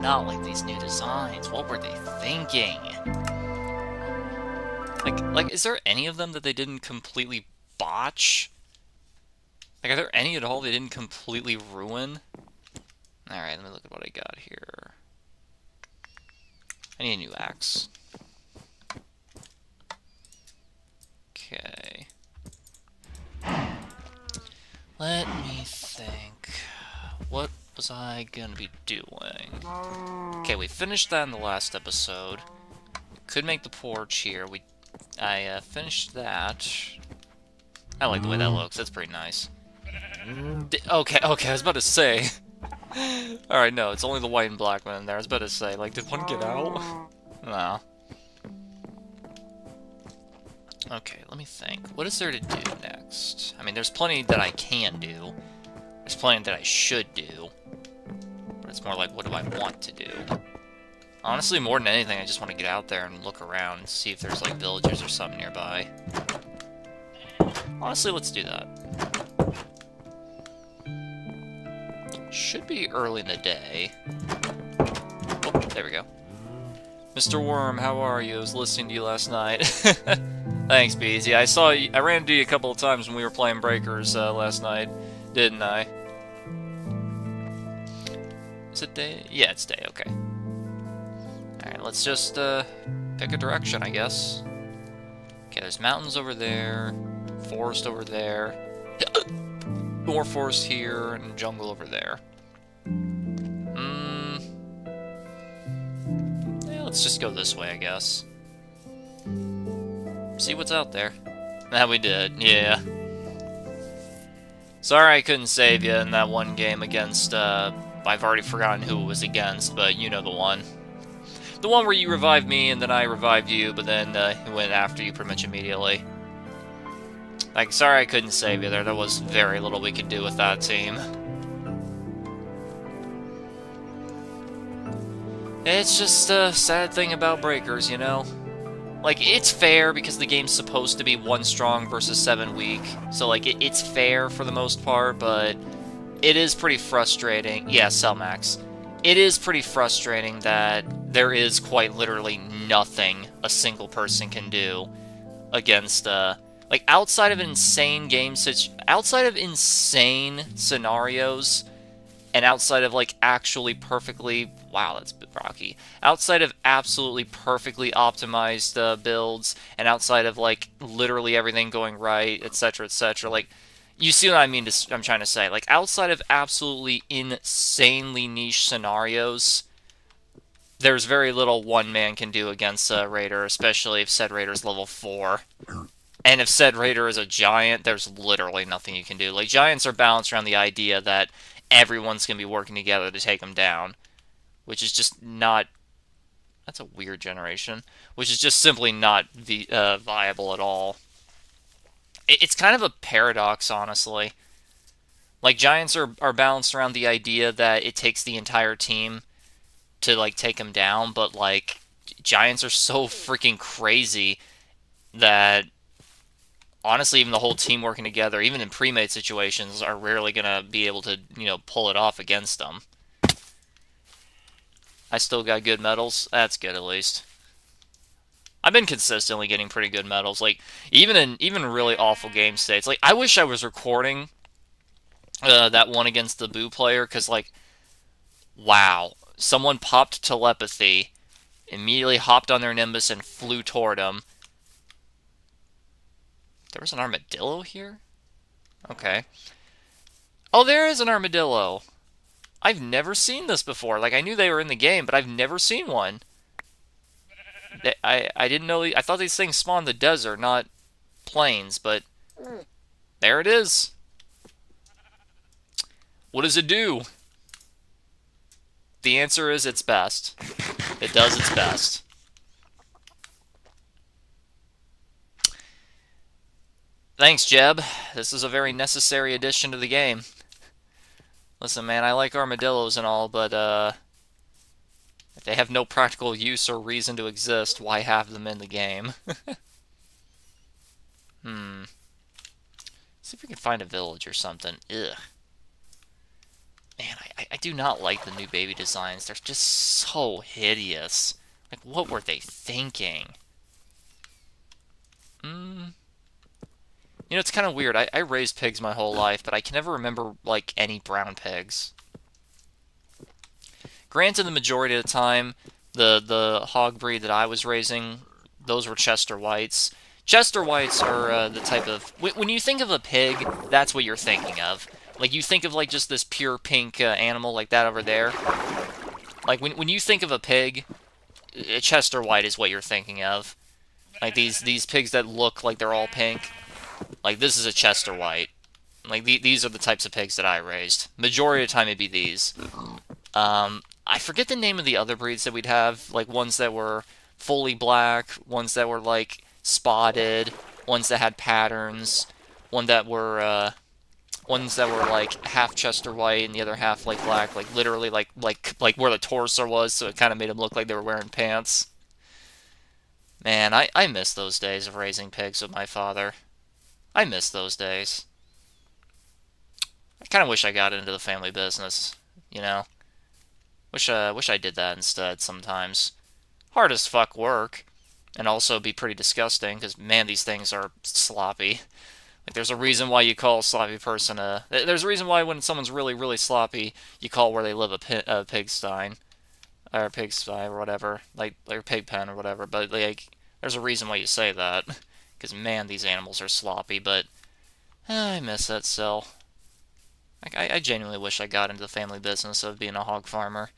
not like these new designs. What were they thinking? Like, is there any of them that they didn't completely botch? Like, are there any at all they didn't completely ruin? Alright, let me look at what I got here. I need a new axe. Okay. Let me think. What was I gonna be doing? Okay, we finished that in the last episode. Could make the porch here. I finished that. I like the way that looks. That's pretty nice. Okay, I was about to say. Alright, no, it's only the white and black one in there. I was about to say, like, did one get out? No. Okay, let me think. What is there to do next? I mean, there's plenty that I can do. There's plenty that I should do. But it's more like, what do I want to do? Honestly, more than anything, I just want to get out there and look around and see if there's, like, villagers or something nearby. Honestly, let's do that. Should be early in the day. Oh, there we go. Mr. Worm, how are you? I was listening to you last night. Thanks, Beezy. I ran into you a couple of times when we were playing Breakers last night, didn't I? Is it day? Yeah, it's day, okay. Alright, let's just pick a direction, I guess. Okay, there's mountains over there, forest over there, more forest here, and jungle over there. Yeah, let's just go this way, I guess. See what's out there. That we did, yeah. Sorry I couldn't save you in that one game against, I've already forgotten who it was against, but you know the one. The one where you revived me, and then I revived you, but then he went after you pretty much immediately. Like, sorry I couldn't save you there. There was very little we could do with that team. It's just a sad thing about Breakers, you know? Like, it's fair because the game's supposed to be 1 strong versus 7 weak. So, like, it's fair for the most part, but it is pretty frustrating. Yeah, Cellmax. It is pretty frustrating that there is quite literally nothing a single person can do against, like, outside of insane scenarios, and outside of, like, actually perfectly... Wow, that's a bit rocky. Outside of absolutely perfectly optimized builds, and outside of, like, literally everything going right, etc., etc., like, you see what I'm trying to say. Like, outside of absolutely insanely niche scenarios, there's very little one man can do against a raider, especially if said raider's level 4. And if said raider is a giant, there's literally nothing you can do. Like, giants are balanced around the idea that everyone's going to be working together to take them down, which is just not... That's a weird generation. Which is just simply not viable at all. It's kind of a paradox, honestly. Like, giants are balanced around the idea that it takes the entire team to, like, take them down, but, like, giants are so freaking crazy that, honestly, even the whole team working together, even in pre-made situations, are rarely going to be able to, you know, pull it off against them. I still got good medals. That's good, at least. I've been consistently getting pretty good medals. Like, even in really awful game states. Like, I wish I was recording that one against the Boo player, because, like, wow. Someone popped telepathy, immediately hopped on their Nimbus and flew toward him. There was an armadillo here? Okay. Oh, there is an armadillo. I've never seen this before. Like, I knew they were in the game, but I've never seen one. I didn't know... I thought these things spawned in the desert, not plains, but... There it is. What does it do? The answer is its best. It does its best. Thanks, Jeb. This is a very necessary addition to the game. Listen, man, I like armadillos and all, but, if they have no practical use or reason to exist, why have them in the game? See if we can find a village or something. Ugh. Man, I do not like the new baby designs. They're just so hideous. Like, what were they thinking? You know, it's kind of weird. I raised pigs my whole life, but I can never remember, like, any brown pigs. Granted, the majority of the time, the hog breed that I was raising, those were Chester Whites. Chester Whites are the type of... When you think of a pig, that's what you're thinking of. Like, you think of, like, just this pure pink animal like that over there. Like, when you think of a pig, a Chester White is what you're thinking of. Like, these pigs that look like they're all pink. Like, this is a Chester White. Like, these are the types of pigs that I raised. Majority of the time, it'd be these. I forget the name of the other breeds that we'd have. Like, ones that were fully black, ones that were, like, spotted, ones that had patterns, ones that were like half Chester White and the other half like black, like literally like where the torso was, so it kind of made them look like they were wearing pants. Man, I miss those days of raising pigs with my father. I miss those days. I kind of wish I got into the family business, you know. Wish I did that instead sometimes. Hard as fuck work, and also be pretty disgusting, because man, these things are sloppy. Like, there's a reason why you call a sloppy person a... There's a reason why when someone's really, really sloppy, you call where they live a pigsty, or a pigsty, or whatever. Like a pig pen, or whatever. But, like, there's a reason why you say that. Because, man, these animals are sloppy, but... I miss that still. Like, I genuinely wish I got into the family business of being a hog farmer.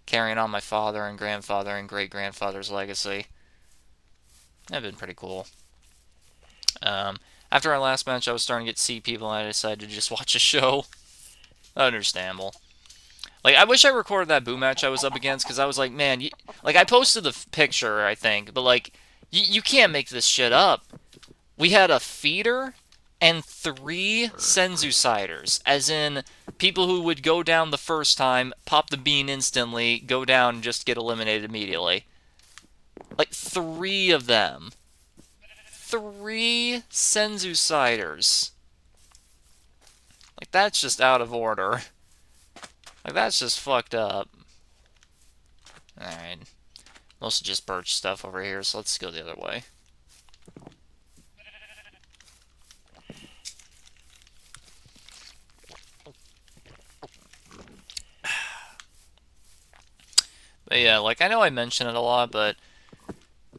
Carrying on my father and grandfather and great-grandfather's legacy. That'd been pretty cool. After our last match, I was starting to get to see people, and I decided to just watch a show. Understandable. Like, I wish I recorded that Boo match I was up against, because I was like, man, like, I posted the picture, I think, but, like, you can't make this shit up. We had a feeder and 3 Senzu Siders, as in people who would go down the first time, pop the bean instantly, go down, and just get eliminated immediately. Like, 3 of them. 3 Senzu Siders. Like, that's just out of order. Like, that's just fucked up. Alright. Mostly just birch stuff over here, so let's go the other way. But yeah, like, I know I mention it a lot, but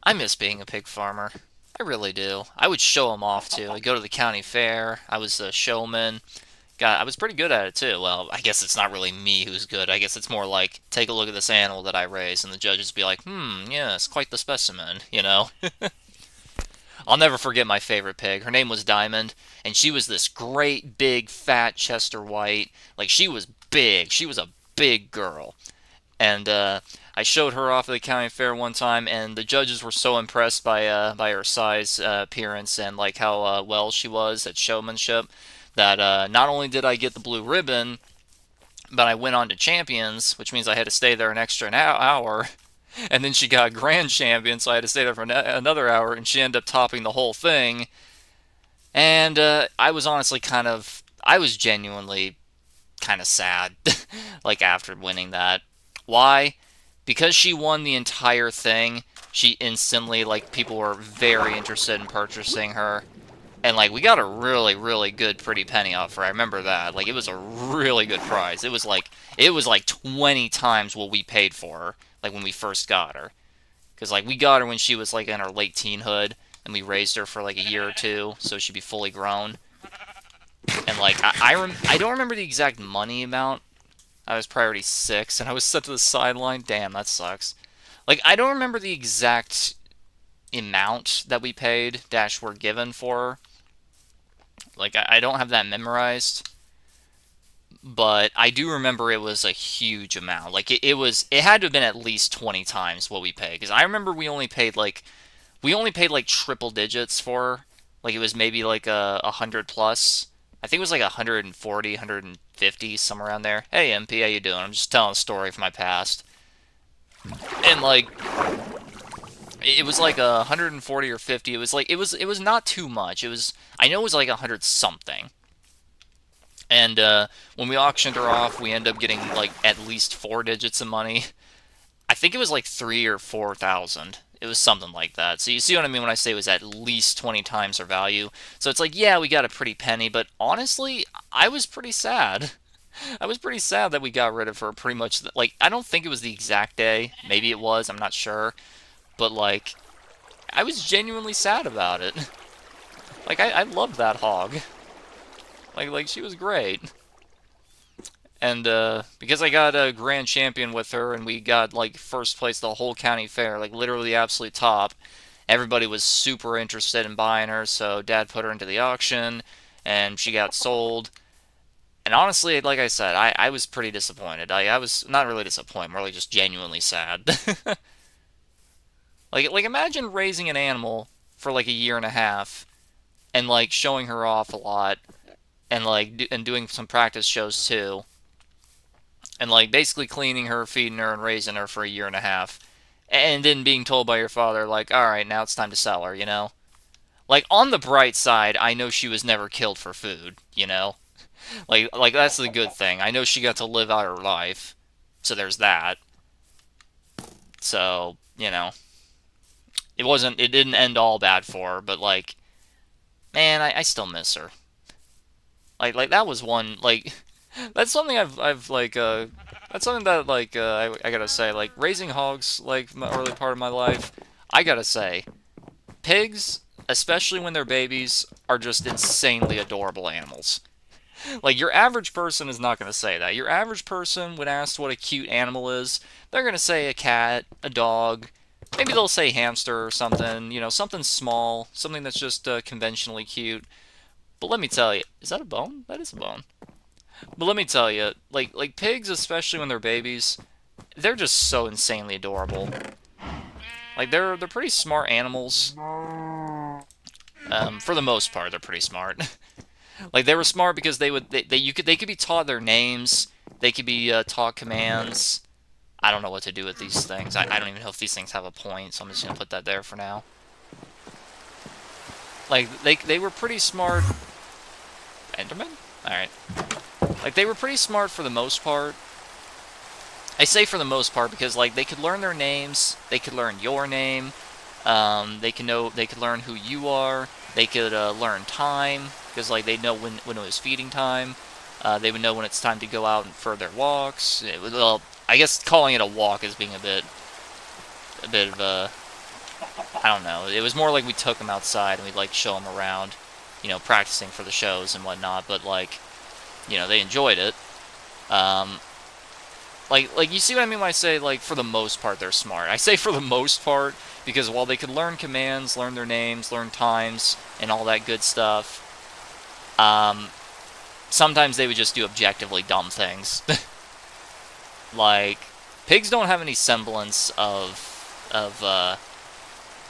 I miss being a pig farmer. I really do. I would show them off, too. I'd go to the county fair. I was a showman. God, I was pretty good at it, too. Well, I guess it's not really me who's good. I guess it's more like, take a look at this animal that I raised, and the judges be like, yes, quite the specimen, you know? I'll never forget my favorite pig. Her name was Diamond, and she was this great, big, fat Chester White. Like, she was big. She was a big girl. And I showed her off at the county fair one time, and the judges were so impressed by her size, appearance, and like how well she was at showmanship, that not only did I get the blue ribbon, but I went on to champions, which means I had to stay there an extra hour. And then she got grand champion, so I had to stay there for another hour, and she ended up topping the whole thing. And I was honestly I was genuinely kind of sad, like after winning that. Why? Because she won the entire thing, she instantly, like, people were very interested in purchasing her. And, like, we got a really, really good pretty penny off her. I remember that. Like, it was a really good price. It was like 20 times what we paid for her, like, when we first got her. Because, like, we got her when she was, like, in her late teenhood, and we raised her for, like, a year or two, so she'd be fully grown. And, like, I don't remember the exact money amount. I was priority 6, and I was set to the sideline. Damn, that sucks. Like, I don't remember the exact amount that we paid, dash were given for her. Like, I don't have that memorized. But I do remember it was a huge amount. Like, it had to have been at least 20 times what we paid. Because I remember we only paid, like, triple digits for her. Like, it was maybe, like, 100 plus. I think it was like 140, 150, somewhere around there. Hey, MP, how you doing? I'm just telling a story from my past. And, like, it was like 140 or 50. It was like, it was not too much. I know it was like 100 something. And when we auctioned her off, we ended up getting like at least 4 digits of money. I think it was like 3 or 4 thousand. It was something like that. So you see what I mean when I say it was at least 20 times her value. So it's like, yeah, we got a pretty penny, but honestly, I was pretty sad. I was pretty sad that we got rid of her pretty much. Like, I don't think it was the exact day. Maybe it was, I'm not sure. But, like, I was genuinely sad about it. Like, I loved that hog. Like she was great. And because I got a grand champion with her, and we got like first place the whole county fair, like literally the absolute top. Everybody was super interested in buying her, so Dad put her into the auction, and she got sold. And honestly, like I said, I was pretty disappointed. I was not really disappointed, more like just genuinely sad. Like imagine raising an animal for like a year and a half, and like showing her off a lot, and like and doing some practice shows too, and like basically cleaning her, feeding her, and raising her for a year and a half, and then being told by your father, like, all right, now it's time to sell her, you know? Like, on the bright side, I know she was never killed for food, you know? Like that's the good thing. I know she got to live out her life, so there's that. So, you know, it didn't end all bad for her, but like, man, I still miss her. Like that was one, like, that's something I've like that's something that like I gotta say, like raising hogs like my early part of my life, I gotta say pigs, especially when they're babies, are just insanely adorable animals. Like your average person is not gonna say that. Your average person, when asked what a cute animal is, they're gonna say a cat, a dog, maybe they'll say hamster or something, you know, something small, something that's just conventionally cute. But let me tell you, is that a bone? That is a bone. But let me tell you, like pigs, especially when they're babies, they're just so insanely adorable. Like they're pretty smart animals. For the most part, they're pretty smart. Like they were smart because they could be taught their names. They could be taught commands. I don't know what to do with these things. I don't even know if these things have a point, so I'm just gonna put that there for now. Like they were pretty smart. Enderman? All right. Like they were pretty smart for the most part. I say for the most part because like they could learn their names, they could learn your name, they could learn who you are, they could learn time because like they know when it was feeding time, they would know when it's time to go out and for their walks. Well, I guess calling it a walk is being a bit of a, I don't know. It was more like we took them outside and we'd like show them around, you know, practicing for the shows and whatnot. But like, you know, they enjoyed it. Um, like you see what I mean when I say like for the most part they're smart. I say for the most part because while they could learn commands, learn their names, learn times, and all that good stuff, sometimes they would just do objectively dumb things. Like pigs don't have any semblance of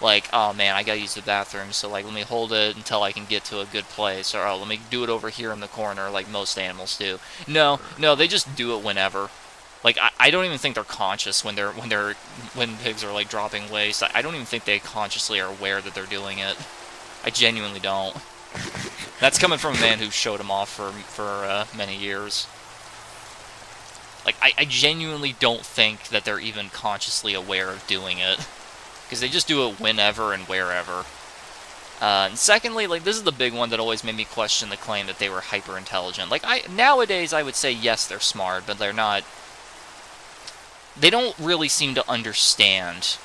like, oh man, I gotta use the bathroom, so like let me hold it until I can get to a good place, or oh, let me do it over here in the corner like most animals do. No, they just do it whenever. Like I don't even think they're conscious when pigs are like dropping waste. I don't even think they consciously are aware that they're doing it. I genuinely don't. That's coming from a man who showed them off for many years. Like I genuinely don't think that they're even consciously aware of doing it, because they just do it whenever and wherever. And secondly, like this is the big one that always made me question the claim that they were hyper intelligent. Like nowadays I would say yes, they're smart, but they're not. They don't really seem to understand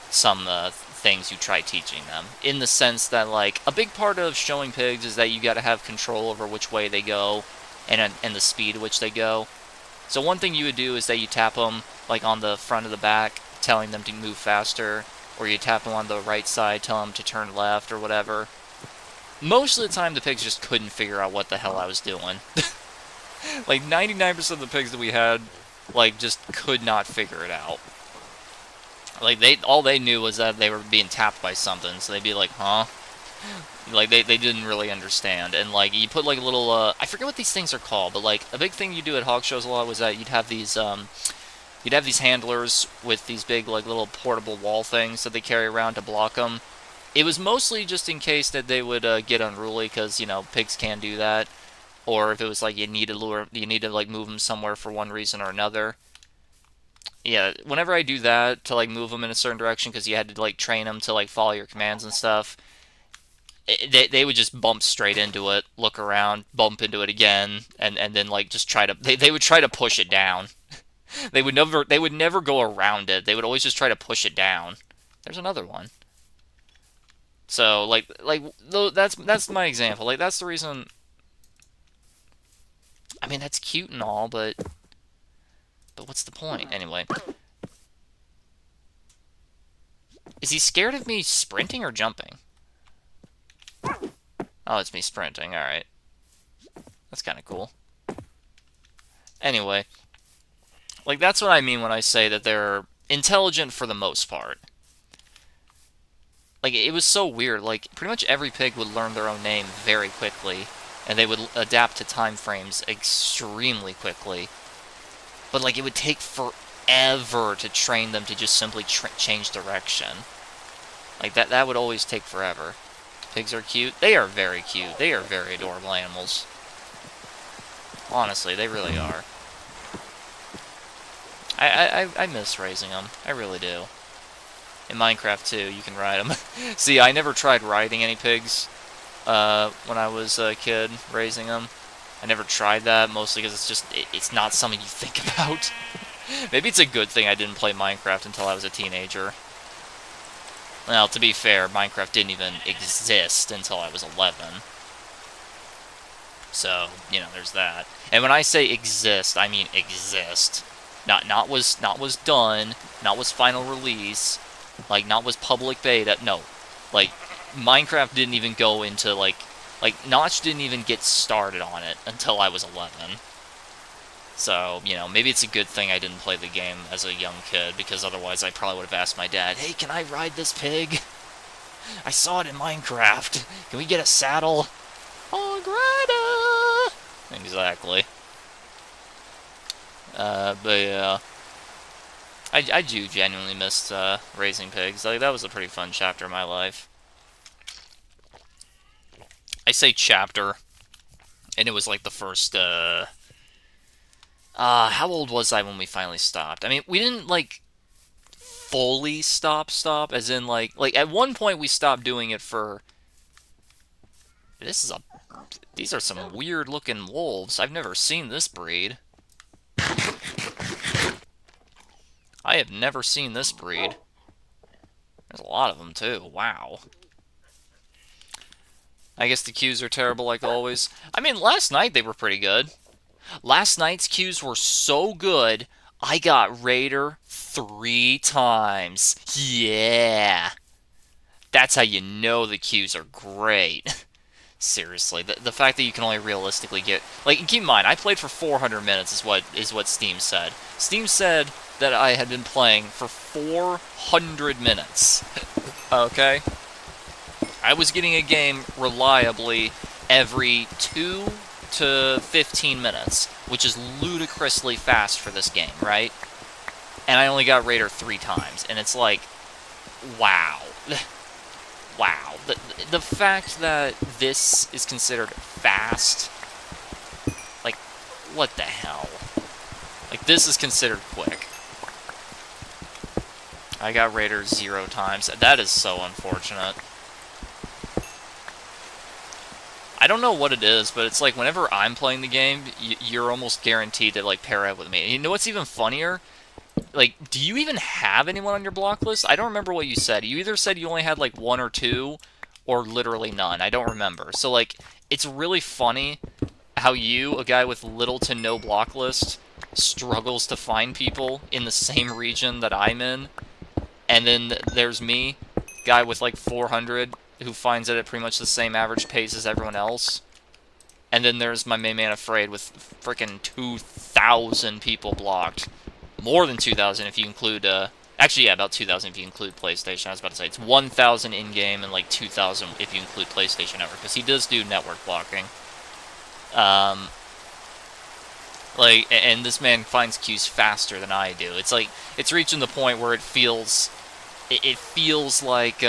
some things you try teaching them, in the sense that like a big part of showing pigs is that you got to have control over which way they go and the speed at which they go. So one thing you would do is that you tap them like on the front of the back, telling them to move faster, or you tap them on the right side, tell them to turn left or whatever. Most of the time the pigs just couldn't figure out what the hell I was doing. Like 99% of the pigs that we had like just could not figure it out. Like all they knew was that they were being tapped by something, so they'd be like, huh? Like they didn't really understand. And like you put like a little I forget what these things are called, but like a big thing you do at hog shows a lot was that you'd have these handlers with these big like little portable wall things that they carry around to block them. It was mostly just in case that they would get unruly, because you know pigs can do that. or if it was like you need to like move them somewhere for one reason or another. Yeah, whenever I do that to like move them in a certain direction because you had to like train them to like follow your commands and stuff, they would just bump straight into it, look around, bump into it again, and then like just try to they would try to push it down. They would never go around it. They would always just try to push it down. There's another one. So like that's my example. Like that's the reason. I mean that's cute and all, but what's the point anyway? Is he scared of me sprinting or jumping? Oh, it's me sprinting. All right, that's kind of cool. Anyway, like that's what I mean when I say that they're intelligent for the most part. Like it was so weird. Like pretty much every pig would learn their own name very quickly, and they would adapt to time frames extremely quickly. But like it would take forever to train them to just simply change direction. Like that would always take forever. Pigs are cute. They are very cute. They are very adorable animals. Honestly, they really are. I miss raising them. I really do. In Minecraft too, you can ride them. See, I never tried riding any pigs when I was a kid raising them. I never tried that, mostly because it's not something you think about. Maybe it's a good thing I didn't play Minecraft until I was a teenager. Well, to be fair, Minecraft didn't even exist until I was 11. So, you know, there's that. And when I say exist, I mean exist. Not was done, not was final release, like not was public beta. No. Like Minecraft didn't even go into like Notch didn't even get started on it until I was 11. So, you know, maybe it's a good thing I didn't play the game as a young kid, because otherwise I probably would have asked my dad, "Hey, can I ride this pig? I saw it in Minecraft. Can we get a saddle?" Oh, Greta! Exactly. But yeah. I do genuinely miss raising pigs. Like, that was a pretty fun chapter of my life. I say chapter, and it was like the first, how old was I when we finally stopped? I mean, we didn't, like, fully stop, as in, like, at one point we stopped doing it for... These are some weird-looking wolves. I've never seen this breed. I have never seen this breed. There's a lot of them, too. Wow. I guess the queues are terrible like always. I mean, last night they were pretty good. Last night's queues were so good, I got Raider 3 times. Yeah. That's how you know the queues are great. Seriously, the fact that you can only realistically get... Like, keep in mind, I played for 400 minutes is what Steam said. Steam said that I had been playing for 400 minutes. Okay? I was getting a game reliably every 2 to 15 minutes, which is ludicrously fast for this game, right? And I only got Raider 3 times, and it's like, wow. Wow. The fact that this is considered fast, like, what the hell? Like, this is considered quick. I got Raider 0 times. That is so unfortunate. I don't know what it is, but it's like whenever I'm playing the game, you're almost guaranteed to, like, pair up with me. And you know what's even funnier? Like, do you even have anyone on your block list? I don't remember what you said. You either said you only had, like, 1 or 2, or literally none. I don't remember. So, like, it's really funny how you, a guy with little to no block list, struggles to find people in the same region that I'm in. And then there's me, guy with, like, 400, who finds it at pretty much the same average pace as everyone else. And then there's my main man Afraid with frickin' 2,000 people blocked. More than 2,000 if you include, actually, yeah, about 2,000 if you include PlayStation. I was about to say, it's 1,000 in-game and, like, 2,000 if you include PlayStation Network, because he does do network blocking. Like, and this man finds queues faster than I do. It's like, it's reaching the point where it feels like,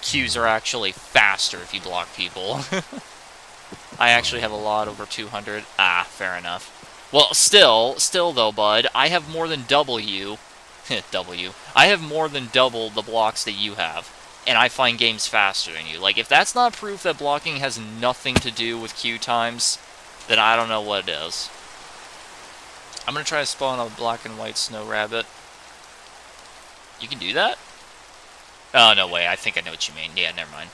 queues are actually faster if you block people. I actually have a lot over 200. Ah, fair enough. Well, still though, bud, I have more than double you. W. I have more than double the blocks that you have, and I find games faster than you. Like, if that's not proof that blocking has nothing to do with queue times, then I don't know what it is. I'm gonna try to spawn a black and white snow rabbit. You can do that? Oh, no way. I think I know what you mean. Yeah, never mind.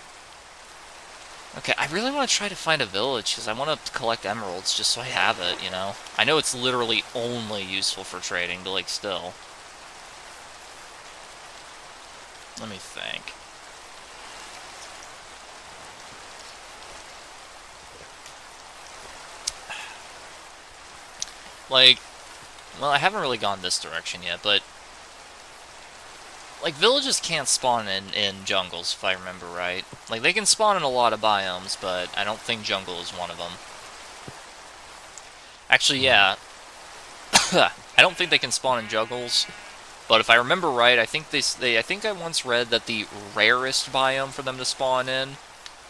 Okay, I really want to try to find a village, because I want to collect emeralds just so I have it, you know? I know it's literally only useful for trading, but, like, still. Let me think. Like, well, I haven't really gone this direction yet, but... Like, villages can't spawn in jungles, if I remember right. Like, they can spawn in a lot of biomes, but I don't think jungle is one of them. Actually, yeah. I don't think they can spawn in jungles, but if I remember right, I think I think I once read that the rarest biome for them to spawn in,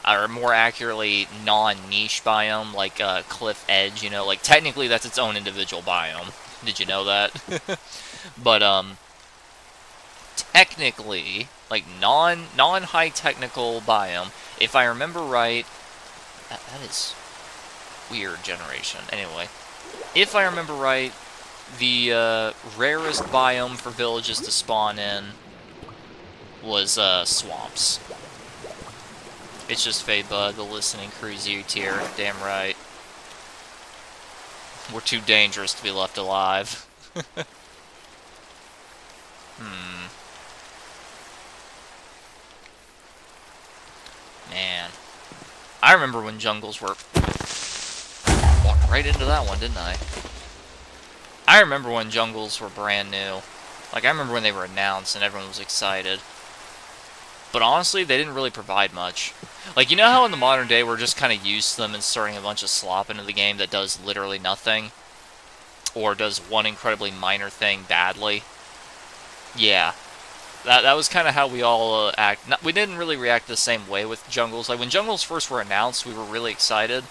or more accurately, non-niche biome, like Cliff Edge, you know, like, technically that's its own individual biome. Did you know that? But, technically, like, non-high technical biome, if I remember right, that is weird generation. Anyway, if I remember right, the rarest biome for villages to spawn in was swamps. It's just Fadebud, the listening cruiser tier. Damn right. We're too dangerous to be left alive. Man. I remember when jungles were... Walked right into that one, didn't I? I remember when jungles were brand new. Like, I remember when they were announced and everyone was excited. But honestly, they didn't really provide much. Like, you know how in the modern day we're just kind of used to them inserting a bunch of slop into the game that does literally nothing? Or does one incredibly minor thing badly? Yeah. That was kind of how we all act. We didn't really react the same way with jungles. Like, when jungles first were announced, we were really excited.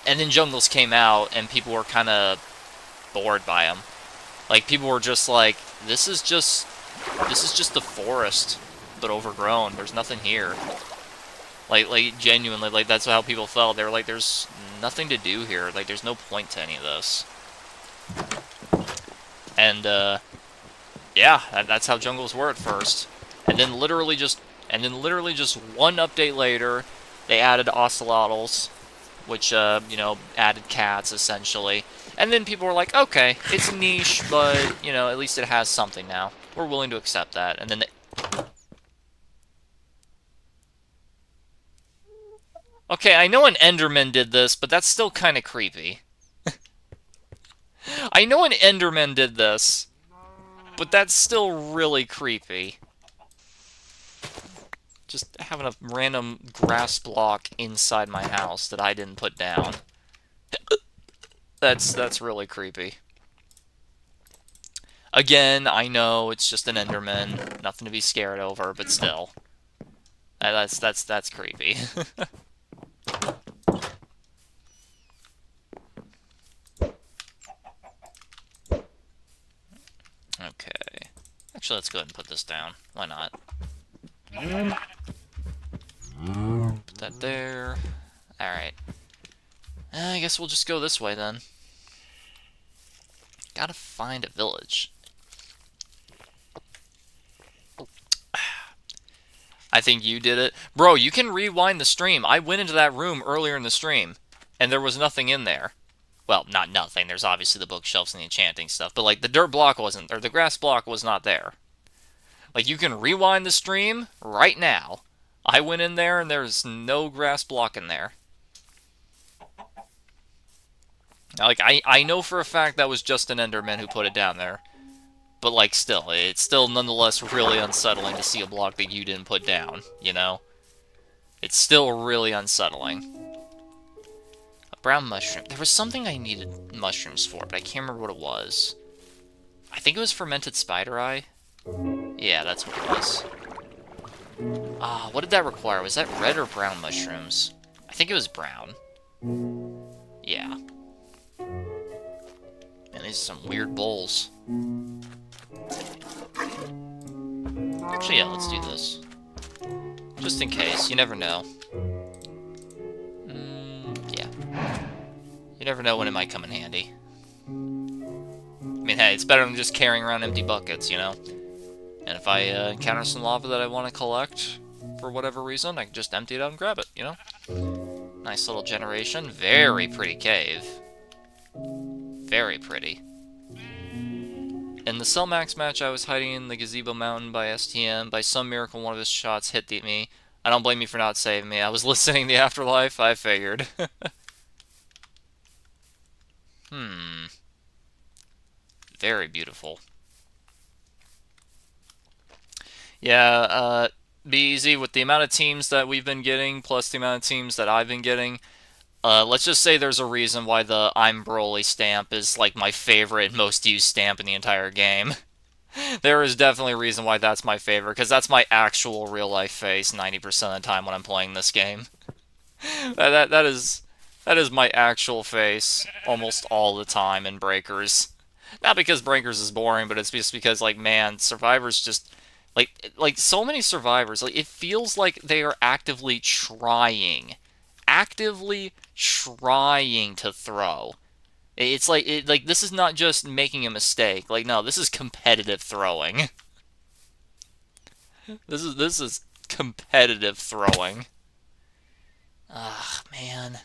And then jungles came out, and people were kind of bored by them. Like, people were just like, this is just the forest, but overgrown. There's nothing here. Like genuinely, like, that's how people felt. They were like, there's nothing to do here. Like, there's no point to any of this. And, yeah, that's how jungles were at first. And then literally just one update later, they added ocelotls, which, you know, added cats, essentially. And then people were like, okay, it's niche, but, you know, at least it has something now. We're willing to accept that. And then okay, I know an Enderman did this, but that's still kind of creepy. I know an Enderman did this, but that's still really creepy. Just having a random grass block inside my house that I didn't put down. That's really creepy. Again, I know it's just an Enderman, nothing to be scared over, but still. That's creepy. Okay. Actually, let's go ahead and put this down. Why not? Put that there. Alright. I guess we'll just go this way, then. Gotta find a village. I think you did it. Bro, you can rewind the stream. I went into that room earlier in the stream, and there was nothing in there. Well, not nothing. There's obviously the bookshelves and the enchanting stuff, but, like, the dirt block wasn't, or the grass block was not there. Like, you can rewind the stream right now. I went in there, and there's no grass block in there. Like, I know for a fact that was just an Enderman who put it down there. But, like, still, it's still nonetheless really unsettling to see a block that you didn't put down, you know? It's still really unsettling. A brown mushroom. There was something I needed mushrooms for, but I can't remember what it was. I think it was fermented spider eye. Yeah, that's what it was. Ah, what did that require? Was that red or brown mushrooms? I think it was brown. Yeah. And these are some weird bowls. Actually, yeah, let's do this. Just in case. You never know. Yeah. You never know when it might come in handy. I mean, hey, it's better than just carrying around empty buckets, you know? And if I encounter some lava that I want to collect for whatever reason, I can just empty it out and grab it, you know? Nice little generation. Very pretty cave. Very pretty. In the Cellmax match, I was hiding in the Gazebo Mountain by STM. By some miracle, one of his shots hit me. I don't blame you for not saving me. I was listening to the Afterlife. I figured. Very beautiful. Yeah, be easy with the amount of teams that we've been getting, plus the amount of teams that I've been getting. Let's just say there's a reason why the I'm Broly stamp is like my favorite, most used stamp in the entire game. There is definitely a reason why that's my favorite, because that's my actual real-life face 90% of the time when I'm playing this game. That is my actual face almost all the time in Breakers. Not because Breakers is boring, but it's just because, like, man, Survivors just... Like so many Survivors, like, it feels like they are actively trying to throw. It's like this is not just making a mistake. Like, no, this is competitive throwing. This is competitive throwing. Ah, man.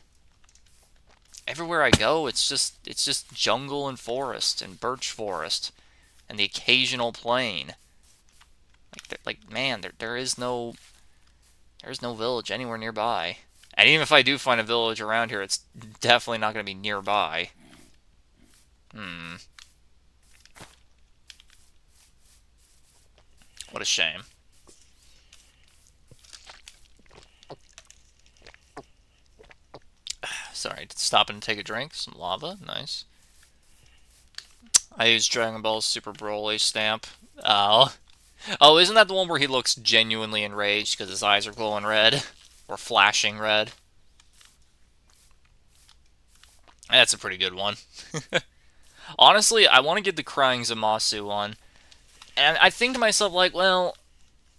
Everywhere I go, it's just jungle and forest and birch forest and the occasional plain. Like man, there's no village anywhere nearby. And even if I do find a village around here, it's definitely not going to be nearby. What a shame. Sorry, stop and take a drink. Some lava, nice. I use Dragon Ball Super Broly stamp. Oh, isn't that the one where he looks genuinely enraged because his eyes are glowing red? Or flashing red? That's a pretty good one. Honestly, I want to get the Crying Zamasu one. And I think to myself, like, well,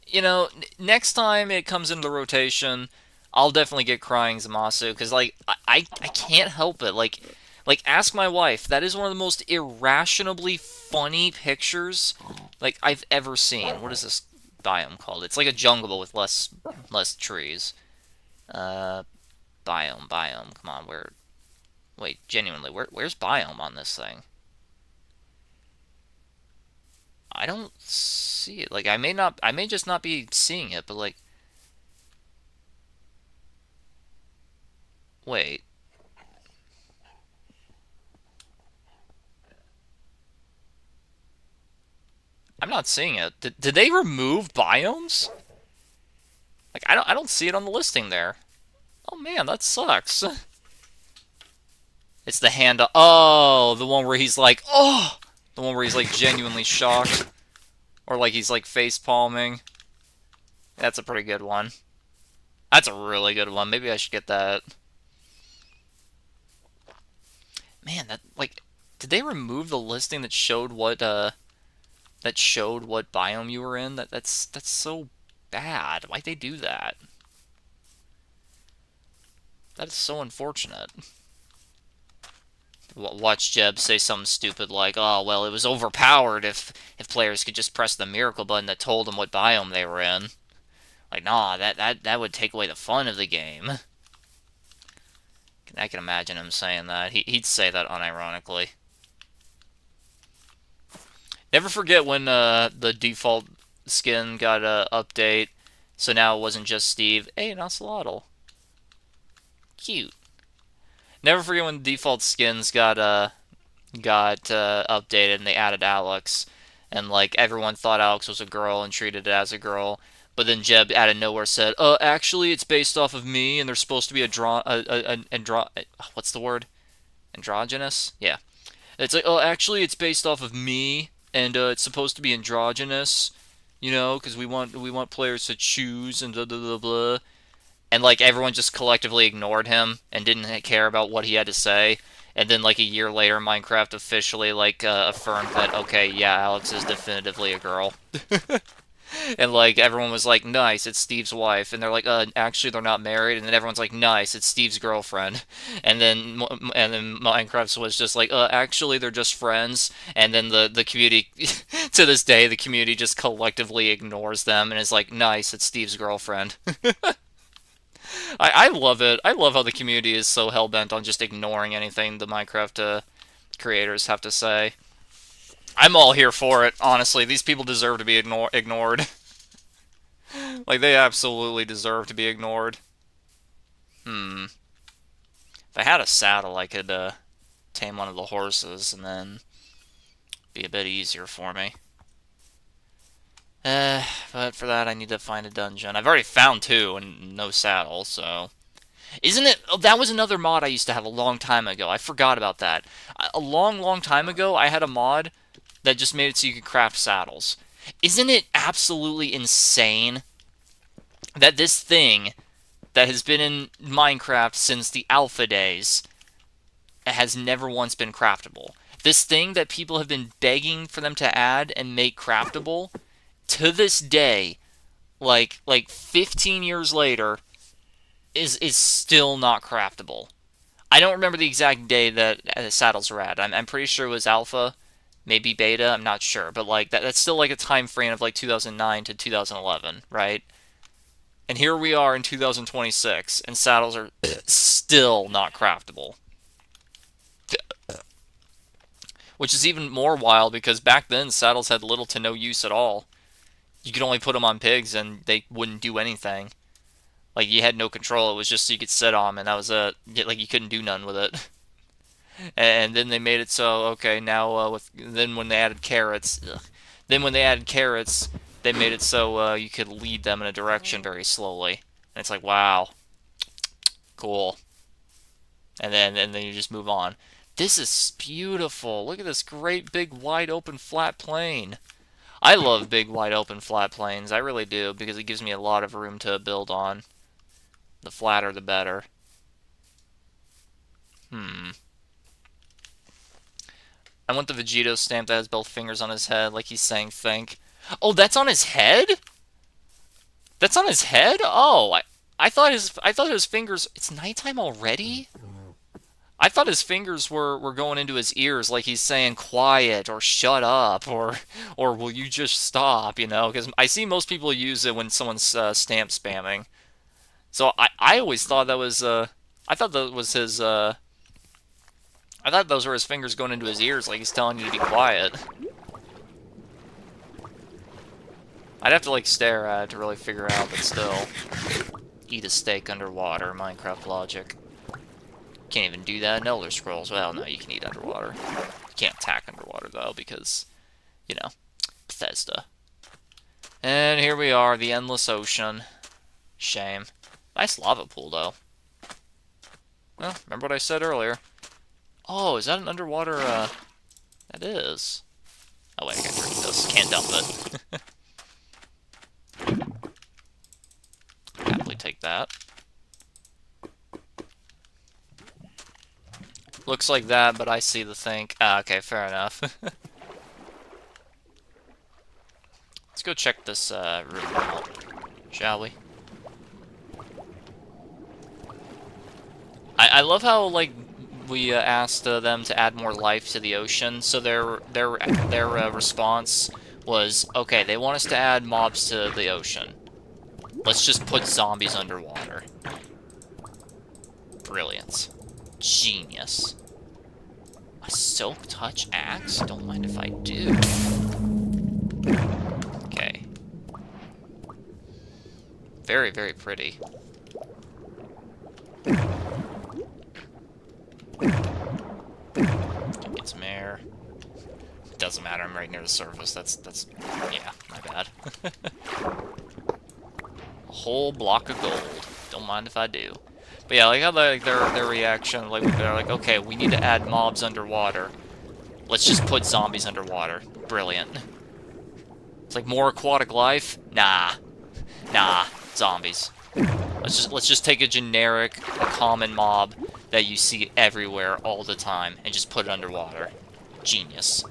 you know, next time it comes into the rotation, I'll definitely get Crying Zamasu, because, like, I can't help it. Like, ask my wife. That is one of the most irrationally funny pictures, like, I've ever seen. What is this biome called? It's like a jungle with less trees. Biome. Come on, where... Wait, genuinely, where's biome on this thing? I don't see it. Like, I may just not be seeing it, but, like... Wait. I'm not seeing it. Did they remove biomes? Like, I don't see it on the listing there. Oh man, that sucks. It's the hand. Oh, the one where he's like, oh, the one where he's like genuinely shocked, or like he's like face palming. That's a pretty good one. That's a really good one. Maybe I should get that. Man, that like, did they remove the listing that showed what biome you were in? That's so bad. Why'd they do that? That is so unfortunate. Watch Jeb say something stupid like, "Oh, well, it was overpowered if players could just press the miracle button that told them what biome they were in." Like, nah, that would take away the fun of the game. I can imagine him saying that. He'd say that unironically. Never forget when the default skin got a update, so now it wasn't just Steve. Hey, an Ocelotl. Cute. Never forget when default skins got updated and they added Alex, and like everyone thought Alex was a girl and treated it as a girl. But then Jeb out of nowhere said, actually, it's based off of me, and they're supposed to be what's the word? Androgynous? Yeah. It's like, actually, it's based off of me, and it's supposed to be androgynous, you know, because we want players to choose and blah blah blah blah. and like everyone just collectively ignored him and didn't care about what he had to say. And then like a year later, Minecraft officially like affirmed that okay, yeah, Alex is definitively a girl. And like everyone was like, nice, it's Steve's wife, and they're like, actually they're not married, and then everyone's like, nice, it's Steve's girlfriend, and then Minecraft was just like, actually they're just friends, and then the community, to this day, the community just collectively ignores them and is like, nice, it's Steve's girlfriend. I love it. I love how the community is so hell bent on just ignoring anything the Minecraft creators have to say. I'm all here for it, honestly. These people deserve to be ignored. Like, they absolutely deserve to be ignored. If I had a saddle, I could tame one of the horses and then be a bit easier for me. But for that, I need to find a dungeon. I've already found two and no saddle, so... Isn't it... Oh, that was another mod I used to have a long time ago. I forgot about that. A long, long time ago, I had a mod that just made it so you could craft saddles. Isn't it absolutely insane that this thing that has been in Minecraft since the alpha days has never once been craftable? This thing that people have been begging for them to add and make craftable, to this day, like 15 years later, is still not craftable. I don't remember the exact day that saddles were at. I'm pretty sure it was alpha, maybe beta, I'm not sure, but like that's still like a time frame of like 2009 to 2011, right? And here we are in 2026, and saddles are still not craftable. Which is even more wild because back then saddles had little to no use at all. You could only put them on pigs and they wouldn't do anything. Like, you had no control, it was just so you could sit on them, and that was it. Like, you couldn't do none with it. And then they made it so, okay, now, then when they added carrots, they made it so you could lead them in a direction very slowly. And it's like, wow, cool. And then you just move on. This is beautiful. Look at this great big wide open flat plain. I love big wide open flat plains. I really do, because it gives me a lot of room to build on. The flatter the better. I want the Vegito stamp that has both fingers on his head, like he's saying think. Oh, that's on his head? That's on his head? Oh, I thought his fingers... It's nighttime already? I thought his fingers were going into his ears, like he's saying quiet, or shut up, or will you just stop, you know? Because I see most people use it when someone's stamp spamming. So I always thought that was, I thought that was his, I thought those were his fingers going into his ears, like he's telling you to be quiet. I'd have to, like, stare at it to really figure out, but still. Eat a steak underwater, Minecraft logic. Can't even do that in Elder Scrolls. Well, no, you can eat underwater. You can't attack underwater, though, because, you know, Bethesda. And here we are, the Endless Ocean. Shame. Nice lava pool, though. Well, remember what I said earlier. Oh, is that an underwater, That is. Oh, wait, I gotta drink this. Can't dump it. Happily take that. Looks like that, but I see the think. Ah, okay, fair enough. Let's go check this room out, shall we? I love how, like, we asked them to add more life to the ocean, so their response was, okay, they want us to add mobs to the ocean. Let's just put zombies underwater. Brilliant. Genius. A silk touch axe? Don't mind if I do. Okay. Very, very pretty. Get some air. Doesn't matter, I'm right near the surface. That's yeah, my bad. A whole block of gold. Don't mind if I do. But yeah, like how their reaction, like they're like, okay, we need to add mobs underwater. Let's just put zombies underwater. Brilliant. It's like more aquatic life? Nah. Nah. Zombies. Let's just take a generic, common mob that you see everywhere all the time and just put it underwater. Genius.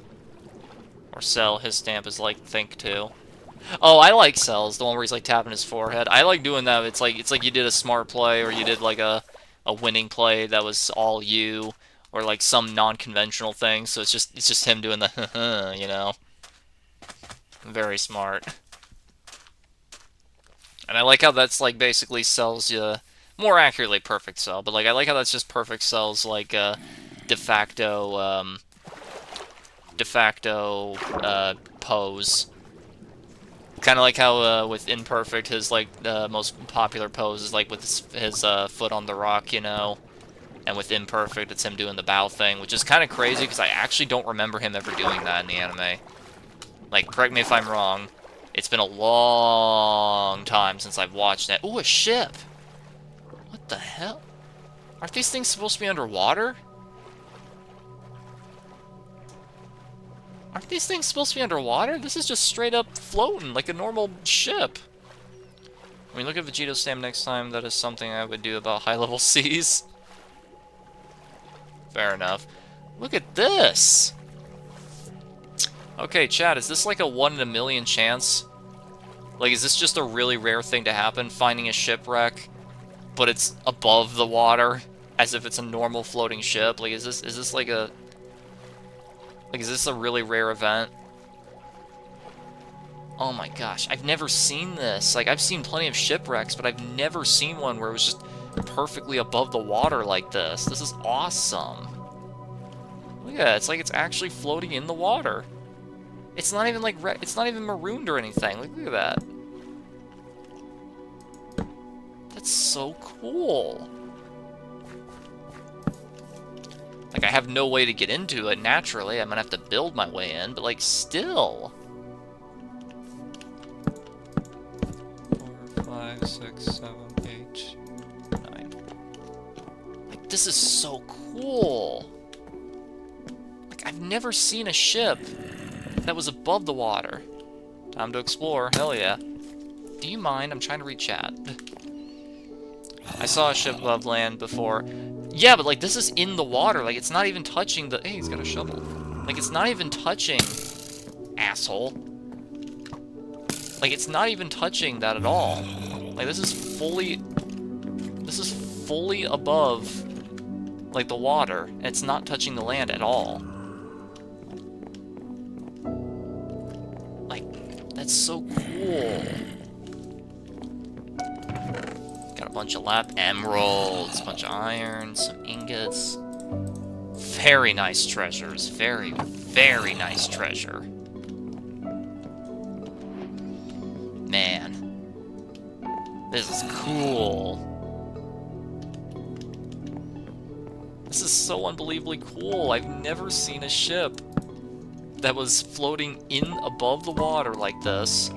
Or Cell, his stamp is like Think too. Oh, I like Cell's, the one where he's like tapping his forehead. I like doing that. It's like you did a smart play, or you did like a winning play that was all you, or like some non-conventional thing. So it's just him doing the you know. Very smart. And I like how that's like basically Cell's more accurately Perfect Cell, but like I like how that's just Perfect Cell's like de facto pose. Kind of like how with Imperfect, his like most popular pose is like with his foot on the rock, you know. And with Imperfect, it's him doing the bow thing, which is kind of crazy because I actually don't remember him ever doing that in the anime. Like, correct me if I'm wrong. It's been a long time since I've watched that. Ooh, a ship! What the hell? Aren't these things supposed to be underwater? Aren't these things supposed to be underwater? This is just straight up floating like a normal ship. I mean, look at Vegeto's stamp next time. That is something I would do about high-level seas. Fair enough. Look at this! Okay, chat, is this like a 1 in a million chance? Like, is this just a really rare thing to happen, finding a shipwreck, but it's above the water, as if it's a normal floating ship? Like, is this like a... Like, is this a really rare event? Oh my gosh, I've never seen this. Like, I've seen plenty of shipwrecks, but I've never seen one where it was just perfectly above the water like this. This is awesome. Look at that, it's like it's actually floating in the water. It's not even like it's not even marooned or anything. Look at that. That's so cool. Like, I have no way to get into it naturally. I'm gonna have to build my way in, but like, still. 4, 5, 6, 7, 8, 9. Like, this is so cool. Like, I've never seen a ship that was above the water. Time to explore. Hell yeah. Do you mind? I'm trying to read chat. I saw a ship above land before. Yeah, but like this is in the water. Like it's not even touching the... Hey, he's got a shovel. Like it's not even touching... Asshole. Like it's not even touching that at all. Like this is fully... This is fully above... Like the water. And it's not touching the land at all. That's so cool. Got a bunch of emeralds, a bunch of iron, some ingots. Very nice treasures. Very, very nice treasure. Man. This is cool. This is so unbelievably cool. I've never seen a ship that was floating in above the water like this.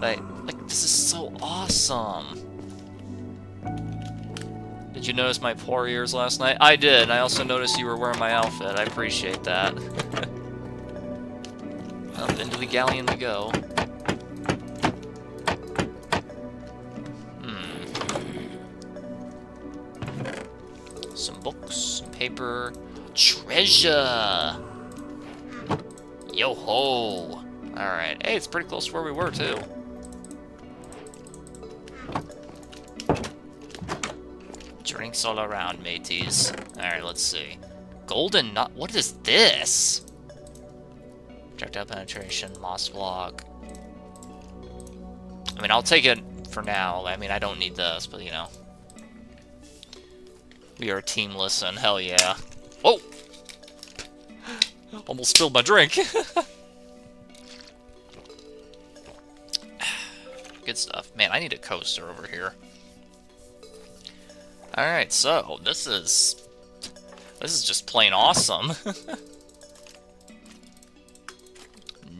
Like this is so awesome. Did you notice my poor ears last night? I did. I also noticed you were wearing my outfit. I appreciate that. Up into the galleon we go. Some books, some paper, treasure. Yo-ho! Alright. Hey, it's pretty close to where we were, too. Drinks all around, mateys. Alright, let's see. Golden nut... What is this? Projectile penetration, moss block. I mean, I'll take it for now. I mean, I don't need this, but, you know. We are Team Listen. Hell yeah. Whoa! Almost spilled my drink. Good stuff. Man, I need a coaster over here. Alright, so this is just plain awesome.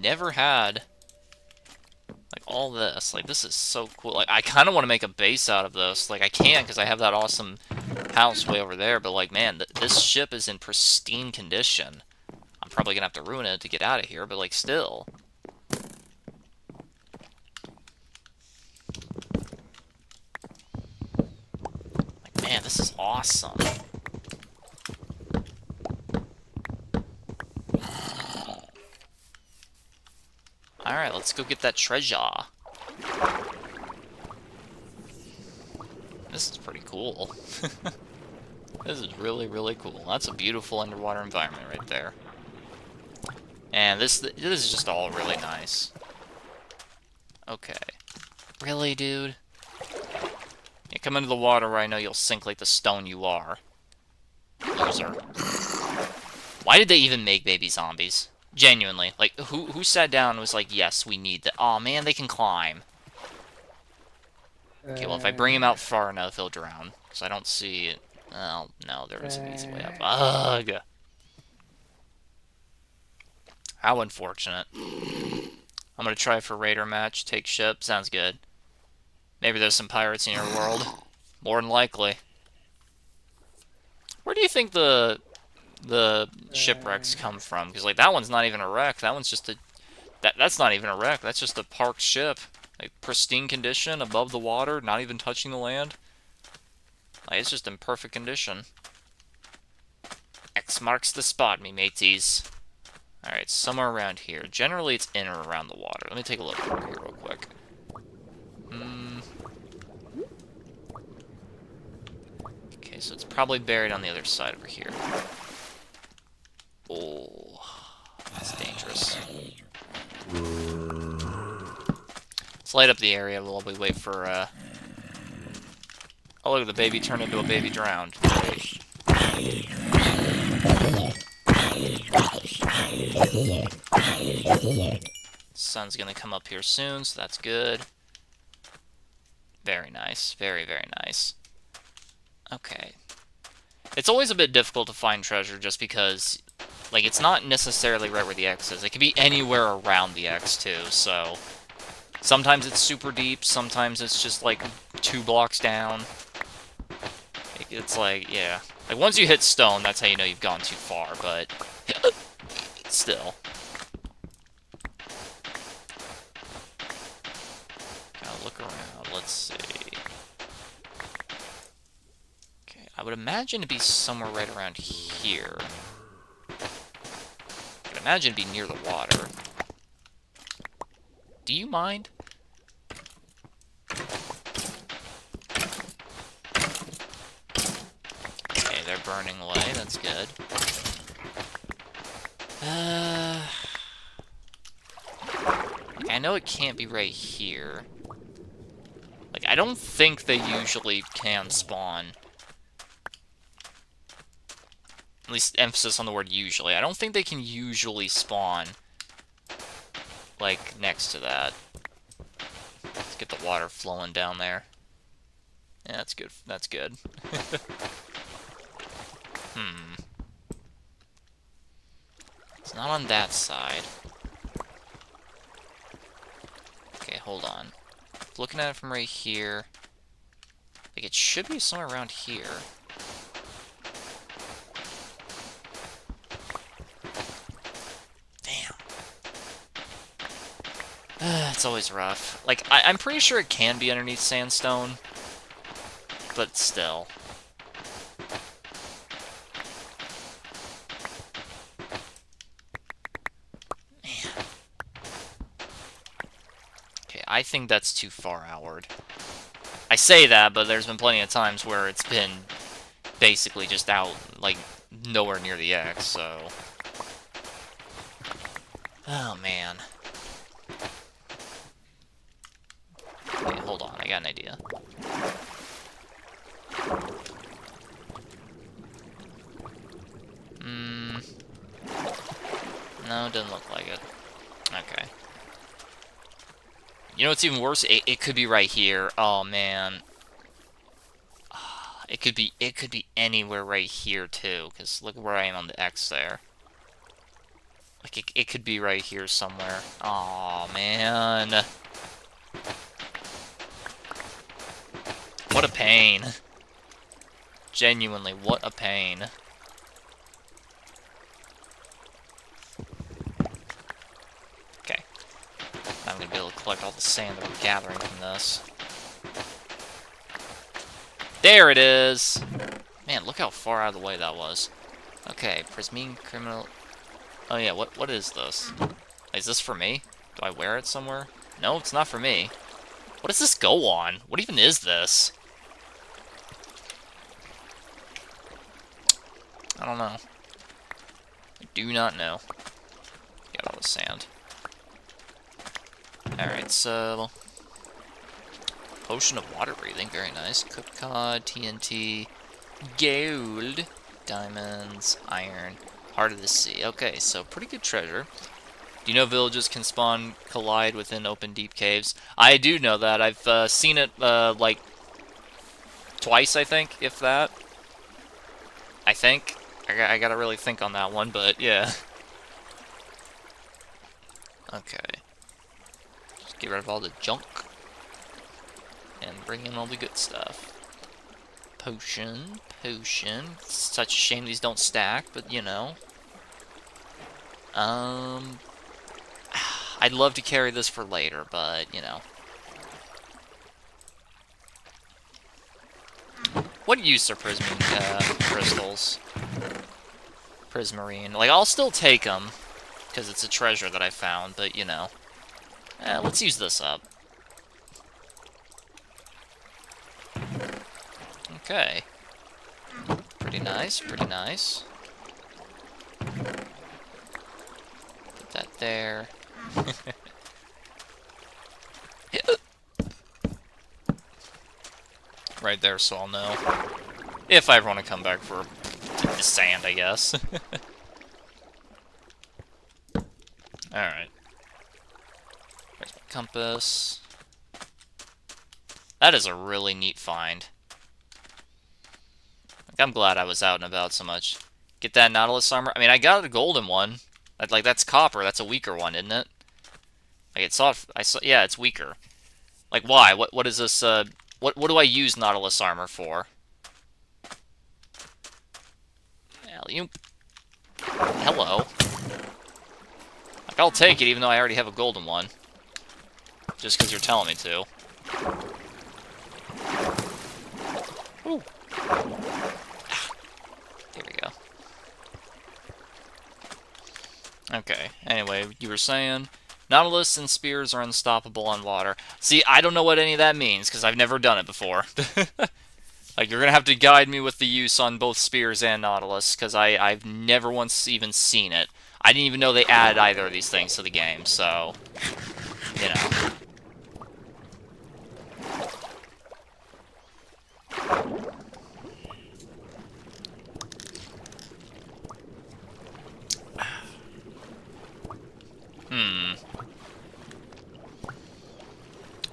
Never had like all this. Like this is so cool. Like I kind of want to make a base out of this. Like I can't because I have that awesome house way over there, but like man, this ship is in pristine condition. I'm probably gonna have to ruin it to get out of here, but like still. Man, this is awesome. Alright, let's go get that treasure. This is pretty cool. This is really, really cool. That's a beautiful underwater environment right there. And this is just all really nice. Okay. Really, dude? You come into the water where I know you'll sink like the stone you are. Loser. Why did they even make baby zombies? Genuinely. Like, who sat down and was like, yes, we need that. Aw, man, they can climb. Okay, well, if I bring him out far enough, he'll drown. So I don't see it. Oh, no, there is an easy way up. Ugh! How unfortunate. I'm gonna try for raider match. Take ship. Sounds good. Maybe there's some pirates in your world. More than likely. Where do you think the shipwrecks come from? Because, like, that one's not even a wreck. That one's just a... That's not even a wreck. That's just a parked ship. Like, pristine condition, above the water, not even touching the land. Like, it's just in perfect condition. X marks the spot, me mateys. Alright, somewhere around here. Generally, it's in or around the water. Let me take a look over here real quick. Okay, so it's probably buried on the other side over here. Oh, that's dangerous. Let's light up the area while we wait for, Oh, look, the baby turned into a baby drowned. Sun's gonna come up here soon, so that's good. Very nice. Very, very nice. Okay. It's always a bit difficult to find treasure just because, like, it's not necessarily right where the X is. It can be anywhere around the X, too, so... Sometimes it's super deep, sometimes it's just, like, 2 blocks down. It's like, yeah. Like, once you hit stone, that's how you know you've gone too far, but... still. Gotta look around, let's see. Okay, I would imagine it'd be somewhere right around here. I would imagine it'd be near the water. Do you mind? Okay, they're burning away, that's good. I know it can't be right here. Like, I don't think they usually can spawn. At least emphasis on the word usually. I don't think they can usually spawn, like, next to that. Let's get the water flowing down there. Yeah, that's good. That's good. It's not on that side. Okay, hold on. Looking at it from right here. Like, it should be somewhere around here. Damn. It's always rough. Like, I'm pretty sure it can be underneath sandstone. But still. Man. Okay, I think that's too far outward. I say that, but there's been plenty of times where it's been basically just out, like, nowhere near the X, so... Oh, man. Okay, hold on, I got an idea. No, it doesn't look like it. Okay. You know what's even worse? It could be right here. Oh, man. It could be anywhere right here, too, because look where I am on the X there. Like, it could be right here somewhere. Oh, man. What a pain. Genuinely, what a pain. Okay. I'm gonna be able to collect all the sand that we're gathering from this. There it is! Man, look how far out of the way that was. Okay, Prismine Criminal... Oh yeah, what is this? Is this for me? Do I wear it somewhere? No, it's not for me. What does this go on? What even is this? I don't know. I do not know. Got all the sand. Alright, so... Potion of water breathing, very nice. Cooked cod, TNT, gold, diamonds, iron, heart of the sea. Okay, so pretty good treasure. Do you know villages can collide within open deep caves? I do know that. I've seen it, like, twice, I think, if that. I think. I gotta really think on that one, but yeah. Okay. Just get rid of all the junk. And bring in all the good stuff. Potion. It's such a shame these don't stack, but you know. I'd love to carry this for later, but, you know. What use are crystals? Prismarine. Like, I'll still take them, because it's a treasure that I found, but, you know. Let's use this up. Okay. Pretty nice, pretty nice. Put that there. Right there, so I'll know. If I ever want to come back for the sand, I guess. Alright. There's my compass. That is a really neat find. Like, I'm glad I was out and about so much. Get that Nautilus armor. I mean, I got a golden one. Like, that's copper. That's a weaker one, isn't it? Like, I saw, yeah, it's weaker. Like, why? What is this, what do I use Nautilus armor for? Alley-oop. Hello. Like, I'll take it, even though I already have a golden one. Just because you're telling me to. Ooh. There we go. Okay, anyway, you were saying... Nautilus and spears are unstoppable on water. See, I don't know what any of that means, because I've never done it before. Like, you're gonna have to guide me with the use on both spears and Nautilus, because I've never once even seen it. I didn't even know they added either of these things to the game, so... You know.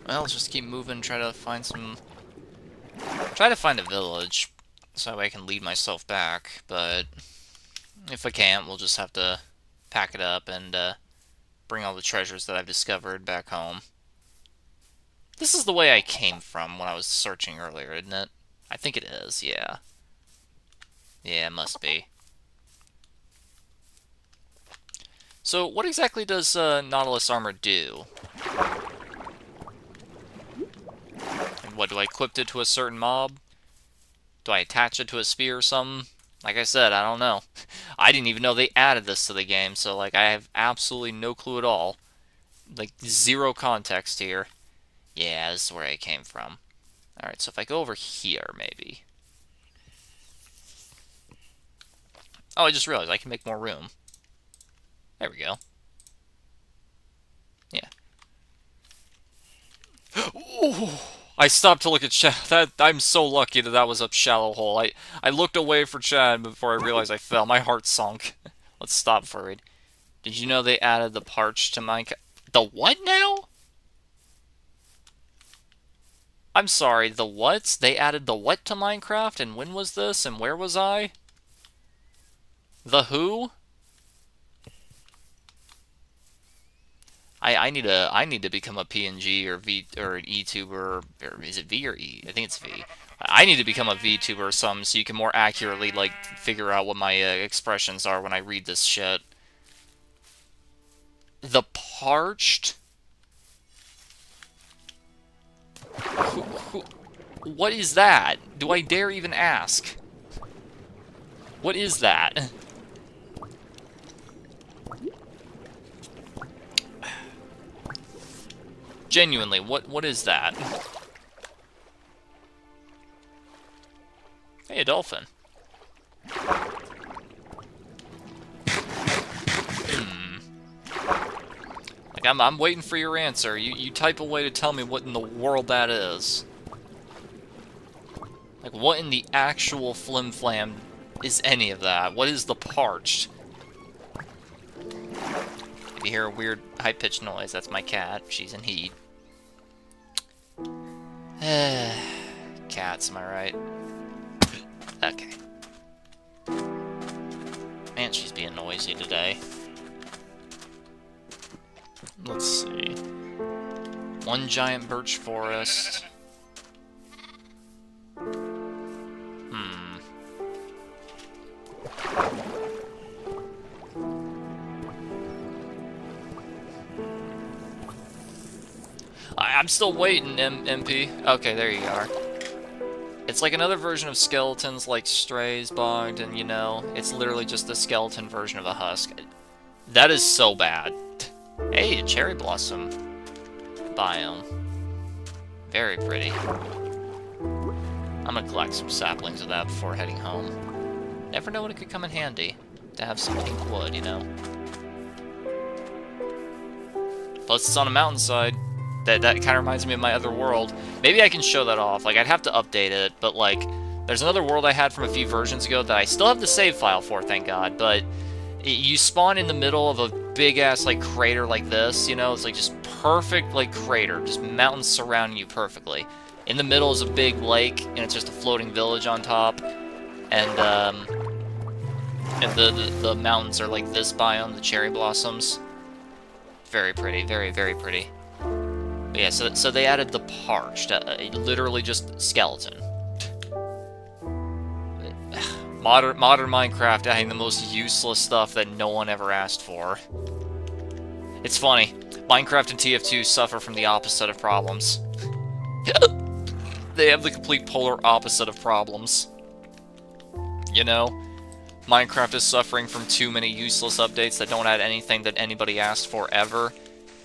Well, let's just keep moving, try to find a village, so I can lead myself back, but if I can't, we'll just have to pack it up and bring all the treasures that I've discovered back home. This is the way I came from when I was searching earlier, isn't it? I think it is, yeah. Yeah, it must be. So, what exactly does Nautilus armor do? What, do I equip it to a certain mob? Do I attach it to a spear or something? Like I said, I don't know. I didn't even know they added this to the game, so, like, I have absolutely no clue at all. Like, zero context here. Yeah, this is where I came from. Alright, so if I go over here, maybe. Oh, I just realized I can make more room. There we go. Yeah. Ooh! I stopped to look at Chad. I'm so lucky that was a shallow hole. I looked away for Chad before I realized I fell. My heart sunk. Let's stop for it. Did you know they added the parch to Minecraft? The what now? I'm sorry, the what? They added the what to Minecraft? And when was this? And where was I? The who? I need to become a PNG or V or an ETuber, or is it V or E? I think it's V. I need to become a VTuber or something so you can more accurately like figure out what my expressions are when I read this shit. The parched. What is that? Do I dare even ask? What is that? Genuinely, what is that? Hey, a dolphin. Like, I'm waiting for your answer. You type a way to tell me what in the world that is. Like, what in the actual flim-flam is any of that? What is the parched? If you hear a weird high-pitched noise, that's my cat. She's in heat. Cats, am I right? Okay. Man, she's being noisy today. Let's see. One giant birch forest. I'm still waiting, MP. Okay, there you are. It's like another version of skeletons like Strays, Bogged, and, you know, it's literally just a skeleton version of a husk. That is so bad. Hey, a cherry blossom biome. Very pretty. I'm gonna collect some saplings of that before heading home. Never know when it could come in handy to have some pink wood, you know? Plus, it's on a mountainside. That kind of reminds me of my other world. Maybe I can show that off. Like, I'd have to update it, but, like, there's another world I had from a few versions ago that I still have the save file for, thank God, but you spawn in the middle of a big-ass, like, crater like this, you know? It's, like, just perfect, like, crater. Just mountains surrounding you perfectly. In the middle is a big lake, and it's just a floating village on top. And the mountains are like this biome, the cherry blossoms. Very pretty, very, very pretty. But yeah, so they added the parched, literally just skeleton. Modern Minecraft adding the most useless stuff that no one ever asked for. It's funny. Minecraft and TF2 suffer from the opposite of problems. They have the complete polar opposite of problems. You know? Minecraft is suffering from too many useless updates that don't add anything that anybody asked for ever.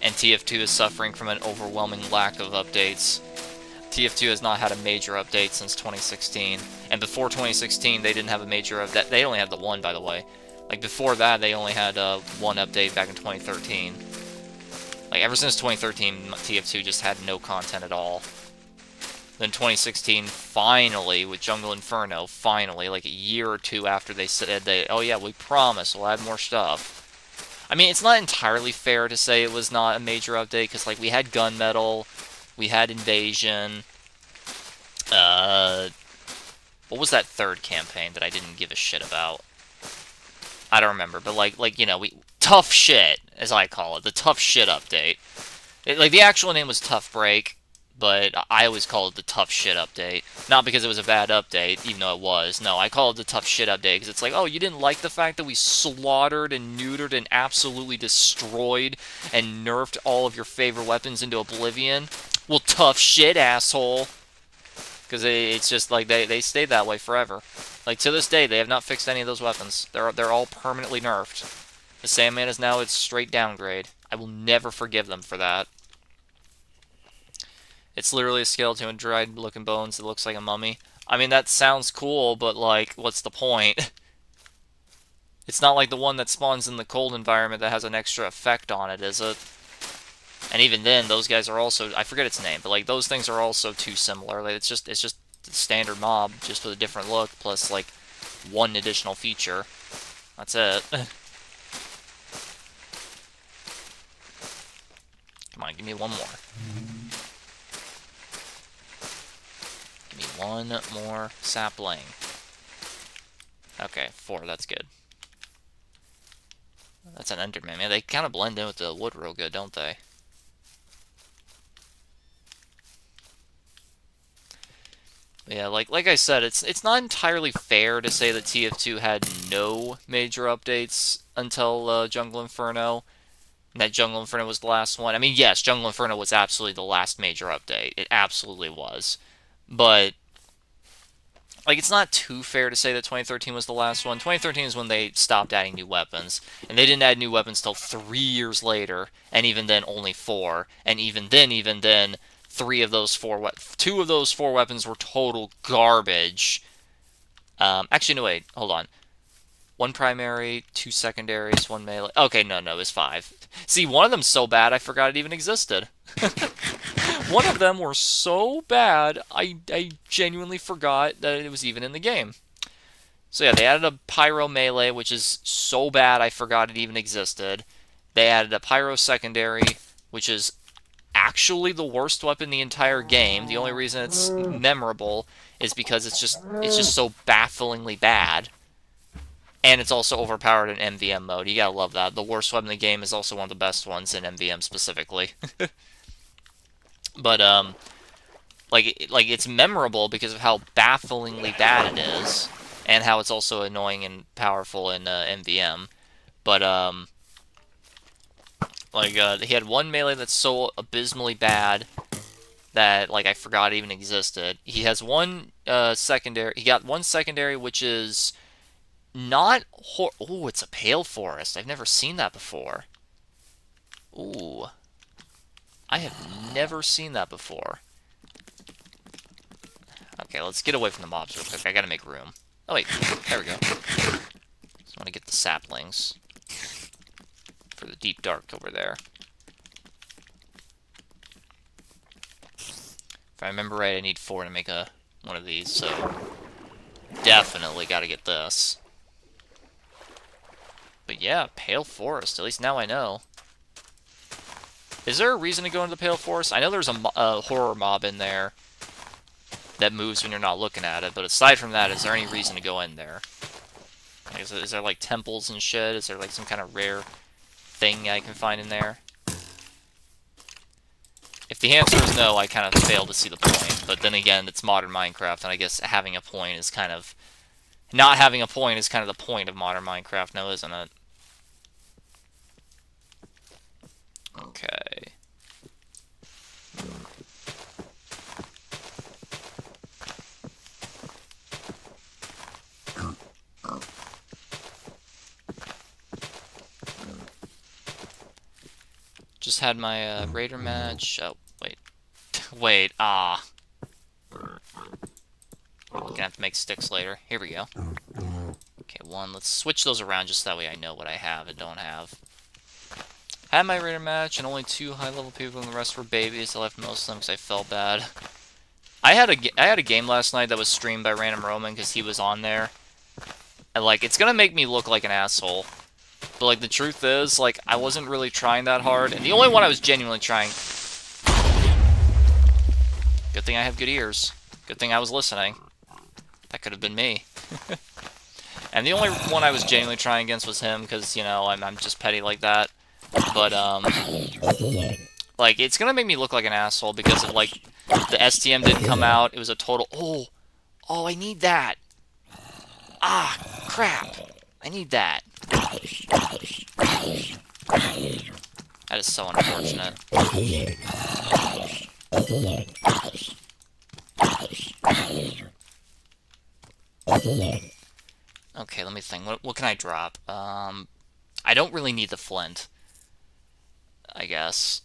And TF2 is suffering from an overwhelming lack of updates. TF2 has not had a major update since 2016. And before 2016, they didn't have a major update. They only had the one, by the way. Like, before that, they only had one update back in 2013. Like, ever since 2013, TF2 just had no content at all. Then 2016, finally, with Jungle Inferno, finally, like a year or two after they said oh yeah, we promise we'll add more stuff. I mean, it's not entirely fair to say it was not a major update, because, like, we had Gunmetal, we had Invasion, what was that third campaign that I didn't give a shit about? I don't remember, but, like you know, Tough Shit, as I call it, the Tough Shit update. Like, the actual name was Tough Break, but I always call it the Tough Shit update. Not because it was a bad update, even though it was. No, I call it the Tough Shit update because it's like, oh, you didn't like the fact that we slaughtered and neutered and absolutely destroyed and nerfed all of your favorite weapons into oblivion? Well, tough shit, asshole. Because it's just like they stayed that way forever. Like, to this day, they have not fixed any of those weapons. They're all permanently nerfed. The Sandman is now its straight downgrade. I will never forgive them for that. It's literally a skeleton with dried-looking bones that looks like a mummy. I mean, that sounds cool, but, like, what's the point? It's not like the one that spawns in the cold environment that has an extra effect on it, is it? And even then, those guys are also... I forget its name, but, like, those things are also too similar. Like, it's just the standard mob, just with a different look, plus, like, one additional feature. That's it. Come on, give me one more. Give me one more sapling. Okay, 4, that's good. That's an Enderman. Man, they kind of blend in with the wood real good, don't they? But yeah, like I said, it's not entirely fair to say that TF2 had no major updates until Jungle Inferno. And that Jungle Inferno was the last one. I mean, yes, Jungle Inferno was absolutely the last major update. It absolutely was. But Like, it's not too fair to say that 2013 was the last one. 2013 is when they stopped adding new weapons, and they didn't add new weapons till 3 years later, and even then only four, and even then, two of those four weapons were total garbage. Actually, no, wait, hold on. One primary, two secondaries, one melee. Okay, no, it was five. See, one of them's so bad I forgot it even existed. One of them were so bad I genuinely forgot that it was even in the game. So yeah, they added a pyro melee, which is so bad I forgot it even existed. They added a pyro secondary, which is actually the worst weapon in the entire game. The only reason it's memorable is because it's just so bafflingly bad. And it's also overpowered in MVM mode. You gotta love that. The worst weapon in the game is also one of the best ones in MVM specifically. But like it's memorable because of how bafflingly bad it is, and how it's also annoying and powerful in MVM. But he had one melee that's so abysmally bad that like I forgot it even existed. He has one secondary. He got one secondary which is not oh, it's a pale forest. I've never seen that before. Ooh. I have never seen that before. Okay, let's get away from the mobs real quick. I gotta make room. Oh wait, there we go. Just want to get the saplings for the deep dark over there. If I remember right, I need 4 to make one of these, so definitely gotta get this. But yeah, Pale Forest. At least now I know. Is there a reason to go into the Pale Forest? I know there's a horror mob in there that moves when you're not looking at it, but aside from that, is there any reason to go in there? Like, is there like temples and shit? Is there like some kind of rare thing I can find in there? If the answer is no, I kind of fail to see the point. But then again, it's modern Minecraft, and I guess having a point is kind of... Not having a point is kind of the point of modern Minecraft now, isn't it? Okay. Just had my raider match. Oh, wait. Wait, ah. Gonna have to make sticks later. Here we go. Okay, one. Let's switch those around just that way I know what I have and don't have. Had my raider match, and only 2 high-level people, and the rest were babies. I left most of them because I felt bad. I had a game last night that was streamed by Random Roman because he was on there. And, like, it's gonna make me look like an asshole. But, like, the truth is, like, I wasn't really trying that hard. And the only one I was genuinely trying... Good thing I have good ears. Good thing I was listening. That could have been me. And the only one I was genuinely trying against was him, because, you know, I'm just petty like that. But, like, it's gonna make me look like an asshole because of, like, the STM didn't come out. It was a total... Oh, I need that. Ah, crap. I need that. That is so unfortunate. Okay, let me think. What can I drop? I don't really need the flint, I guess.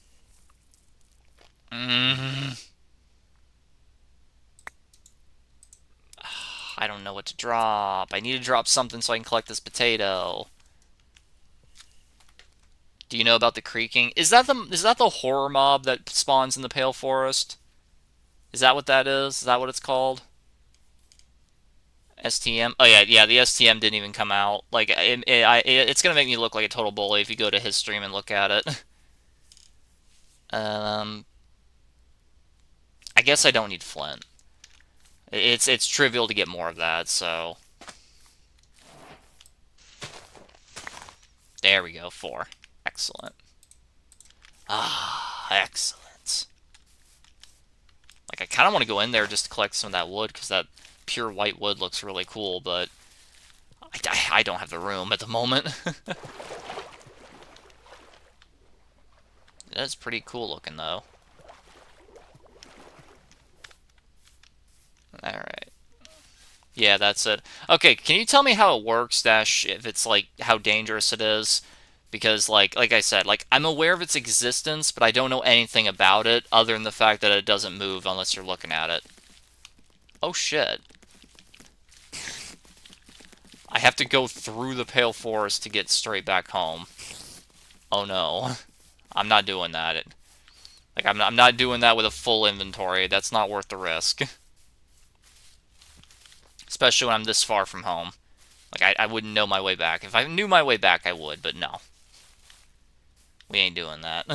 I don't know what to drop. I need to drop something so I can collect this potato. Do you know about the creaking? Is that the horror mob that spawns in the Pale Forest? Is that what that is? Is that what it's called? STM? Oh yeah, the STM didn't even come out. Like, it's gonna make me look like a total bully if you go to his stream and look at it. I guess I don't need flint. It's trivial to get more of that, so... There we go, 4. Excellent. Ah, excellent. Like, I kind of want to go in there just to collect some of that wood, because that pure white wood looks really cool, but... I don't have the room at the moment. That's pretty cool looking, though. Alright. Yeah, that's it. Okay, can you tell me how it works, Dash, if it's like how dangerous it is? Because like I said, like I'm aware of its existence, but I don't know anything about it other than the fact that it doesn't move unless you're looking at it. Oh shit. I have to go through the Pale Forest to get straight back home. Oh no. I'm not doing that. Like I'm not doing that with a full inventory. That's not worth the risk. Especially when I'm this far from home. Like I wouldn't know my way back. If I knew my way back, I would, but no. We ain't doing that.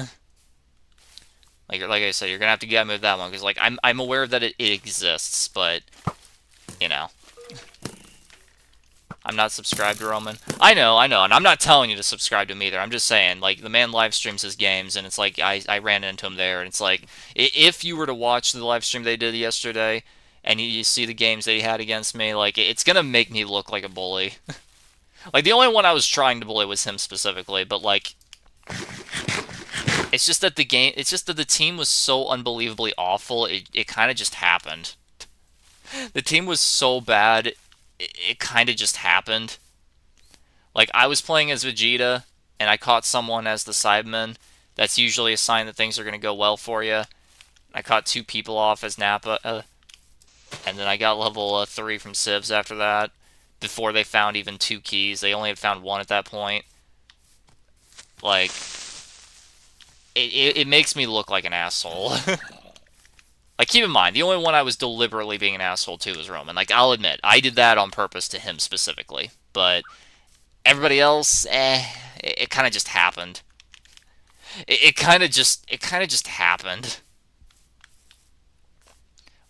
Like I said, you're gonna have to get me with that one because like I'm aware that it exists, but you know, I'm not subscribed to Roman. I know, and I'm not telling you to subscribe to him either. I'm just saying, like the man live streams his games, and it's like I ran into him there, and it's like if you were to watch the live stream they did yesterday, and you see the games that he had against me, like it's gonna make me look like a bully. Like the only one I was trying to bully was him specifically, but like it's just that the team was so unbelievably awful. It kind of just happened. The team was so bad, it kind of just happened. Like I was playing as Vegeta, and I caught someone as the Cyberman. That's usually a sign that things are going to go well for you. I caught two people off as Nappa, and then I got level 3 from Sivs after that. Before they found even 2 keys, they only had found 1 at that point. Like, it makes me look like an asshole. Like, keep in mind, the only one I was deliberately being an asshole to was Roman. Like, I'll admit, I did that on purpose to him specifically. But everybody else, it kind of just happened. It kind of just happened.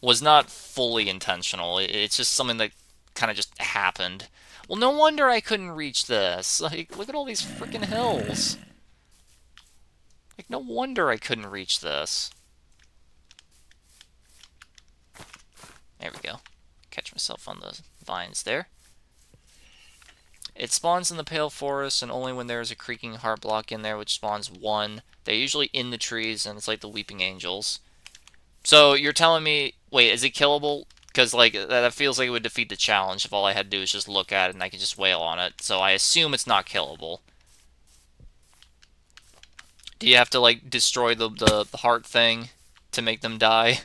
Was not fully intentional. It's just something that kind of just happened. Well, no wonder I couldn't reach this. Like, look at all these freaking hills. Like, no wonder I couldn't reach this. There we go. Catch myself on the vines there. It spawns in the Pale Forest, and only when there's a creaking heart block in there, which spawns 1. They're usually in the trees, and it's like the Weeping Angels. So, you're telling me... Wait, is it killable? Because, like, that feels like it would defeat the challenge if all I had to do is just look at it and I could just wail on it. So, I assume it's not killable. Do you have to, like, destroy the heart thing to make them die?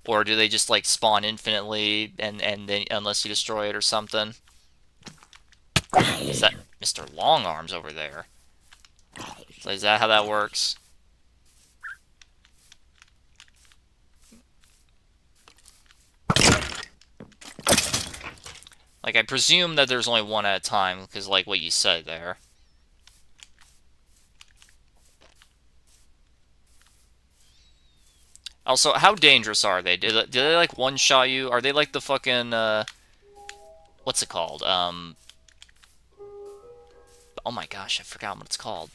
Or do they just, like, spawn infinitely and then, unless you destroy it or something? Is that Mr. Longarms over there? So is that how that works? Like, I presume that there's only 1 at a time, because, like, what you said there. Also, how dangerous are they? Do they like, one-shot you? Are they like the fucking, what's it called? Oh my gosh, I forgot what it's called.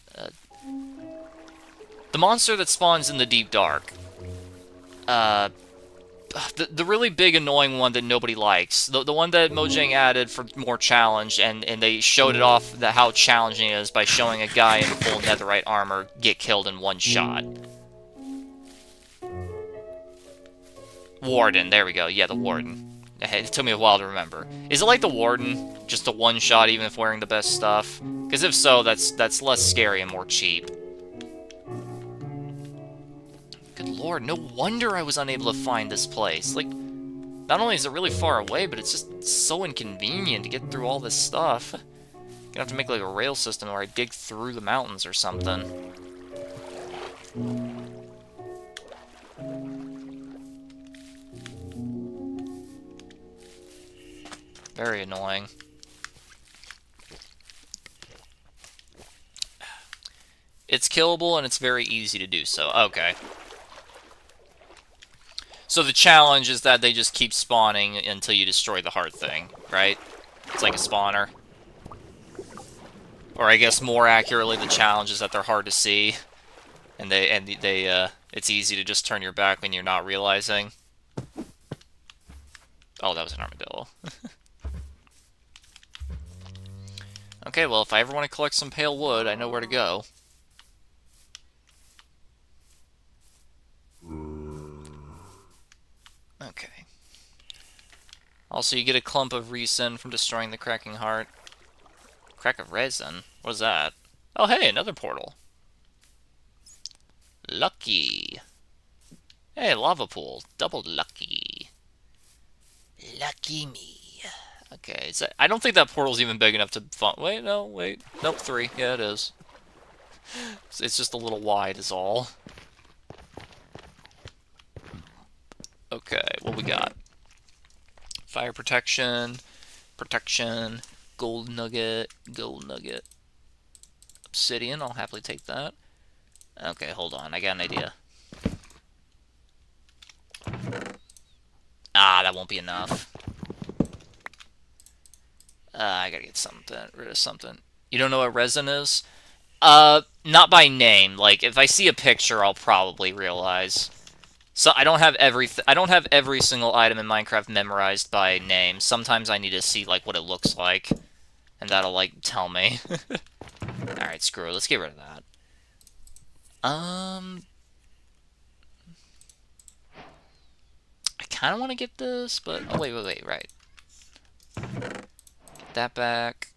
The monster that spawns in the Deep Dark. The really big annoying one that nobody likes. The one that Mojang added for more challenge, and they showed it off how challenging it is by showing a guy in full netherite armor get killed in 1 shot. Warden, there we go. Yeah, the Warden. It took me a while to remember. Is it like the Warden? Just a 1-shot even if wearing the best stuff? Because if so, that's less scary and more cheap. Good lord, no wonder I was unable to find this place. Like, not only is it really far away, but it's just so inconvenient to get through all this stuff. Gonna have to make like a rail system where I dig through the mountains or something. Very annoying. It's killable and it's very easy to do so. Okay. So the challenge is that they just keep spawning until you destroy the heart thing, right? It's like a spawner. Or I guess more accurately, the challenge is that they're hard to see, and it's easy to just turn your back when you're not realizing. Oh, that was an armadillo. Okay, well, if I ever want to collect some pale wood, I know where to go. Okay. Also, you get a clump of resin from destroying the cracking heart. Crack of resin? What is that? Oh, hey, another portal. Lucky. Hey, lava pool. Double lucky. Lucky me. Okay, I don't think that portal's even big enough to... Wait, no, wait. Nope, 3. Yeah, it is. It's just a little wide is all. Okay, what we got? Fire protection, gold nugget, obsidian, I'll happily take that. Okay, hold on, I got an idea. Ah, that won't be enough. I gotta get rid of something. You don't know what resin is? Not by name. Like, if I see a picture, I'll probably realize. So I don't have every single item in Minecraft memorized by name. Sometimes I need to see like what it looks like, and that'll like tell me. All right, screw it. Let's get rid of that. I kind of want to get this, but oh wait, right. Get that back.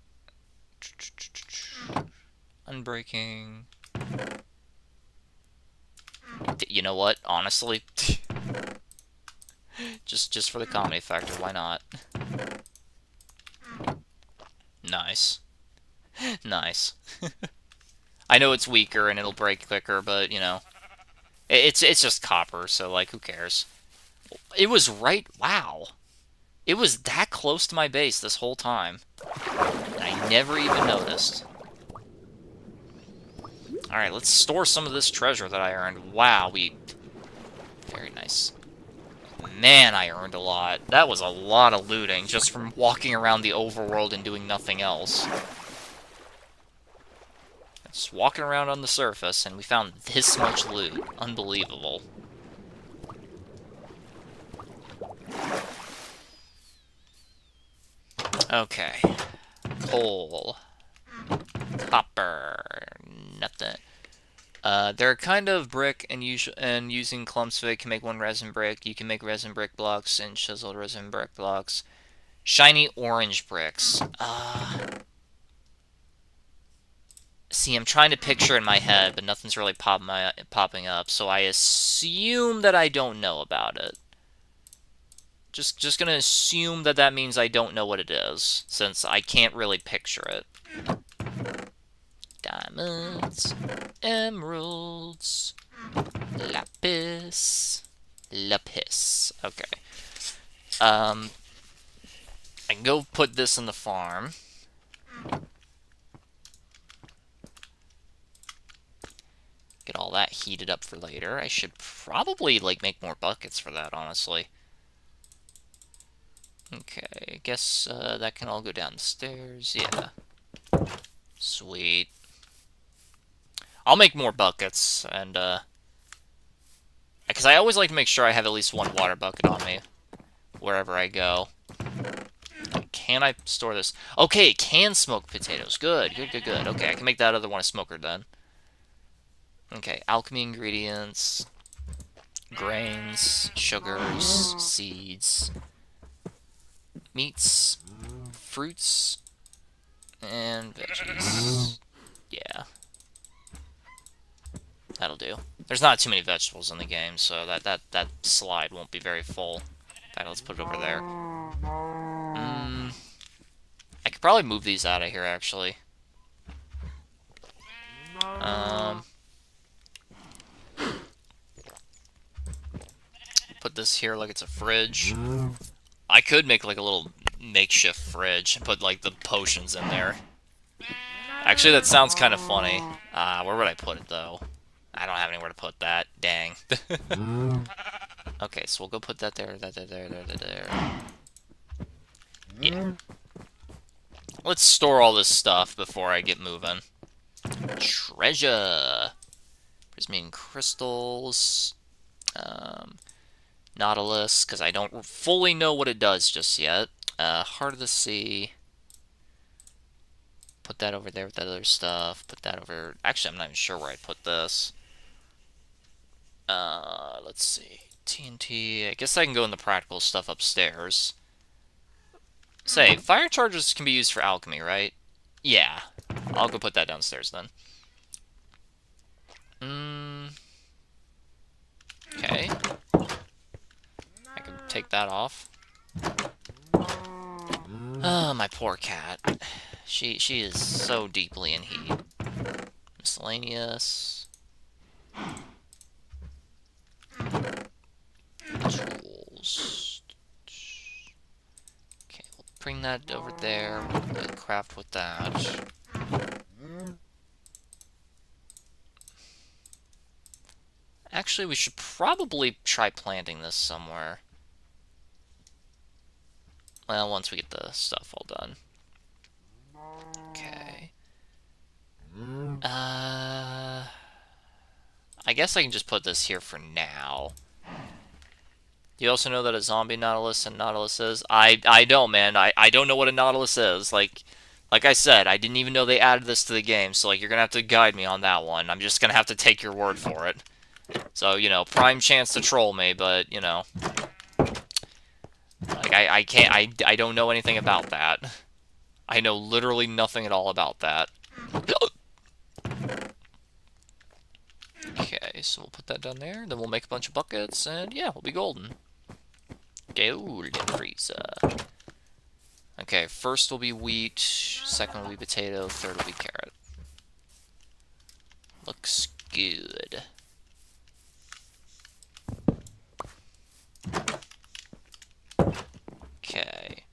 Unbreaking. You know what? Honestly, just for the comedy factor, why not? Nice. Nice. I know it's weaker and it'll break quicker, but, you know, it's just copper, so, like, who cares? It was right... Wow. It was that close to my base this whole time. I never even noticed. Alright, let's store some of this treasure that I earned. Wow, Very nice. Man, I earned a lot. That was a lot of looting, just from walking around the overworld and doing nothing else. Just walking around on the surface, and we found this much loot. Unbelievable. Okay. Coal. Copper. Nothing. They're kind of brick, and using clumps of it can make one resin brick. You can make resin brick blocks and chiseled resin brick blocks. Shiny orange bricks. See, I'm trying to picture in my head, but nothing's really popping up, so I assume that I don't know about it. Just gonna assume that that means I don't know what it is, since I can't really picture it. Diamonds, emeralds, lapis. Okay. I can go put this in the farm. Get all that heated up for later. I should probably, like, make more buckets for that, honestly. Okay, I guess that can all go down the stairs. Yeah. Sweet. I'll make more buckets, and, because I always like to make sure I have at least one water bucket on me wherever I go. Can I store this? Okay, it can smoke potatoes. Good. Okay, I can make that other one a smoker then. Okay, alchemy ingredients, grains, sugars, seeds, meats, fruits, and veggies. Yeah. That'll do. There's not too many vegetables in the game, so that slide won't be very full. In fact, let's put it over there. I could probably move these out of here, actually. Put this here like it's a fridge. I could make like a little makeshift fridge and put like the potions in there. Actually, that sounds kind of funny. Where would I put it, though? I don't have anywhere to put that. Dang. Okay, so we'll go put that there, there. Yeah. Let's store all this stuff before I get moving. Treasure! Prismarine crystals. Nautilus, because I don't fully know what it does just yet. Heart of the Sea. Put that over there with that other stuff. Put that over... Actually, I'm not even sure where I put this. Let's see. TNT. I guess I can go in the practical stuff upstairs. Say, fire charges can be used for alchemy, right? Yeah. I'll go put that downstairs then. Okay. I can take that off. Oh, my poor cat. She is so deeply in heat. Miscellaneous. Tools. Okay, we'll bring that over there. We'll craft with that. Actually, we should probably try planting this somewhere. Well, once we get the stuff all done. Okay. I guess I can just put this here for now. You also know that a zombie Nautilus and Nautilus is? I don't, man. I don't know what a Nautilus is. Like I said, I didn't even know they added this to the game, so like you're gonna have to guide me on that one. I'm just gonna have to take your word for it. So, you know, prime chance to troll me, but, you know. Like, I can't, I don't know anything about that. I know literally nothing at all about that. Okay, so we'll put that down there, then we'll make a bunch of buckets, and yeah, we'll be golden. Golden freezer. Okay, first will be wheat, second will be potato, third will be carrot. Looks good. Okay.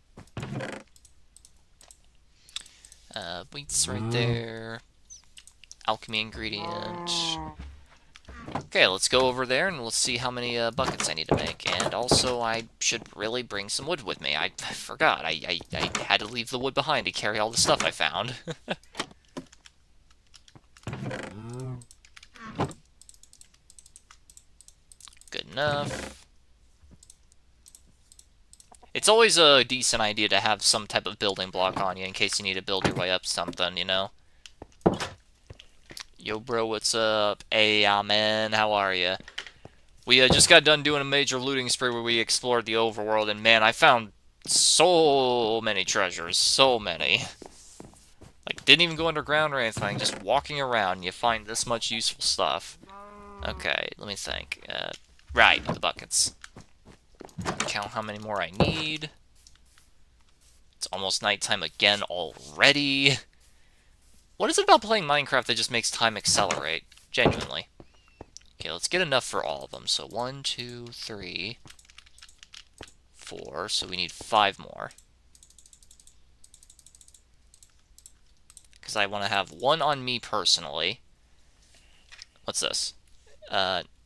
Wheat's right there. Alchemy ingredient. Okay, let's go over there and let's see how many buckets I need to make. And also, I should really bring some wood with me. I forgot. I had to leave the wood behind to carry all the stuff I found. Good enough. It's always a decent idea to have some type of building block on you in case you need to build your way up something, you know? Yo, bro, what's up? Hey, man, how are ya? We just got done doing a major looting spree where we explored the overworld, and man, I found so many treasures. So many. Like, didn't even go underground or anything, just walking around, you find this much useful stuff. Okay, let me think. Right, the buckets. Count how many more I need. It's almost nighttime again already. What is it about playing Minecraft that just makes time accelerate? Genuinely. Okay, let's get enough for all of them. So 1, 2, 3, 4. So we need 5 more. Because I want to have 1 on me personally. What's this?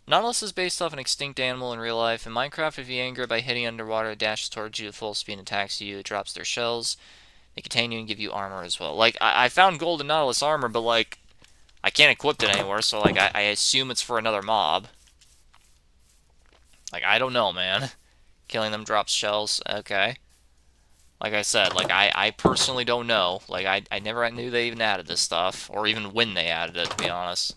Nautilus is based off an extinct animal in real life. In Minecraft, if you anger it by hitting underwater, it dashes towards you at full speed and attacks you. It drops their shells. They contain you and give you armor as well. Like, I found golden Nautilus armor, but, like, I can't equip it anywhere, so, like, I assume it's for another mob. Like, I don't know, man. Killing them drops shells. Okay. Like I said, like, I personally don't know. Like, I never knew they even added this stuff. Or even when they added it, to be honest.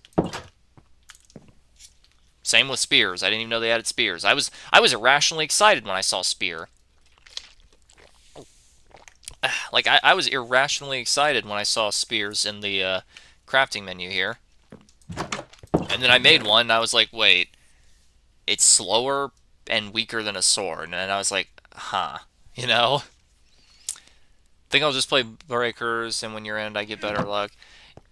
Same with spears. I didn't even know they added spears. I was irrationally excited when I saw spear. Like, I was irrationally excited when I saw spears in the crafting menu here. And then I made one, and I was like, wait, it's slower and weaker than a sword. And I was like, huh, you know? Think I'll just play breakers, and when you're in, I get better luck.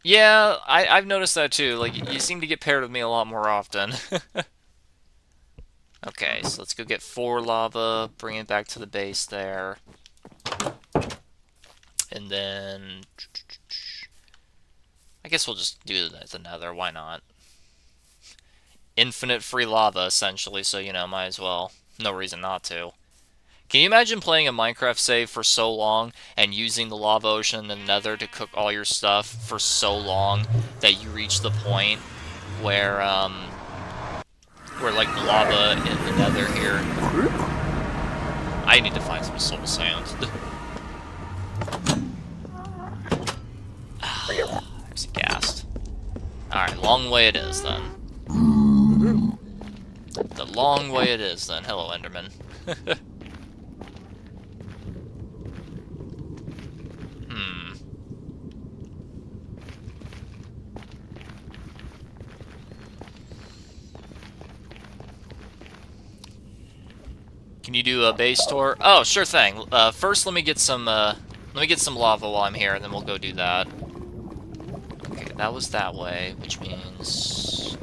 Yeah, I've noticed that too. Like, you seem to get paired with me a lot more often. Okay, so let's go get 4 lava, bring it back to the base there. And then... I guess we'll just do the nether, why not? Infinite free lava, essentially, so, you know, might as well. No reason not to. Can you imagine playing a Minecraft save for so long and using the lava ocean and the nether to cook all your stuff for so long that you reach the point where like lava in the nether here. I need to find some soul sand. There's a ghast. Alright, long way it is then. The long way it is then. Hello, Enderman. Can you do a base tour? Oh, sure thing. First, let me get some lava while I'm here, and then we'll go do that. Okay, that was that way, which means...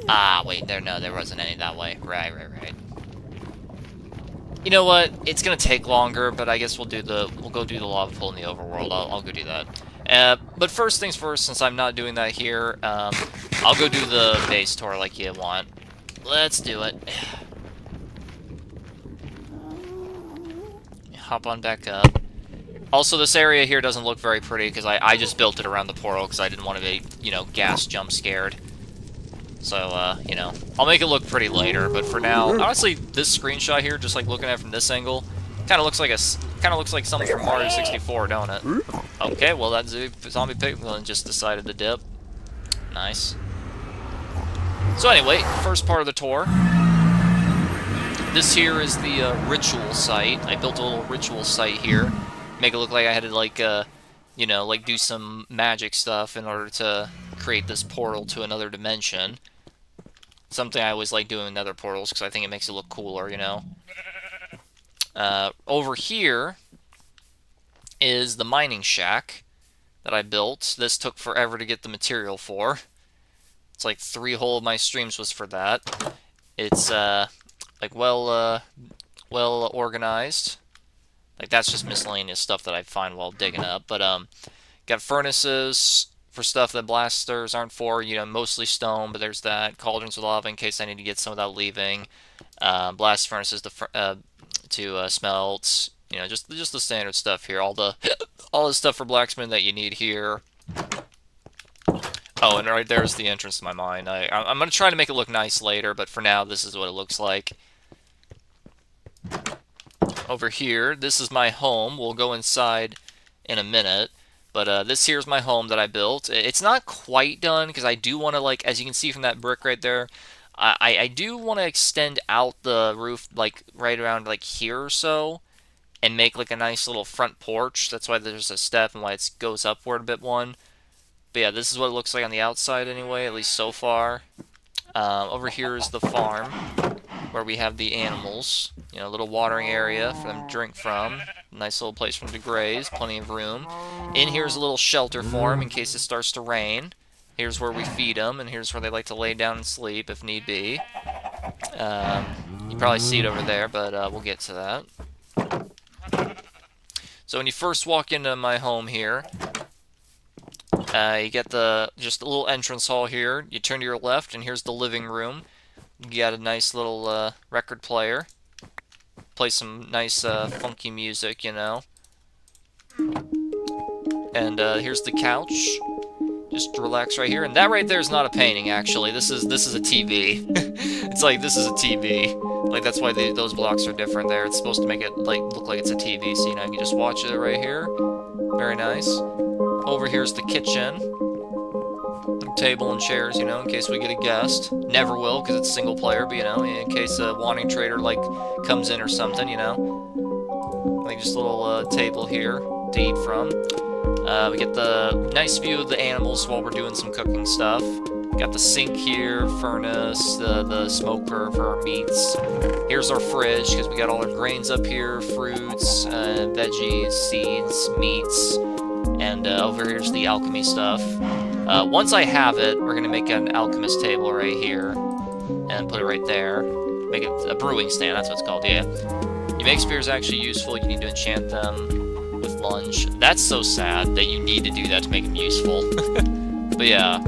Ah, wait, there wasn't any that way. Right. You know what? It's gonna take longer, but I guess we'll go do the lava pool in the overworld. I'll go do that. But first things first, since I'm not doing that here, I'll go do the base tour like you want. Let's do it. Hop on back up. Also, this area here doesn't look very pretty because I just built it around the portal because I didn't want to be, you know, gas jump scared. So, you know, I'll make it look pretty later, but for now, honestly, this screenshot here, just like looking at it from this angle, kind of looks like something from Mario 64, don't it? Okay, well that zombie piglin just decided to dip. Nice. So anyway, first part of the tour. This here is the ritual site. I built a little ritual site here, make it look like I had to like, you know, like do some magic stuff in order to create this portal to another dimension. Something I always like doing in nether portals because I think it makes it look cooler, you know. Over here is the mining shack that I built. This took forever to get the material for. It's like 3 whole of my streams was for that. It's like well organized. Like that's just miscellaneous stuff that I find while digging up. But got furnaces for stuff that blasters aren't for, you know, mostly stone, but there's that. Cauldrons of lava in case I need to get some without leaving. Blast furnaces to smelt, you know, just the standard stuff here. All the stuff for blacksmith that you need here. Oh, and right there's the entrance to my mine. I'm gonna try to make it look nice later, but for now this is what it looks like. Over here, this is my home. We'll go inside in a minute. But this here's my home that I built. It's not quite done because I do want to, like, as you can see from that brick right there, I do want to extend out the roof, like, right around, like, here or so, and make, like, a nice little front porch. That's why there's a step and why it goes upward a bit one. But yeah, this is what it looks like on the outside anyway, at least so far. Over here is the farm, where we have the animals. You know, a little watering area for them to drink from. Nice little place for them to graze, plenty of room. In here's a little shelter for them in case it starts to rain. Here's where we feed them, and here's where they like to lay down and sleep if need be. You probably see it over there, but we'll get to that. So when you first walk into my home here, you get just a little entrance hall here. You turn to your left, and here's the living room. You got a nice little record player. Play some nice funky music, you know. And here's the couch. Just relax right here. And that right there is not a painting, actually. This is a TV. It's like this is a TV. Like that's why those blocks are different there. It's supposed to make it like look like it's a TV. So you know you can just watch it right here. Very nice. Over here's the kitchen. Table and chairs, you know, in case we get a guest. Never will, because it's single player, but, you know, in case a wanting trader, like, comes in or something, you know. Like, just a little table here to eat from. We get the nice view of the animals while we're doing some cooking stuff. Got the sink here, furnace, the smoker for our meats. Here's our fridge, because we got all our grains up here, fruits, veggies, seeds, meats. And over here's the alchemy stuff. Once I have it, we're going to make an alchemist table right here. And put it right there. Make it a brewing stand, that's what it's called, yeah. You make spears actually useful, you need to enchant them with lunge. That's so sad that you need to do that to make them useful. But yeah.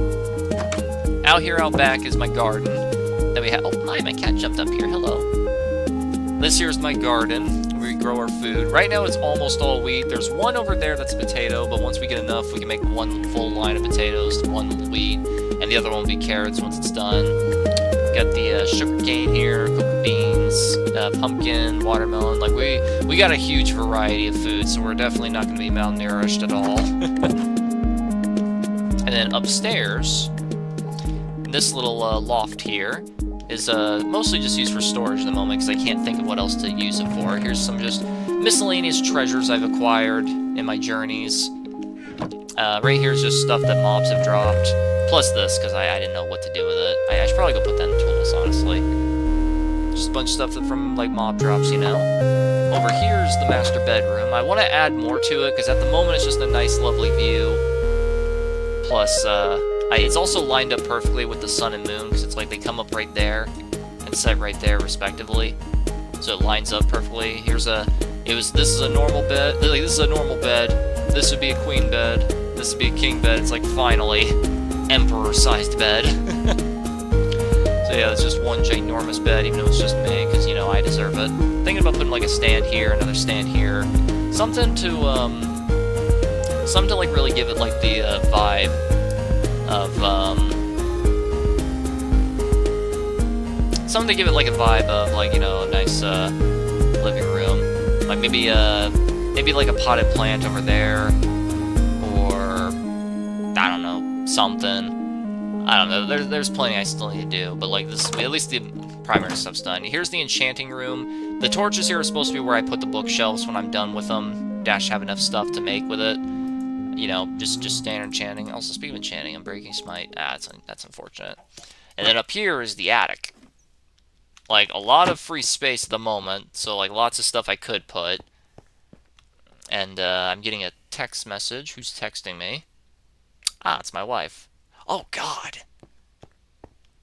Out here out back is my garden. Then we have... Oh, hi, my cat jumped up here, hello. This here's my garden. We grow our food. Right now it's almost all wheat. There's one over there that's a potato, but once we get enough, we can make one full line of potatoes, one wheat, and the other one will be carrots once it's done. Got the sugar cane here, cocoa beans, pumpkin, watermelon. Like we got a huge variety of food, so we're definitely not going to be malnourished at all. And then upstairs, this little loft here is mostly just used for storage at the moment because I can't think of what else to use it for. Here's some just miscellaneous treasures I've acquired in my journeys. Right here is just stuff that mobs have dropped. Plus this, because I didn't know what to do with it. I should probably go put that in tools, honestly. a bunch of stuff from, like, mob drops, you know? Over here is the master bedroom. I want to add more to it, because at the moment it's just a nice, lovely view. Plus, it's also lined up perfectly with the sun and moon, because it's like they come up right there and set right there, respectively. So it lines up perfectly. This is a normal bed. Like, this is a normal bed. This would be a queen bed. This would be a king bed. It's like, finally, emperor-sized bed. So yeah, it's just one ginormous bed, even though it's just me, because, you know, I deserve it. Thinking about putting, like, a stand here, another stand here. Something to like, really give it, like, the, vibe of, something to give it, like, a vibe of, like, you know, a nice, living room. Like, maybe, like, a potted plant over there, or, I don't know, something. I don't know, there's plenty I still need to do, but, like, this, at least the primary stuff's done. Here's the enchanting room. The torches here are supposed to be where I put the bookshelves when I'm done with them. Dash have enough stuff to make with it. You know, just standard enchanting. Also, speaking of enchanting, I'm breaking smite. That's unfortunate. And then up here is the attic. Like, a lot of free space at the moment, so, like, lots of stuff I could put. And, I'm getting a text message. Who's texting me? Ah, it's my wife. Oh, God!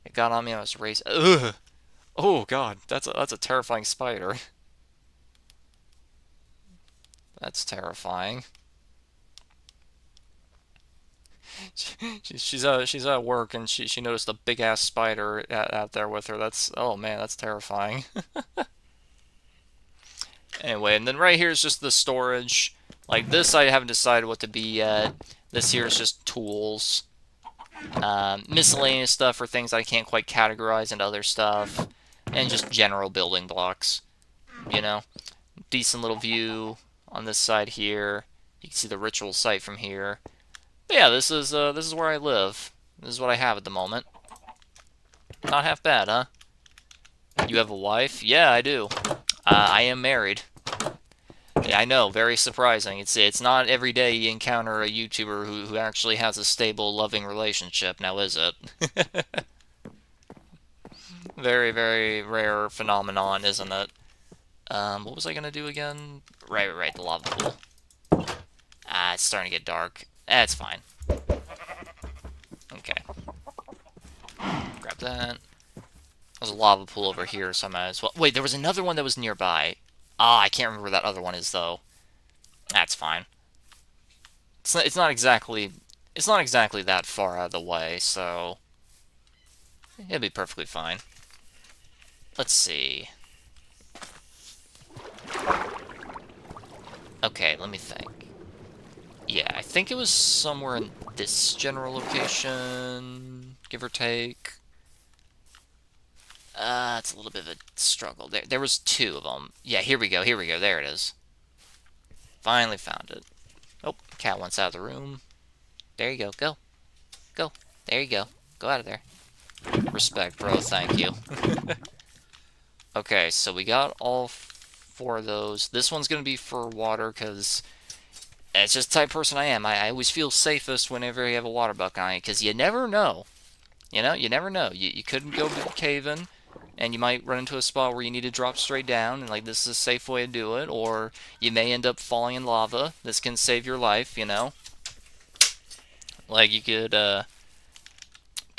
It got on me, I was racing. Ugh! Oh, God, that's a terrifying spider. That's terrifying. She's at work, and she noticed a big-ass spider out there with her. Oh, man, that's terrifying. Anyway, and then right here is just the storage. Like, this I haven't decided what to be yet. This here is just tools. Miscellaneous stuff for things I can't quite categorize into other stuff. And just general building blocks. You know? Decent little view on this side here. You can see the ritual site from here. But yeah, this is where I live. This is what I have at the moment. Not half bad, huh? You have a wife? Yeah, I do. I am married. Yeah, I know, very surprising. It's not every day you encounter a YouTuber who actually has a stable, loving relationship, now is it? Very, very rare phenomenon, isn't it? What was I gonna do again? Right, the lava pool. It's starting to get dark. It's fine. Okay. Grab that. There's a lava pool over here, so I might as well... Wait, there was another one that was nearby. Ah, I can't remember where that other one is, though. That's fine. It's not exactly that far out of the way, so... it'll be perfectly fine. Let's see. Okay, let me think. Yeah, I think it was somewhere in this general location, give or take. It's a little bit of a struggle. There was two of them. Yeah, here we go, there it is. Finally found it. Oh, cat wants out of the room. There you go, go. There you go, go out of there. Respect, bro, thank you. Okay, so we got all four of those. This one's gonna be for water, because it's just the type of person I am. I always feel safest whenever you have a water bucket on you, because you never know. You know, you never know. You couldn't go caving, and you might run into a spot where you need to drop straight down, and like, this is a safe way to do it, or you may end up falling in lava. This can save your life, you know? Like, you could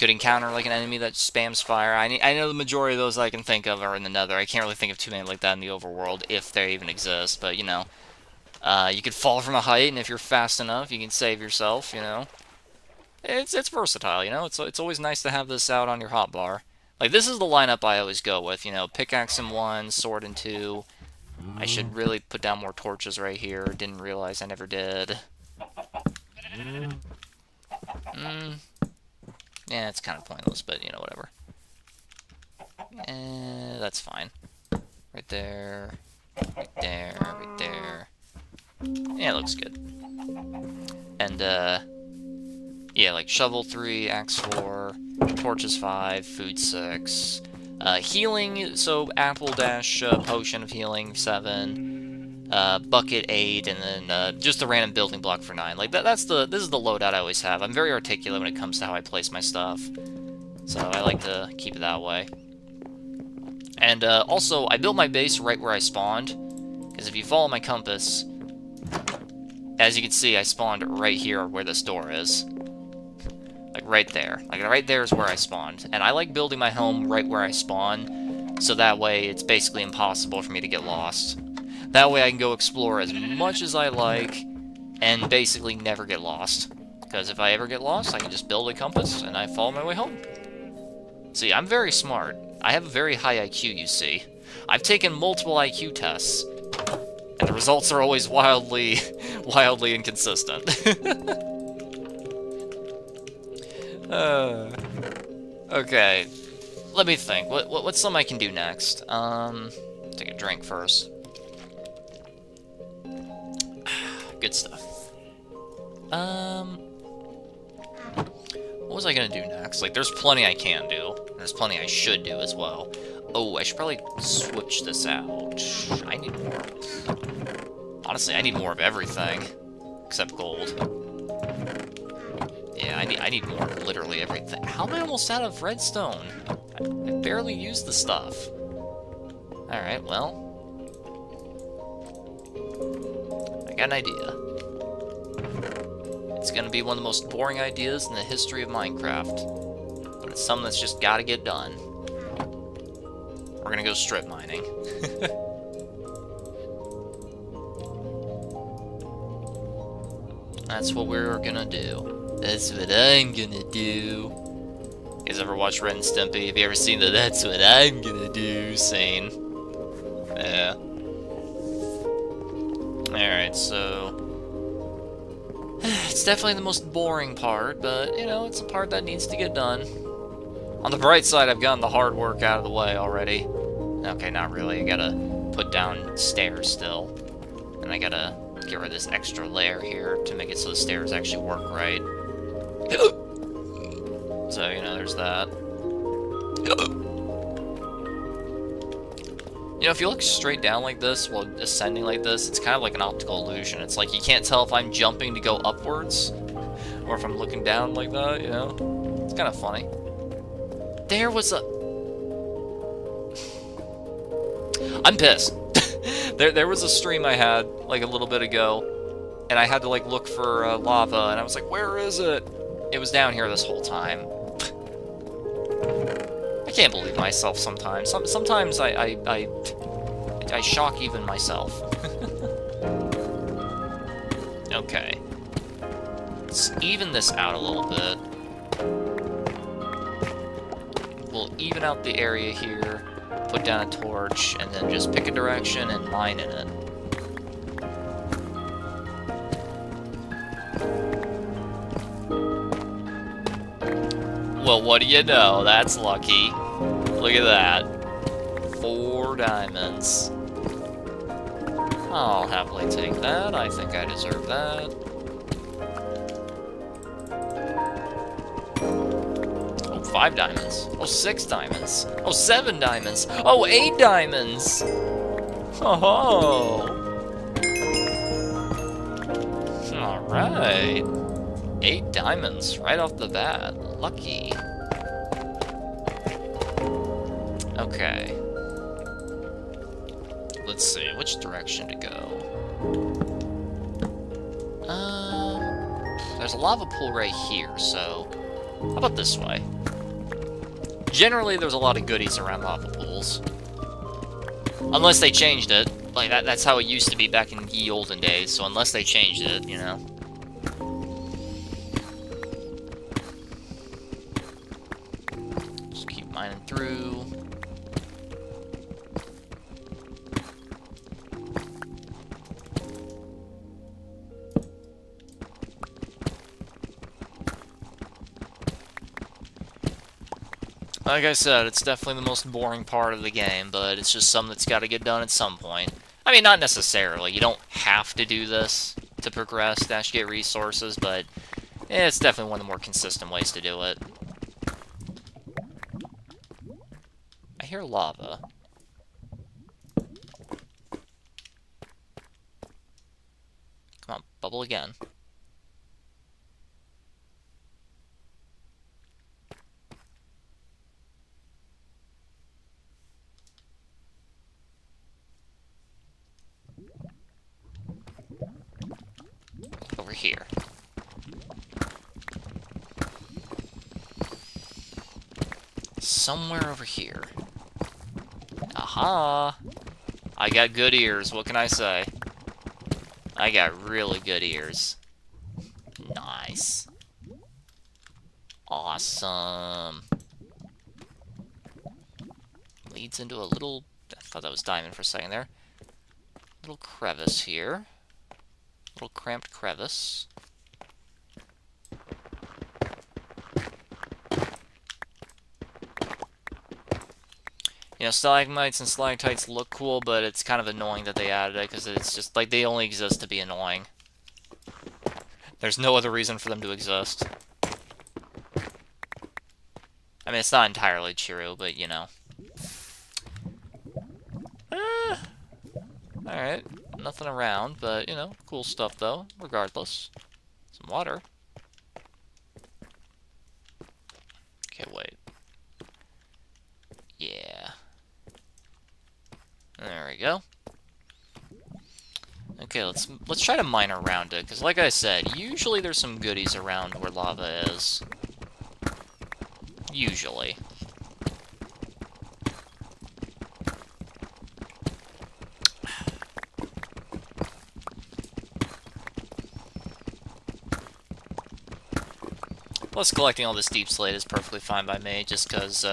encounter like an enemy that spams fire. I know the majority of those I can think of are in the Nether. I can't really think of too many like that in the overworld, if they even exist, but you know. You could fall from a height, and if you're fast enough, you can save yourself, you know. It's versatile, you know. It's always nice to have this out on your hotbar. Like, this is the lineup I always go with, you know. Pickaxe in 1, sword in 2. I should really put down more torches right here. Didn't realize I never did. Yeah, it's kind of pointless, but, you know, whatever. That's fine. Right there. Right there. Right there. Yeah, it looks good. And, yeah, like, shovel 3, axe 4, torches 5, food 6. Healing, so apple dash potion of healing 7. Bucket 8, and then just a random building block for 9. Like, this is the loadout I always have. I'm very articulate when it comes to how I place my stuff. So I like to keep it that way. And also, I built my base right where I spawned, because if you follow my compass, as you can see, I spawned right here where this door is. Like, right there. Like, right there is where I spawned. And I like building my home right where I spawn, so that way it's basically impossible for me to get lost. That way I can go explore as much as I like, and basically never get lost. Because if I ever get lost, I can just build a compass, and I follow my way home. See, I'm very smart. I have a very high IQ, you see. I've taken multiple IQ tests, and the results are always wildly inconsistent. Okay, let me think. What's something I can do next? Take a drink first. Good stuff. What was I gonna do next? Like, there's plenty I can do. And there's plenty I should do as well. Oh, I should probably switch this out. I need more. Honestly, I need more of everything. Except gold. Yeah, I need more of literally everything. How am I almost out of redstone? I barely used the stuff. Alright, well. I got an idea. It's gonna be one of the most boring ideas in the history of Minecraft. But it's something that's just gotta get done. We're gonna go strip mining. That's what we're gonna do. That's what I'm gonna do. You guys ever watch Ren and Stimpy? Have you ever seen the "that's what I'm gonna do" scene? Yeah. Alright, so... It's definitely the most boring part, but, you know, it's a part that needs to get done. On the bright side, I've gotten the hard work out of the way already. Okay, not really. I gotta put down stairs still. And I gotta get rid of this extra layer here to make it so the stairs actually work right. So, you know, there's that. You know, if you look straight down like this, while ascending like this, it's kind of like an optical illusion. It's like you can't tell if I'm jumping to go upwards, or if I'm looking down like that, you know? It's kind of funny. There was a... I'm pissed. There was a stream I had, like, a little bit ago, and I had to, like, look for lava, and I was like, where is it? It was down here this whole time. I can't believe myself sometimes. Sometimes I shock even myself. Okay. Let's even this out a little bit. We'll even out the area here, put down a torch, and then just pick a direction and mine in it. Well, what do you know? That's lucky. Look at that. 4 diamonds. I'll happily take that. I think I deserve that. Oh, 5 diamonds. Oh, 6 diamonds. Oh, 7 diamonds. Oh, 8 diamonds. Oh. Alright. 8 diamonds right off the bat. Lucky. Okay. Let's see, which direction to go? There's a lava pool right here, so... How about this way? Generally, there's a lot of goodies around lava pools. Unless they changed it. Like, that's how it used to be back in ye olden days, so unless they changed it, you know. Mining through. Like I said, it's definitely the most boring part of the game, but it's just something that's got to get done at some point. I mean, not necessarily. You don't have to do this to progress, to actually get resources, but it's definitely one of the more consistent ways to do it. I hear lava. Come on, bubble again. here. Somewhere over here. Aha! I got good ears, what can I say? I got really good ears. Nice. Awesome. Leads into a little... I thought that was diamond for a second there. Little crevice here. Little cramped crevice. You know, stalagmites and stalactites look cool, but it's kind of annoying that they added it, because it's just, like, they only exist to be annoying. There's no other reason for them to exist. I mean, it's not entirely true, but, you know. Alright. Nothing around, but, you know, cool stuff, though, regardless. Some water. Okay, wait. Yeah. There we go. Okay, let's try to mine around it, because like I said, usually there's some goodies around where lava is. Usually. Plus, collecting all this deep slate is perfectly fine by me, just because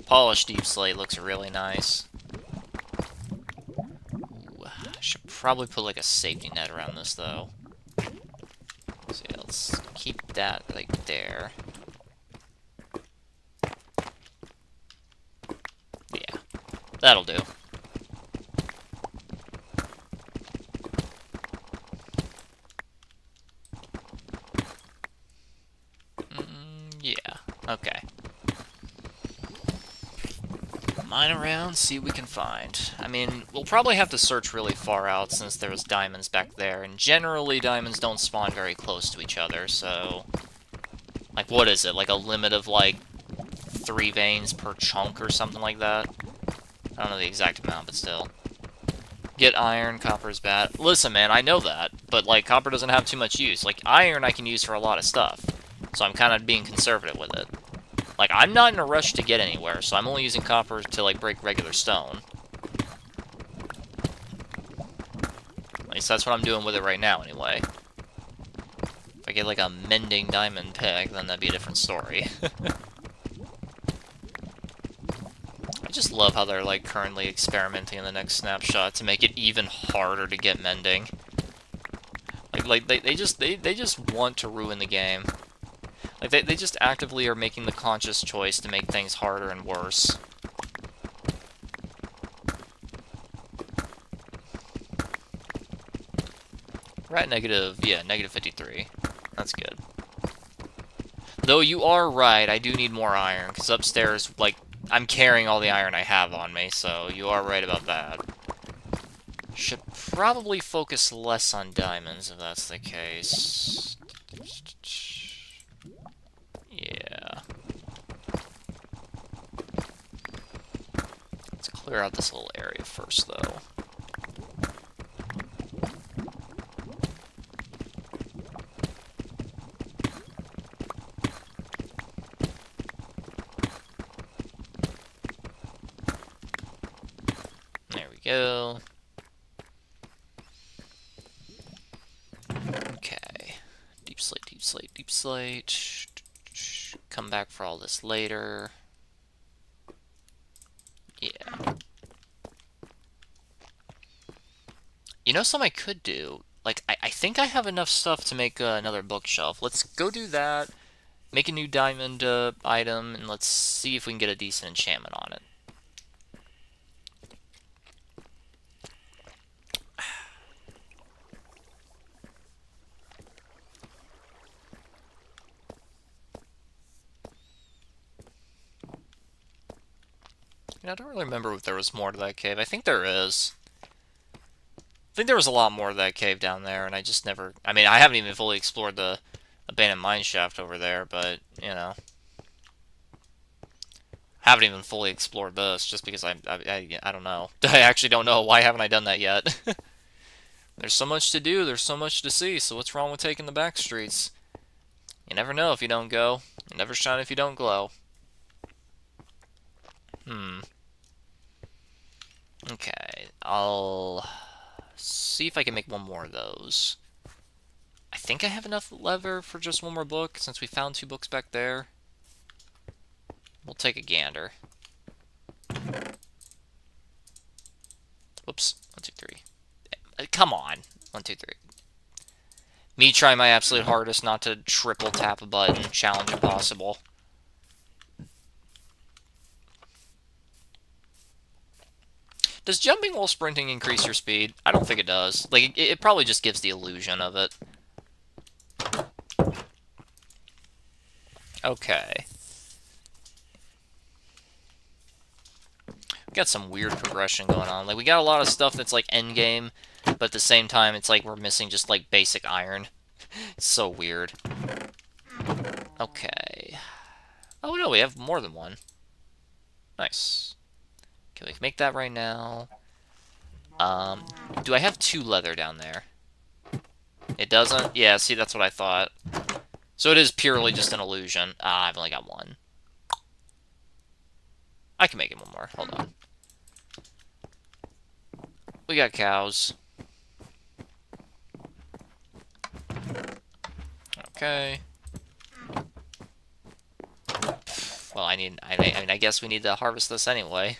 polished deep slate looks really nice. Ooh, I should probably put like a safety net around this, though. So yeah, let's keep that like there. Yeah, that'll do. Yeah, okay. Mine around, see what we can find. I mean, we'll probably have to search really far out since there was diamonds back there, and generally diamonds don't spawn very close to each other, so... Like, what is it? Like a limit of, like, 3 veins per chunk or something like that? I don't know the exact amount, but still. Get iron, copper's bad. Listen, man, I know that, but, like, copper doesn't have too much use. Like, iron I can use for a lot of stuff, so I'm kind of being conservative with it. Like, I'm not in a rush to get anywhere, so I'm only using copper to, like, break regular stone. At least that's what I'm doing with it right now, anyway. If I get, like, a mending diamond pick, then that'd be a different story. I just love how they're, like, currently experimenting in the next snapshot to make it even harder to get mending. They just want to ruin the game. Like, they just actively are making the conscious choice to make things harder and worse. We're at negative 53. That's good. Though you are right, I do need more iron, because upstairs, like, I'm carrying all the iron I have on me, so you are right about that. Should probably focus less on diamonds if that's the case. Yeah. Let's clear out this little area first, though. There we go. Okay. Deep slate, deep slate, deep slate. Come back for all this later. Yeah. You know something I could do? Like, I think I have enough stuff to make another bookshelf. Let's go do that, make a new diamond item, and let's see if we can get a decent enchantment on it. I don't really remember if there was more to that cave. I think there is. I think there was a lot more to that cave down there, and I just never... I mean, I haven't even fully explored the abandoned mine shaft over there, but, you know. Haven't even fully explored this, just because I don't know. I actually don't know. Why haven't I done that yet? There's so much to do, there's so much to see, so what's wrong with taking the back streets? You never know if you don't go. You never shine if you don't glow. Okay, I'll see if I can make one more of those. I think I have enough leather for just one more book, since we found 2 books back there. We'll take a gander. Whoops. 1, 2, 3. Come on. 1, 2, 3. Me trying my absolute hardest not to triple tap a button. Challenge impossible. Does jumping while sprinting increase your speed? I don't think it does. Like, it probably just gives the illusion of it. Okay. We got some weird progression going on. Like, we got a lot of stuff that's, like, endgame, but at the same time, it's like we're missing just, like, basic iron. It's so weird. Okay. Oh, no, we have more than one. Nice. Okay, we can make that right now. Do I have 2 leather down there? It doesn't? Yeah, see, that's what I thought. So it is purely just an illusion. Ah, I've only got 1. I can make it 1 more. Hold on. We got cows. Okay. Well, I mean, I guess we need to harvest this anyway.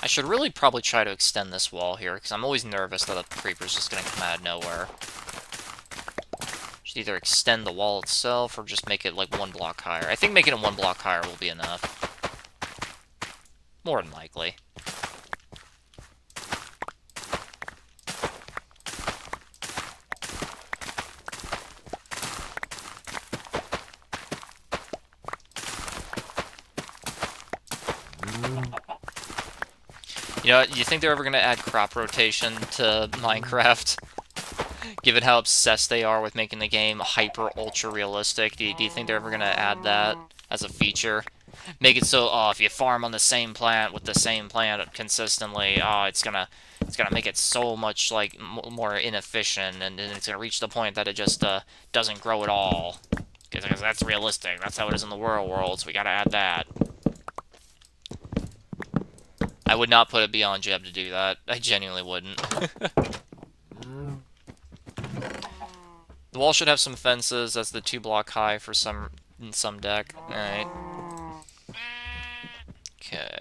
I should really probably try to extend this wall here, because I'm always nervous that a creeper's just going to come out of nowhere. Should either extend the wall itself, or just make it, like, 1 block higher. I think making it 1 block higher will be enough. More than likely. You know, you think they're ever going to add crop rotation to Minecraft? Given how obsessed they are with making the game hyper-ultra realistic, do you think they're ever going to add that as a feature? Make it so, if you farm on the same plant with the same plant consistently, it's gonna make it so much, like, more inefficient, and it's gonna reach the point that it just doesn't grow at all. Because that's realistic. That's how it is in the real world, so we gotta add that. I would not put it beyond Jeb to do that. I genuinely wouldn't. The wall should have some fences. That's the 2 block high for in some deck. Alright. Okay.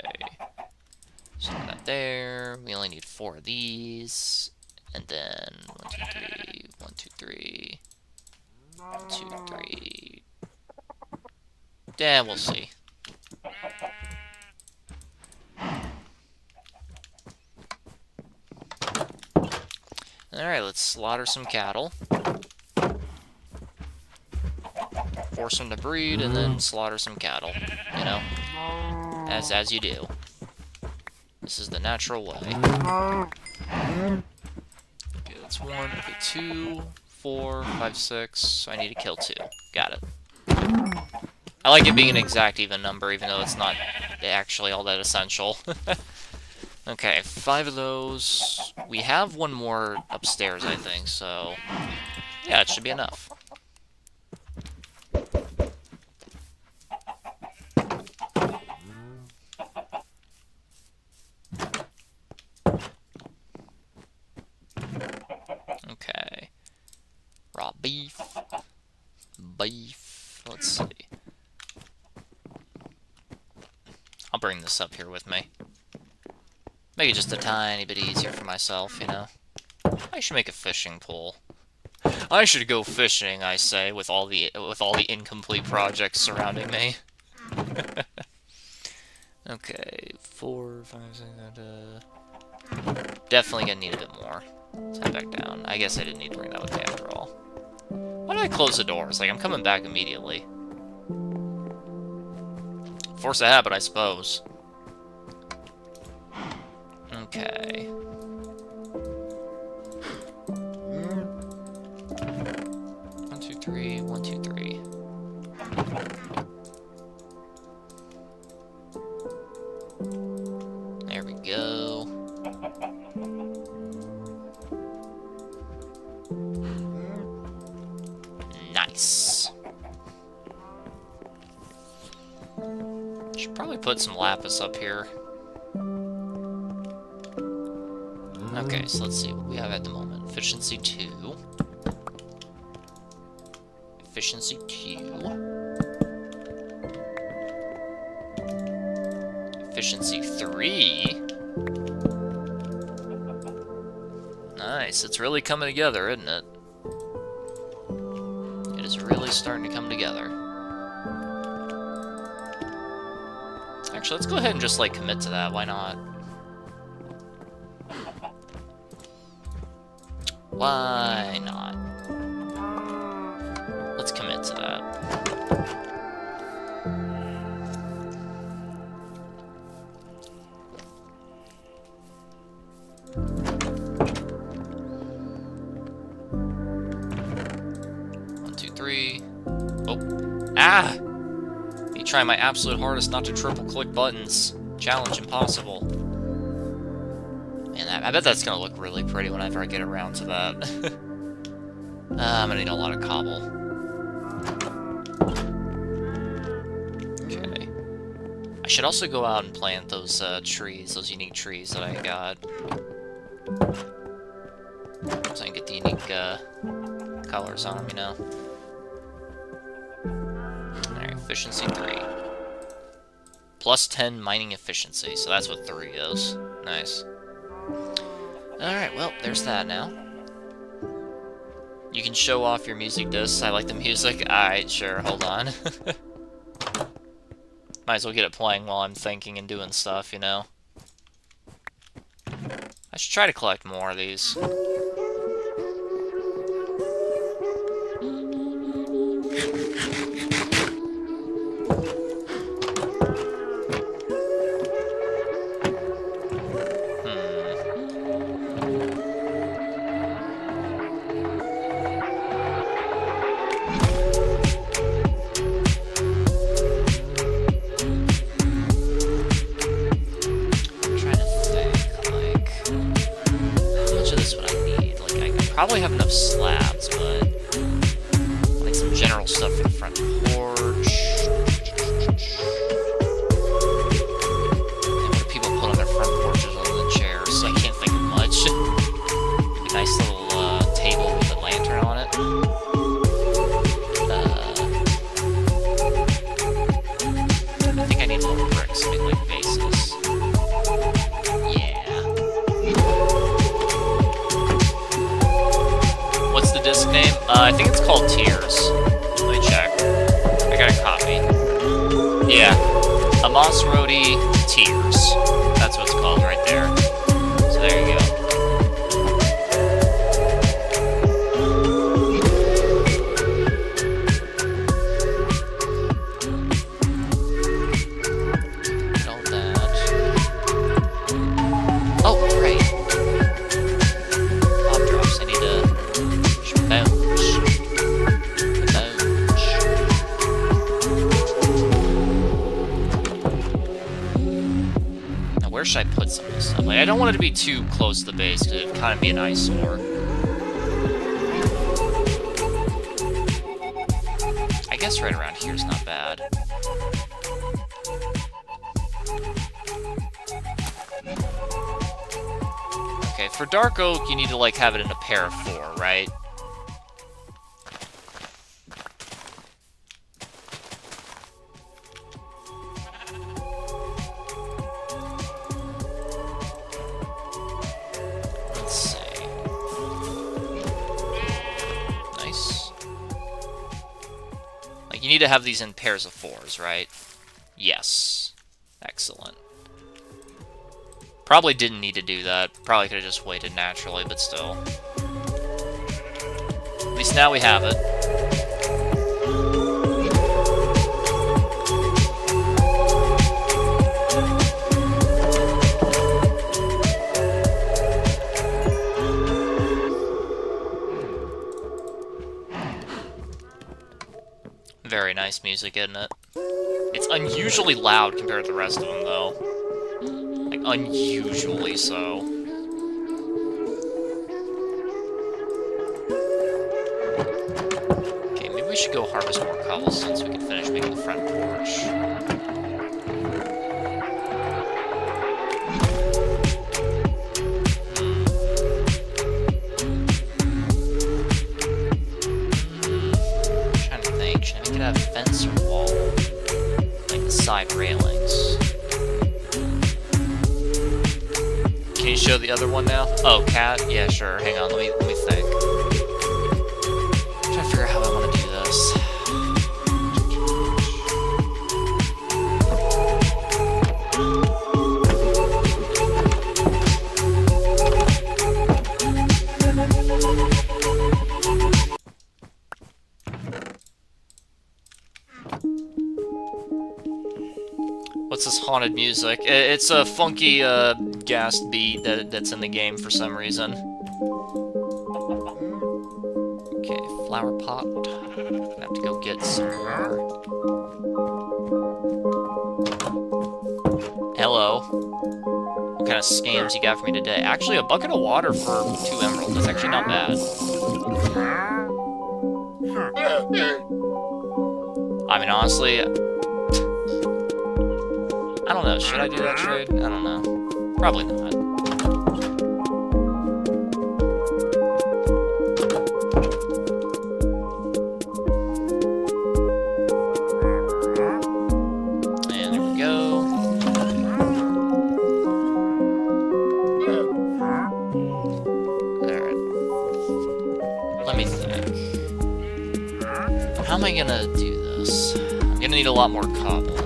So that there. We only need 4 of these. And then 1, 2, 3, 1, 2, 3. 1, 2, 3. Yeah, we'll see. Alright, let's slaughter some cattle. Force them to breed, and then slaughter some cattle. You know? As you do. This is the natural way. Okay, that's 1. Okay, 2, 4, 5, 6. So I need to kill 2. Got it. I like it being an exact even number, even though it's not actually all that essential. Okay, 5 of those. We have 1 more upstairs, I think, so... yeah, it should be enough. Okay. Raw beef. Beef. Let's see. I'll bring this up here with me. Make it just a tiny bit easier for myself, you know? I should make a fishing pole. I should go fishing, I say, with all the incomplete projects surrounding me. Okay, 4, 5, 6, definitely gonna need a bit more. Let's head back down. I guess I didn't need to bring that with me after all. Why did I close the doors? Like, I'm coming back immediately. Force of habit, I suppose. Okay. 1, 2, 3, 1, 2, 3. Nice. Should probably put some lapis up here. Okay, so let's see what we have at the moment. Efficiency 2. Efficiency 2. Efficiency 3. Nice, it's really coming together, isn't it? It is really starting to come together. Actually, let's go ahead and just, like, commit to that. Why not? Why not? Let's commit to that. One, two, three. Oh. Ah! Me trying my absolute hardest not to triple click buttons. Challenge impossible. Man, I bet that's gonna look really pretty whenever I get around to that. I'm gonna need a lot of cobble. Okay. I should also go out and plant those trees, those unique trees that I got. So I can get the unique colors on them, you know? Alright, efficiency 3. Plus 10 mining efficiency, so that's what 3 is. Nice. Alright, well, there's that now. You can show off your music discs. I like the music. Alright, sure, hold on. Might as well get it playing while I'm thinking and doing stuff, you know? I should try to collect more of these. Probably have enough slabs, but like some general stuff for the front porch. And what do people put on their front porches other than chairs? I can't think of much. A nice little table with a lantern on it. I think I need more bricks to make like bases. Disc name? I think it's called Tears. Let me check. I got a copy. Yeah. Amos Rodi Tears. That's what it's called right there. So there you go. Get all that. Oh, right. Pop drops. I need to... Where should I put some of this stuff? Like, I don't want it to be too close to the base, because it'd kind of be an eyesore. I guess right around here is not bad. Okay, for dark oak, you need to, like, have it in a pair of 4, right? You need to have these in pairs of 4s, right? Yes. Excellent. Probably didn't need to do that. Probably could have just waited naturally, but still. At least now we have it. Very nice music, isn't it? It's unusually loud compared to the rest of them, though. Like, unusually so. Okay, maybe we should go harvest more cobblestone so we can finish making the front porch. Trying to think, should I make it out of fence or wall? Like the side railings. Can you show the other one now? Oh, cat? Yeah, sure. Hang on, let me think. I'm trying to figure out how I want to do this. What's this haunted music? It's a funky gas beat that's in the game for some reason. Okay, flower pot. Gonna have to go get some more. Hello. What kind of scams you got for me today? Actually, a bucket of water for 2 emeralds. That's actually not bad. I mean, honestly, I don't know. Should I do that trade? I don't know. Probably not. And there we go. Alright. Let me think. How am I gonna do this? I'm gonna need a lot more cobble.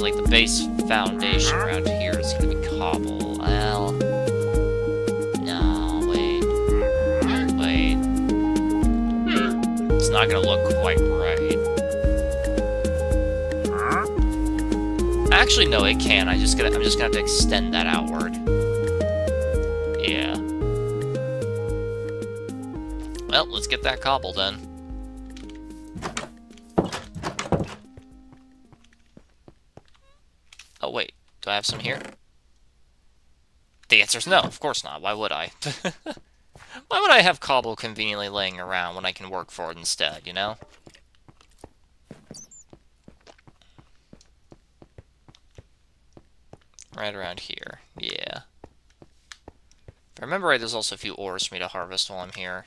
Like the base foundation around here is gonna be cobble. Well, no, wait. It's not gonna look quite right. Actually, no, it can. I'm just gonna have to extend that outward. Yeah. Well, let's get that cobble then. Oh, wait. Do I have some here? The answer's no. Of course not. Why would I? Why would I have cobble conveniently laying around when I can work for it instead, you know? Right around here. Yeah. If I remember right, there's also a few ores for me to harvest while I'm here.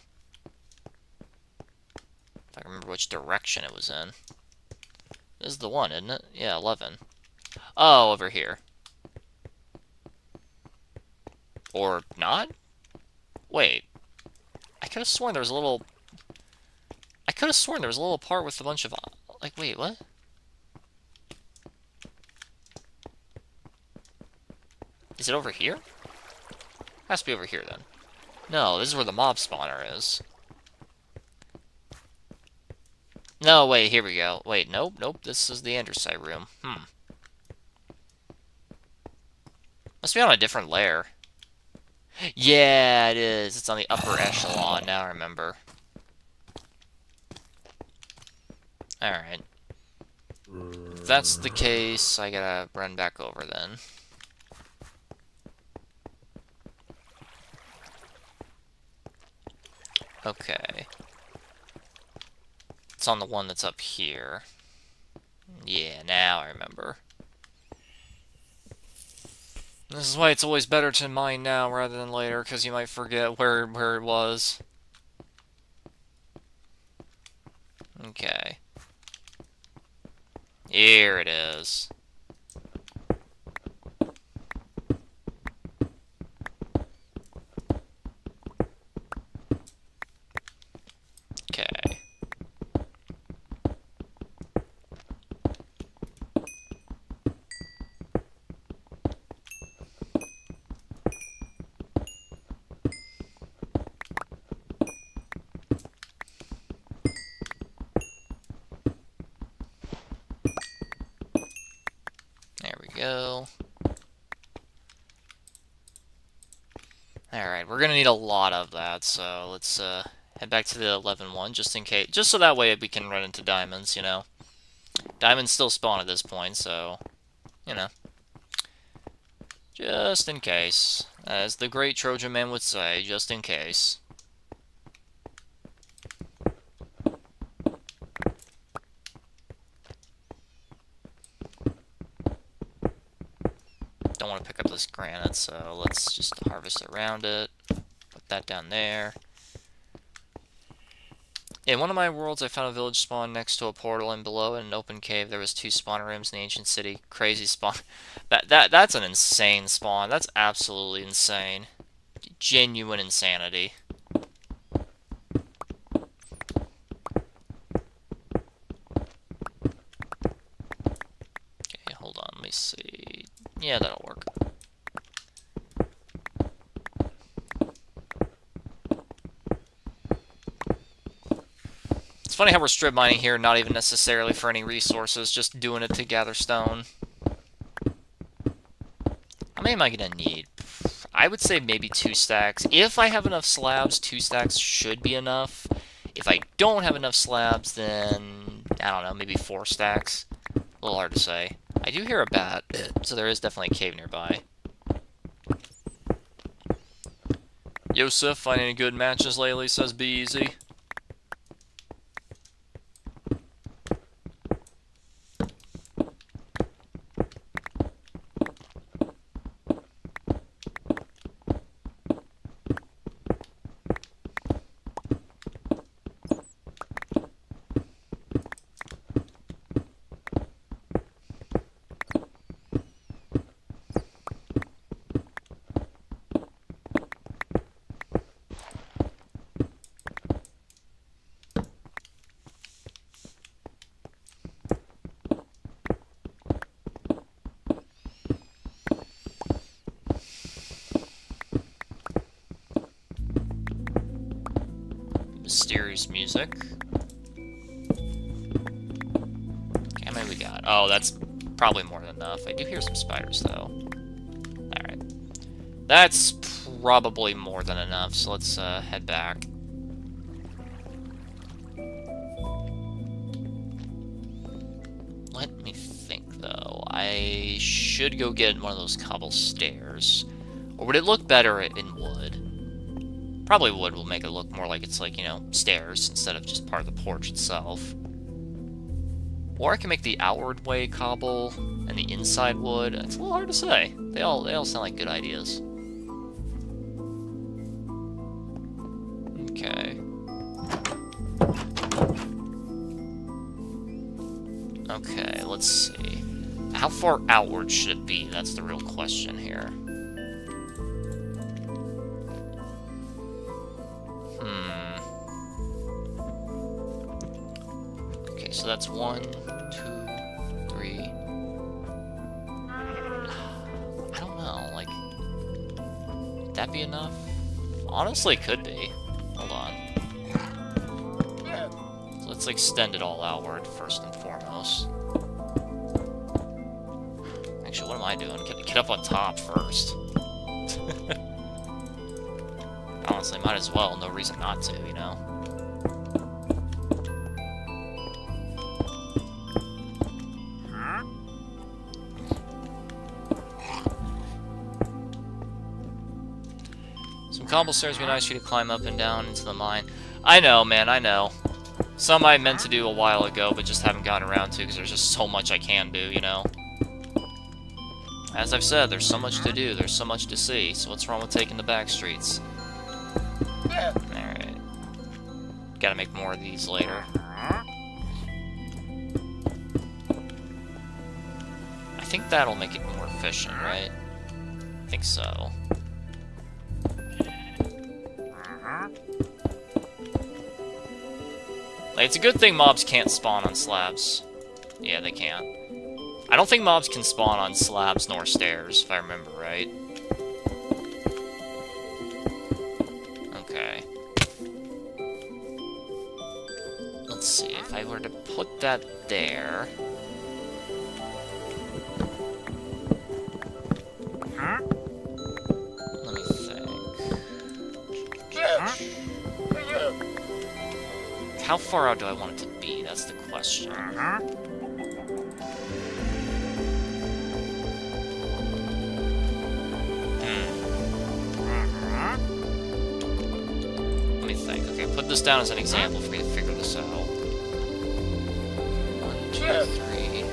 If I remember which direction it was in. This is the one, isn't it? Yeah, 11. Oh, over here. Or not? Wait. I could have sworn there was a little... I could have sworn there was a little part with a bunch of... Like, wait, what? Is it over here? Has to be over here, then. No, this is where the mob spawner is. No, wait, here we go. Wait, nope, this is the andesite room. Must be on a different layer. Yeah, it is. It's on the upper echelon, now I remember. Alright. If that's the case, I gotta run back over then. Okay. It's on the one that's up here. Yeah, now I remember. This is why it's always better to mine now rather than later, because you might forget where it was. Okay. Here it is. Okay. Go. Alright, we're gonna need a lot of that, so let's head back to the 11 one, just in case, just so that way we can run into diamonds, you know. Diamonds still spawn at this point, so, you know. Just in case. As the great Trojan man would say, just in case. pick up this granite, so let's just harvest around it. Put that down there. In one of my worlds, I found a village spawn next to a portal, and below in an open cave there was 2 spawn rooms in the ancient city. Crazy spawn. That's an insane spawn. That's absolutely insane. Genuine insanity. Okay, hold on. Let me see. Yeah, that'll work. It's funny how we're strip mining here, not even necessarily for any resources, just doing it to gather stone. How many am I gonna need? I would say maybe 2 stacks. If I have enough slabs, 2 stacks should be enough. If I don't have enough slabs, then, I don't know, maybe 4 stacks. A little hard to say. I do hear a bat, so there is definitely a cave nearby. Yosef, find any good matches lately, says Be Easy. Mysterious music. Okay, how many we got? Oh, that's probably more than enough. I do hear some spiders, though. Alright. That's probably more than enough, so let's head back. Let me think, though. I should go get one of those cobble stairs. Or would it look better in wood? Probably wood will make it look more like it's like, you know, stairs instead of just part of the porch itself. Or I can make the outward way cobble and the inside wood. It's a little hard to say. They all sound like good ideas. Okay. Okay, let's see. How far outward should it be? That's the real question here. Okay, so that's 1, 2, 3. I don't know, like, would that be enough? Honestly, it could be. Hold on. So let's extend it all outward, first and foremost. Actually, what am I doing? Get up on top first. Honestly, might as well. No reason not to, you know? Some cobble stairs would be nice for you to climb up and down into the mine. I know, man, I know. Some I meant to do a while ago, but just haven't gotten around to because there's just so much I can do, you know? As I've said, there's so much to do, there's so much to see, so what's wrong with taking the back streets? Alright. Gotta make more of these later. I think that'll make it more efficient, right? I think so. Like, it's a good thing mobs can't spawn on slabs. Yeah, they can't. I don't think mobs can spawn on slabs nor stairs, if I remember right. Okay. Let's see, if I were to put that there... Let me think. How far out do I want it to be? That's the question. Let me think. Okay, put this down as an example for me to figure this out. 1, 2, 3.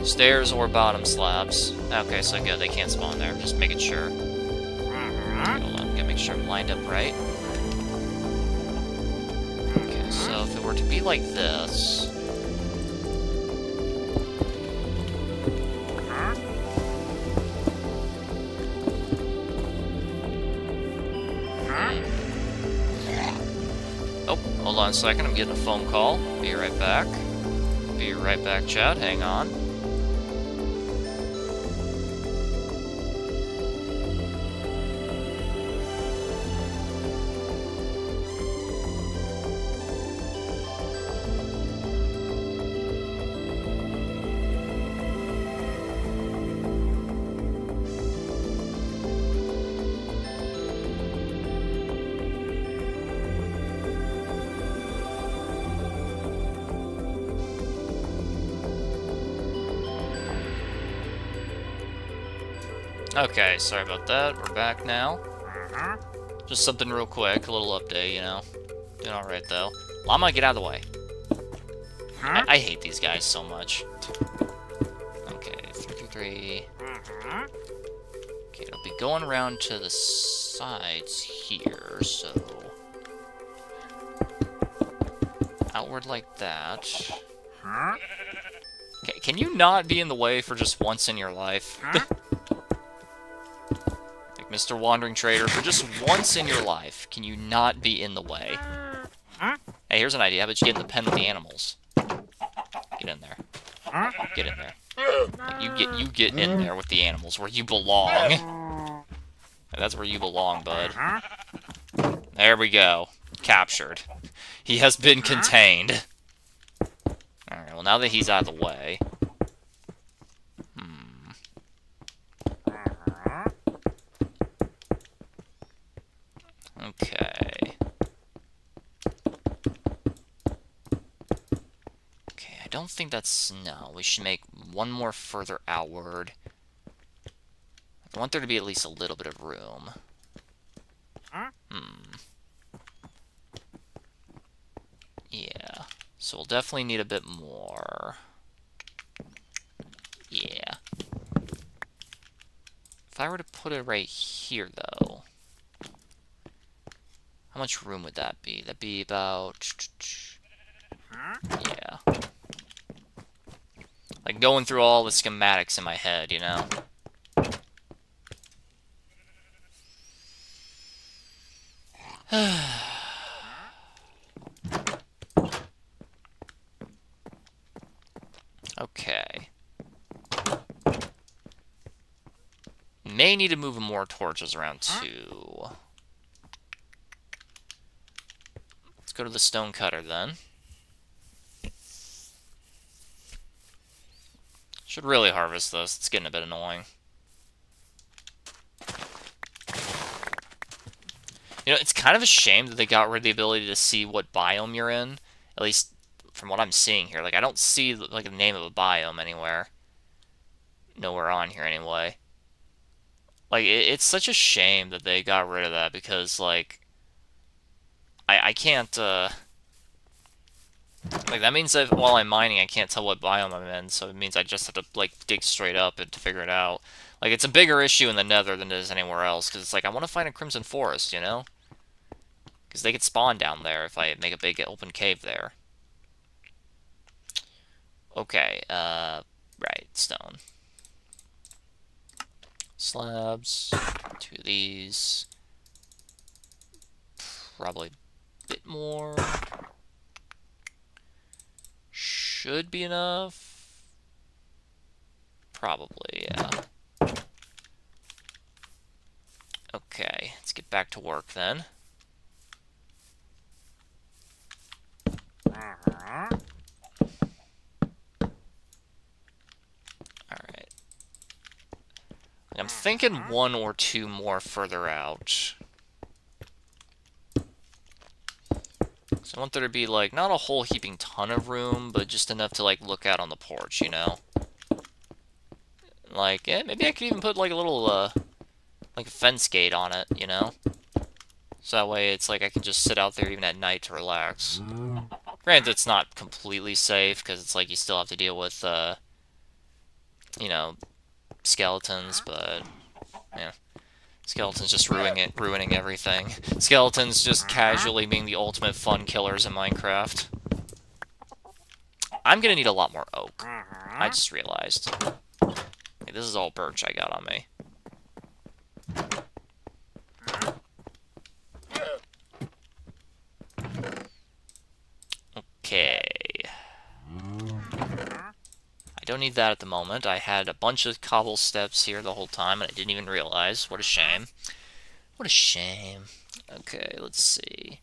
Stairs or bottom slabs. Okay, so good, they can't spawn there. Just making sure. Okay, hold on, gotta make sure I'm lined up right. Okay, so if it were to be like this... Oh, hold on a second, I'm getting a phone call. Be right back. Be right back, chat, hang on. Okay, sorry about that. We're back now. Just something real quick, a little update, you know. Doing alright, though. Llama, get out of the way. I hate these guys so much. Okay, 323. Okay, it'll be going around to the sides here, so... Outward like that. Okay, can you not be in the way for just once in your life? Mr. Wandering Trader, for just once in your life, can you not be in the way? Hey, here's an idea. How about you get in the pen with the animals? Get in there. Get in there. You get in there with the animals, where you belong. That's where you belong, bud. There we go. Captured. He has been contained. Alright, well now that he's out of the way... Okay. Okay, I don't think that's... No, we should make one more further outward. I want there to be at least a little bit of room. Yeah. So we'll definitely need a bit more. Yeah. If I were to put it right here, though... How much room would that be? That'd be about... Yeah. Like, going through all the schematics in my head, you know? Okay. May need to move more torches around, too. Let's go to the stone cutter, then. Should really harvest this. It's getting a bit annoying. You know, it's kind of a shame that they got rid of the ability to see what biome you're in. At least from what I'm seeing here. Like, I don't see, like, the name of a biome anywhere. Nowhere on here, anyway. Like, it's such a shame that they got rid of that, because, like... I can't, like, that means that while I'm mining, I can't tell what biome I'm in, so it means I just have to, like, dig straight up and to figure it out. Like, it's a bigger issue in the Nether than it is anywhere else, because it's like, I want to find a Crimson Forest, you know? Because they could spawn down there if I make a big open cave there. Okay, right, stone. Slabs, 2 of these. Probably a bit more. Should be enough. Probably, yeah. Okay, let's get back to work then. Alright. I'm thinking 1 or 2 more further out. So I want there to be, like, not a whole heaping ton of room, but just enough to, like, look out on the porch, you know? Like, yeah, maybe I could even put, like, a little, like, a fence gate on it, you know? So that way it's like I can just sit out there even at night to relax. Granted, it's not completely safe, because it's like you still have to deal with, you know, skeletons, but yeah. Skeletons just ruining everything. Skeletons just casually being the ultimate fun killers in Minecraft. I'm gonna need a lot more oak. I just realized. Hey, this is all birch I got on me. Okay. I don't need that at the moment. I had a bunch of cobble steps here the whole time, and I didn't even realize. What a shame. What a shame. Okay, let's see.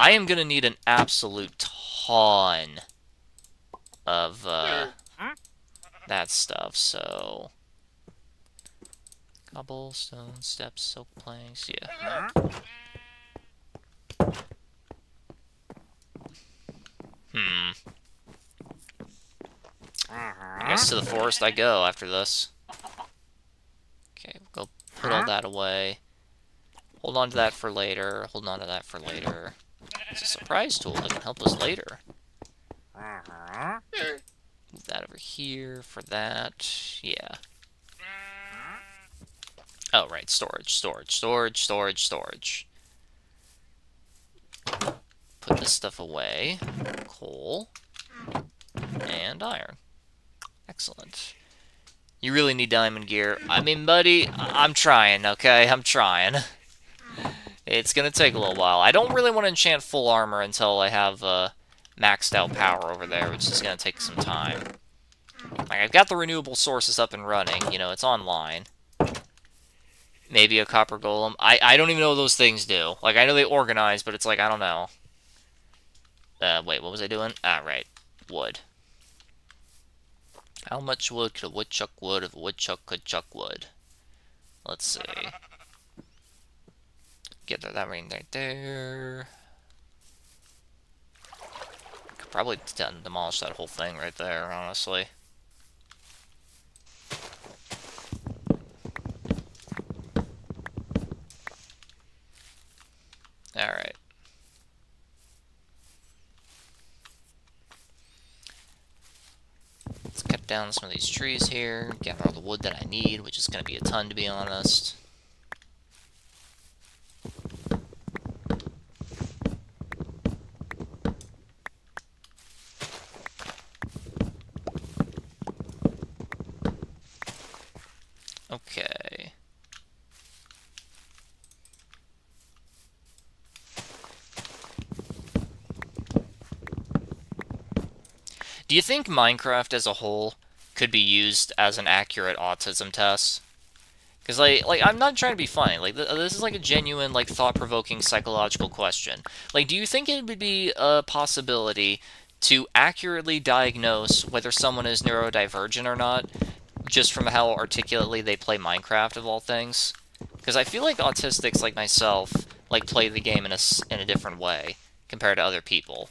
I am gonna need an absolute ton of that stuff, so... Cobblestone, steps, silk planks, yeah. I guess to the forest I go after this. Okay, we'll go put all that away. Hold on to that for later. Hold on to that for later. It's a surprise tool that can help us later. Move that over here for that. Yeah. Oh, right. Storage, storage, storage, storage, storage. Put this stuff away. Coal. And iron. Excellent. You really need diamond gear. I mean, buddy, I'm trying, okay? I'm trying. It's gonna take a little while. I don't really want to enchant full armor until I have maxed out power over there, which is gonna take some time. Like, I've got the renewable sources up and running. You know, it's online. Maybe a copper golem. I don't even know what those things do. Like, I know they organize, but it's like, I don't know. Wait, what was I doing? Ah, right. Wood. How much wood could a woodchuck wood if a woodchuck could chuck wood? Let's see. Get that ring right there. Could probably demolish that whole thing right there, honestly. Alright. Let's cut down some of these trees here, gather all the wood that I need, which is going to be a ton, to be honest. Okay. Do you think Minecraft as a whole could be used as an accurate autism test? Because, like, I'm not trying to be funny. Like, this is, like, a genuine, like, thought-provoking psychological question. Like, do you think it would be a possibility to accurately diagnose whether someone is neurodivergent or not, just from how articulately they play Minecraft, of all things? Because I feel like autistics, like myself, like, play the game in a different way compared to other people.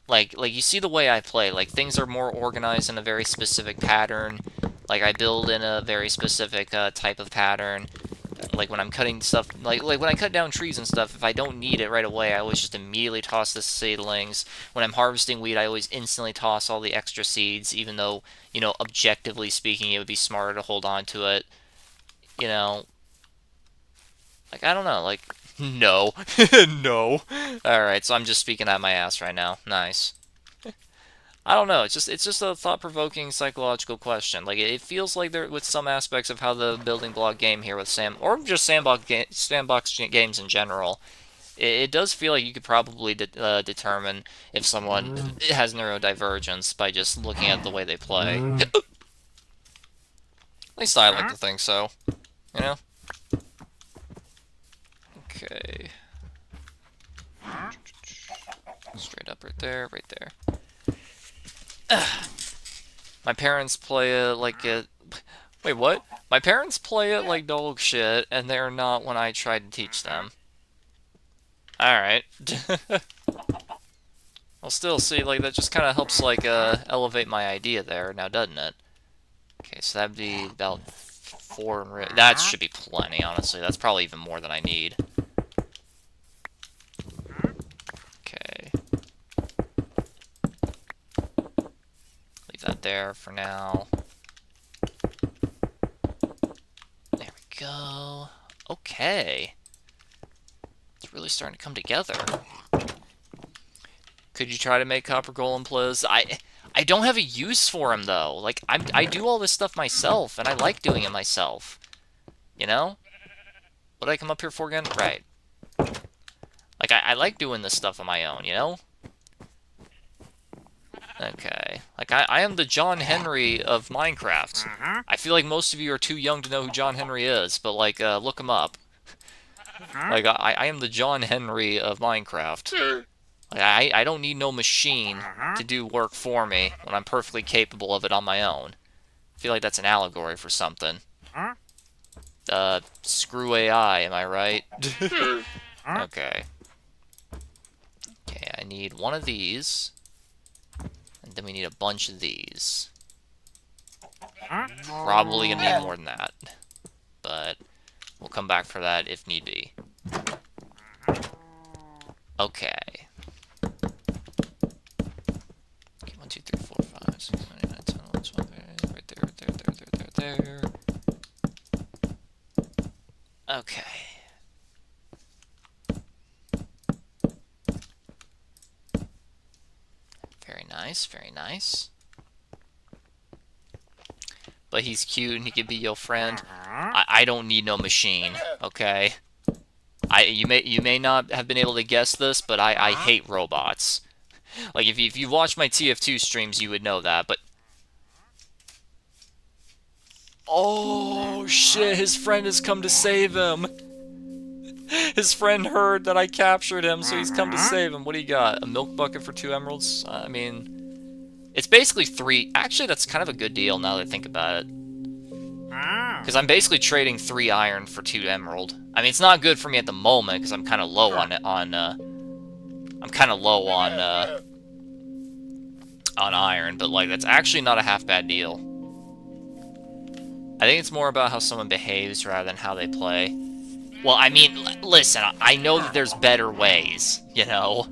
Like you see the way I play. Like, things are more organized in a very specific pattern. Like, I build in a very specific type of pattern. Like, when I'm cutting stuff, like when I cut down trees and stuff, if I don't need it right away, I always just immediately toss the seedlings. When I'm harvesting wheat, I always instantly toss all the extra seeds, even though, you know, objectively speaking, it would be smarter to hold on to it. You know, like, I don't know, like, no. No. Alright, so I'm just speaking out my ass right now. Nice. I don't know. It's just a thought-provoking psychological question. Like, it feels like there, with some aspects of how the building block game here with or just sandbox games in general, it does feel like you could probably determine if someone has neurodivergence by just looking at the way they play. At least I like to think so. You know? Okay. Straight up right there, right there. My parents play it like it... Wait, what? My parents play it like dog shit, and they're not when I try to teach them. Alright. I'll still see, like, that just kind of helps, like, elevate my idea there, now doesn't it? Okay, so that'd be about 4... That should be plenty, honestly. That's probably even more than I need. Okay. Leave that that there for now. There we go. Okay. It's really starting to come together. Could you try to make Copper Golem, please? I don't have a use for him, though. Like, I do all this stuff myself, and I like doing it myself. You know? What did I come up here for again? Right. Like, I like doing this stuff on my own, you know? Okay. Like, I am the John Henry of Minecraft. I feel like most of you are too young to know who John Henry is, but, like, look him up. Like, I am the John Henry of Minecraft. Like, I don't need no machine to do work for me when I'm perfectly capable of it on my own. I feel like that's an allegory for something. Screw AI, am I right? Okay. Okay, I need one of these. And then we need a bunch of these. Probably gonna need more than that. But we'll come back for that if need be. Okay. Okay, 1, 2, 3, 4, 5, 6, 7, 8, 9, 10, 11, 12, right there, right there, there, there, there, there. Okay. Very nice, very nice. But he's cute and he can be your friend. I don't need no machine, okay? You may not have been able to guess this, but I hate robots. Like, if you watch my TF2 streams, you would know that, but... Oh, shit, his friend has come to save him! His friend heard that I captured him, so he's come to save him. What do you got? A milk bucket for 2 emeralds? I mean... It's basically 3... Actually, that's kind of a good deal now that I think about it. Because I'm basically trading 3 iron for 2 emerald. I mean, it's not good for me at the moment, because I'm kind of low on iron, but, like, that's actually not a half bad deal. I think it's more about how someone behaves rather than how they play. Well, I mean, listen, I know that there's better ways, you know?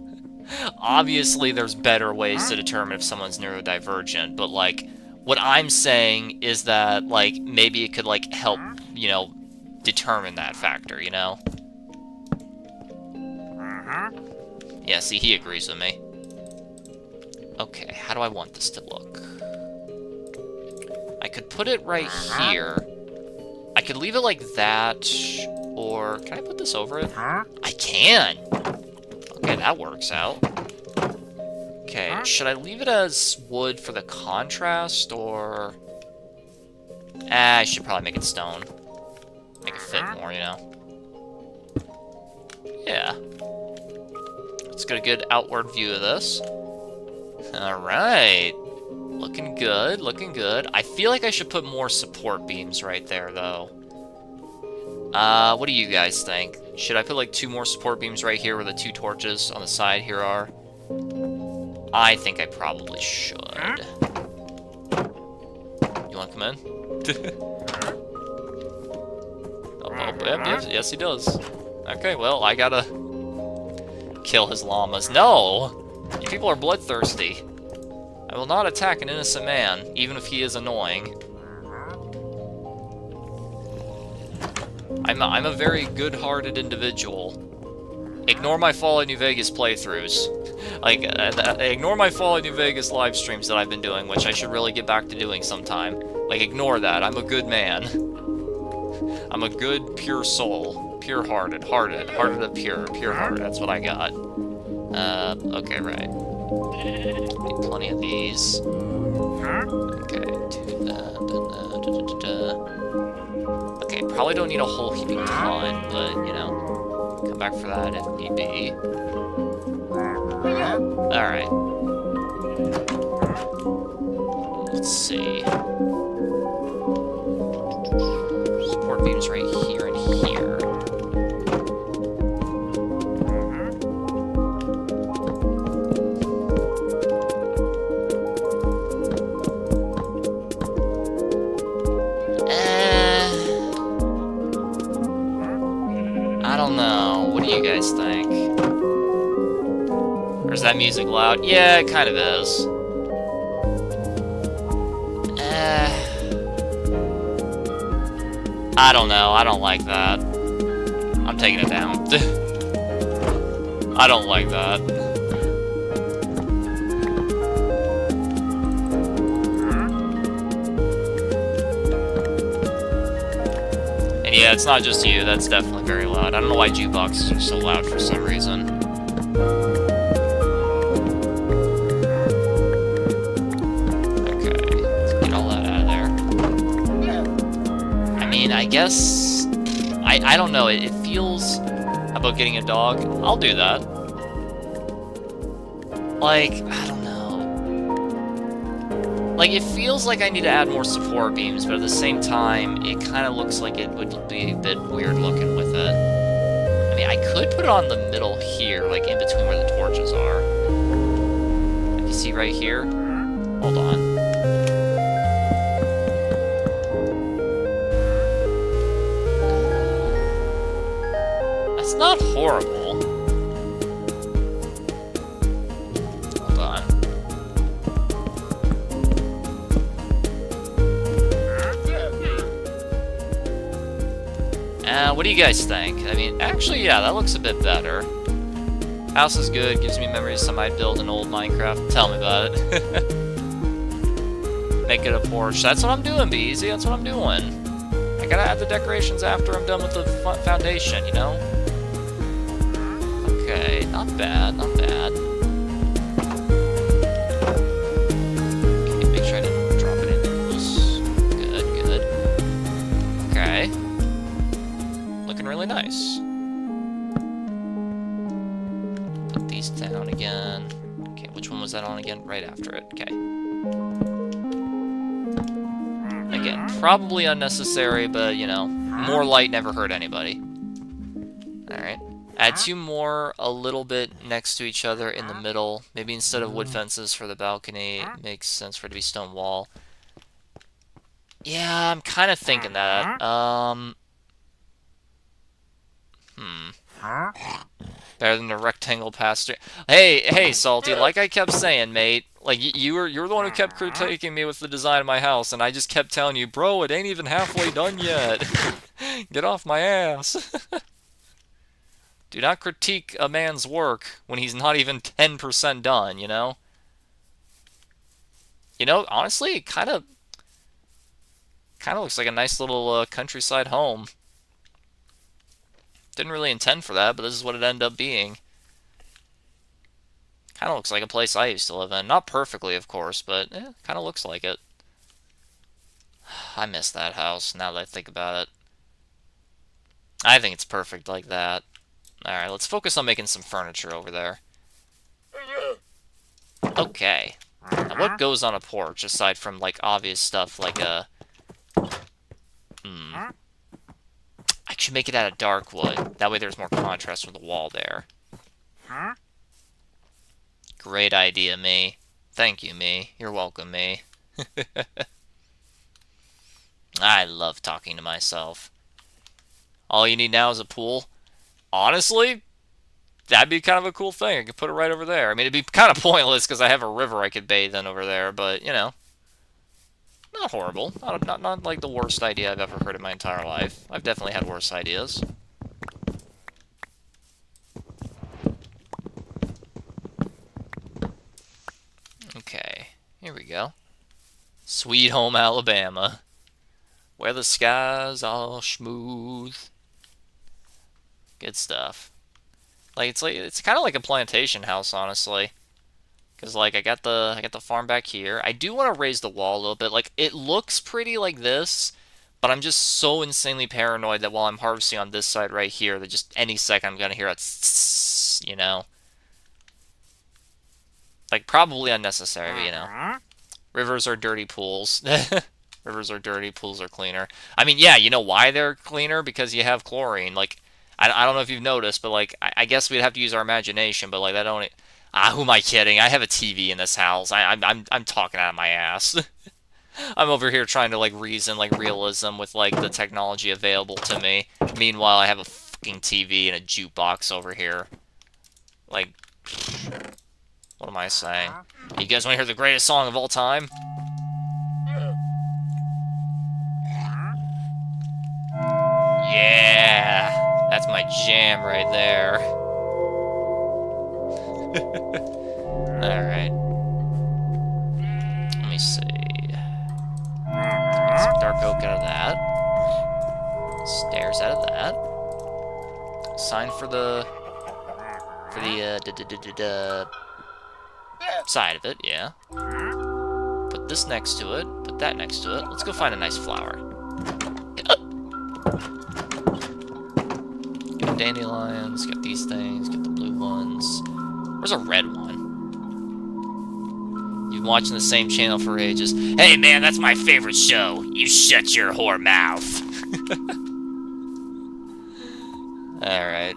Obviously, there's better ways to determine if someone's neurodivergent, but, like, what I'm saying is that, like, maybe it could, like, help, you know, determine that factor, you know? Yeah, see, he agrees with me. Okay, how do I want this to look? I could put it right here. I could leave it like that, or... Can I put this over it? I can! Okay, that works out. Okay, should I leave it as wood for the contrast, or... I should probably make it stone. Make it fit more, you know? Yeah. Let's get a good outward view of this. Alright. Looking good, looking good. I feel like I should put more support beams right there, though. What do you guys think? Should I put, like, 2 more support beams right here where the 2 torches on the side here are? I think I probably should. You want to come in? Yes, he does. Okay, well, I gotta kill his llamas. No! You people are bloodthirsty. I will not attack an innocent man, even if he is annoying. I'm a very good-hearted individual. Ignore my Fallout New Vegas playthroughs. Like, ignore my Fallout New Vegas live streams that I've been doing, which I should really get back to doing sometime. Like, ignore that. I'm a good man. I'm a good, pure soul. Pure-hearted. Hearted of pure. Pure-hearted. That's what I got. Okay, right. Need plenty of these. Okay, do that. Okay, probably don't need a whole heaping ton, but, you know, come back for that if need be. Alright. Let's see. Support beams right here and here. I don't know. What do you guys think? Or is that music loud? Yeah, it kind of is. I don't know. I don't like that. I'm taking it down. I don't like that. And yeah, it's not just you. That's definitely very loud. I don't know why jukeboxes are so loud for some reason. Okay, let's get all that out of there. I mean, I guess... I don't know. It feels... How about getting a dog? I'll do that. Like, I don't know. Like, it feels like I need to add more support beams, but at the same time, it kind of looks like it would be a bit weird looking with it. I mean, I could put it on the middle here, like in between where the torches are. Like you see right here? Hold on. That's not horrible. Hold on. What do you guys think? I mean, actually, yeah, that looks a bit better. House is good, gives me memories of somebody built an old Minecraft. Tell me about it. Make it a porch. That's what I'm doing, Be Easy. That's what I'm doing. I gotta add the decorations after I'm done with the foundation, you know? Okay, not bad, not bad. Okay, make sure I didn't drop it in loose. Good, good. Okay. Looking really nice. Put these down again. Okay, which one was that on again? Right after it. Okay. Again, probably unnecessary, but, you know, more light never hurt anybody. Alright. Add two more a little bit next to each other in the middle. Maybe instead of wood fences for the balcony, it makes sense for it to be stone wall. Yeah, I'm kind of thinking that. Better than the rectangle pasture. Hey, Salty, like I kept saying, mate, like, you were the one who kept critiquing me with the design of my house, and I just kept telling you, bro, it ain't even halfway done yet. Get off my ass. Do not critique a man's work when he's not even 10% done, you know? You know, honestly, it kind of looks like a nice little countryside home. Didn't really intend for that, but this is what it ended up being. Kind of looks like a place I used to live in. Not perfectly, of course, but kind of looks like it. I miss that house, now that I think about it. I think it's perfect like that. Alright, let's focus on making some furniture over there. Okay. Now, what goes on a porch, aside from, like, obvious stuff like a... I should make it out of dark wood. That way there's more contrast with the wall there. Great idea, me. Thank you, me. You're welcome, me. I love talking to myself. All you need now is a pool. Honestly, that'd be kind of a cool thing. I could put it right over there. I mean, it'd be kind of pointless because I have a river I could bathe in over there, but, you know. Not horrible. Not like the worst idea I've ever heard in my entire life. I've definitely had worse ideas. Okay, here we go. Sweet home Alabama, where the skies are smooth. Good stuff. Like it's kind of like a plantation house, honestly. Because, like, I got the farm back here. I do want to raise the wall a little bit. Like, it looks pretty like this, but I'm just so insanely paranoid that while I'm harvesting on this side right here, that just any second I'm going to hear that tss, you know? Like, probably unnecessary, but, you know. Rivers are dirty pools. Rivers are dirty, pools are cleaner. I mean, yeah, you know why they're cleaner? Because you have chlorine. Like, I don't know if you've noticed, but, like, I guess we'd have to use our imagination, but, like, that don't... who am I kidding? I have a TV in this house. I'm talking out of my ass. I'm over here trying to, like, reason, like, realism with, like, the technology available to me. Meanwhile, I have a fucking TV and a jukebox over here. Like, what am I saying? You guys want to hear the greatest song of all time? Yeah! That's my jam right there. Alright. Let me see. Get some dark oak out of that. Stairs out of that. Sign for the side of it, yeah. Put this next to it. Put that next to it. Let's go find a nice flower. Get dandelions, get these things, get the blue ones. Where's a red one? You've been watching the same channel for ages. Hey man, that's my favorite show. You shut your whore mouth. Alright.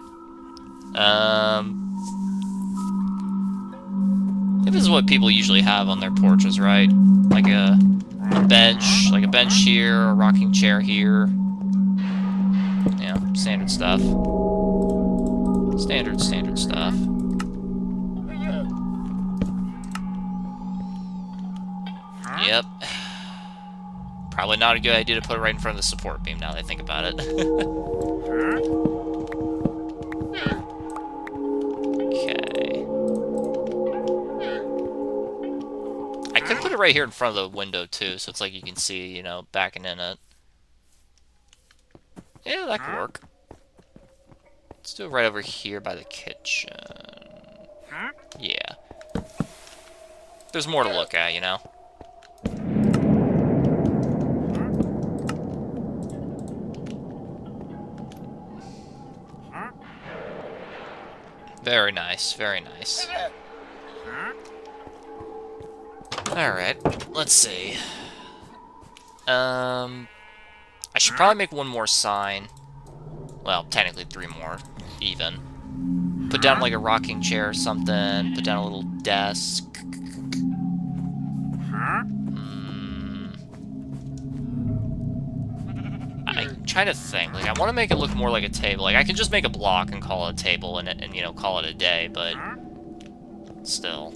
This is what people usually have on their porches, right? Like a bench here, a rocking chair here. Yeah, standard stuff. Standard stuff. Yep. Probably not a good idea to put it right in front of the support beam now that I think about it. Okay. I could put it right here in front of the window too, so it's like you can see, you know, backing in it. Yeah, that could work. Let's do it right over here by the kitchen. Yeah. There's more to look at, you know? Very nice, very nice. Alright, let's see. I should probably make one more sign. Well, technically 3 more, even. Put down like a rocking chair or something. Put down a little desk. I'm trying to think. Like, I want to make it look more like a table. Like, I can just make a block and call it a table and you know, call it a day, but still.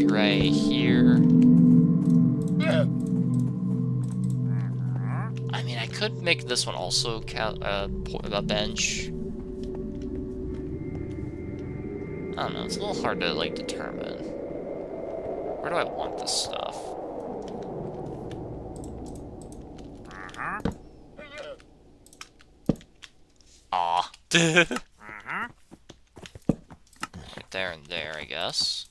Right here. I mean, I could make this one also a bench. I don't know, it's a little hard to, like, determine. Where do I want this stuff? Aw. Right there and there, I guess.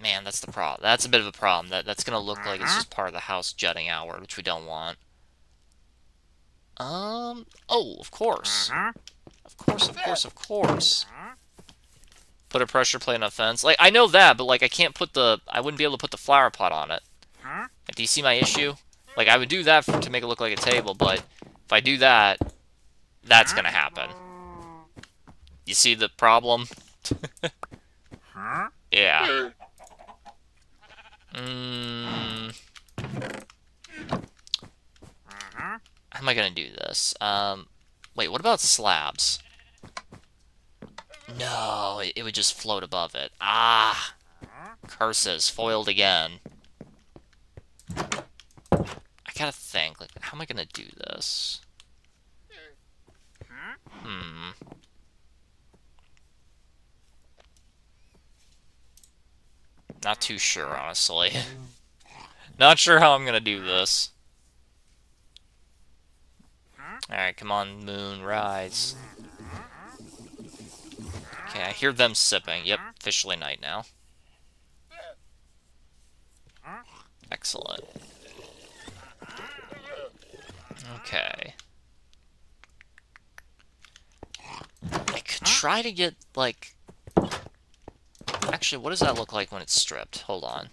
Man, that's the problem. That's a bit of a problem. That's gonna look like it's just part of the house jutting outward, which we don't want. Oh, of course. Of course. Put a pressure plate on a fence. Like, I know that, but, like, I can't put I wouldn't be able to put the flower pot on it. Like, do you see my issue? Like, I would do that to make it look like a table, but if I do that, that's gonna happen. You see the problem? Yeah. How am I gonna do this? Wait, what about slabs? No, it would just float above it. Ah! Curses, foiled again. I gotta think, like, how am I gonna do this? Not too sure, honestly. Not sure how I'm gonna do this. Alright, come on, moon, rise. Okay, I hear them sipping. Yep, officially night now. Excellent. Okay. I could try to get, like... Actually, what does that look like when it's stripped? Hold on.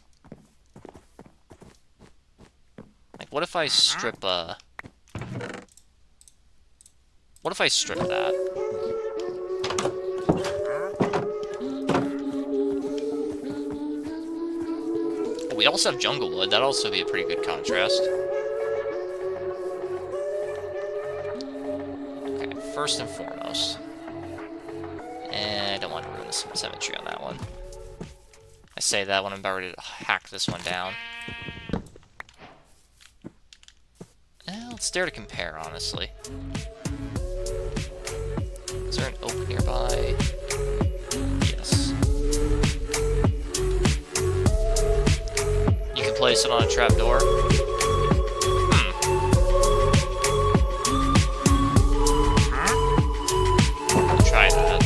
Like, what if I strip, What if I strip that? We also have jungle wood. That'd also be a pretty good contrast. Okay, first and foremost. And I don't want to ruin some symmetry on that one. I say that when I'm about ready to hack this one down. Let's dare to compare, honestly. Is there an oak nearby? Yes. You can place it on a trapdoor. Try that.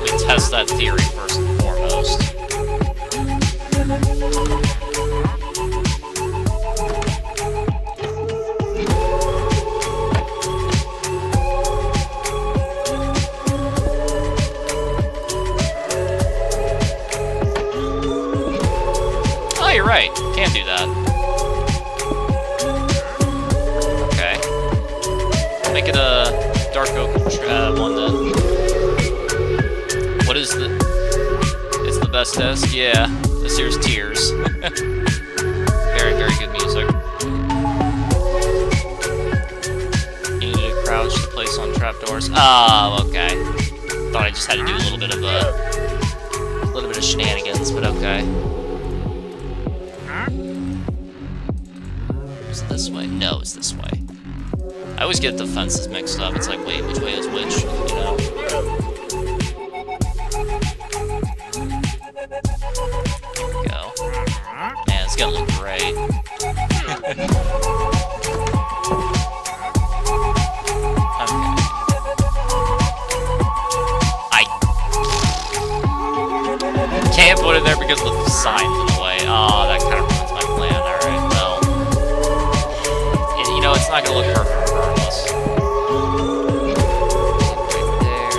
Let me test that theory first and foremost. You're right. Can do that. Okay. Make it a dark oak one then. What is the... It's the best desk? Yeah. This here's Tears. Very, very good music. You need to crouch to place on trapdoors. Oh, okay. Thought I just had to do a little bit of shenanigans, but okay. This way? No, it's this way. I always get the fences mixed up. It's like, wait, which way is which? You know? Here we go. Man, it's gonna look great. Okay. I can't put it there because the sign's in the way. Oh, that kind of ruins my plan. Alright, well. You know, it's not gonna look perfect regardless. Right there.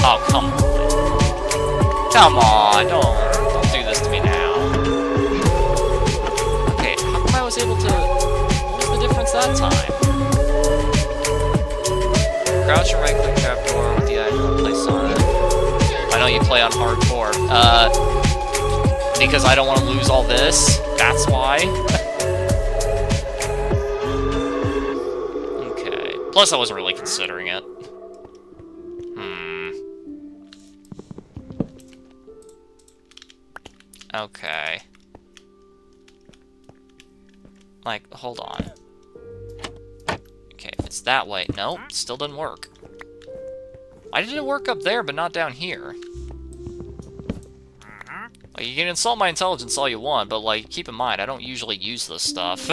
Oh, come on. Come on, don't do this to me now. Okay, how come I was able to... What was the difference that time? Crouch and right-click trapdoor with the icon placed on it. I know you play on hardcore. Because I don't want to lose all this. That's why. Plus, I wasn't really considering it. Okay. Like, hold on. Okay, if it's that way... Nope, still didn't work. Why did it work up there, but not down here? Like, you can insult my intelligence all you want, but, like, keep in mind, I don't usually use this stuff.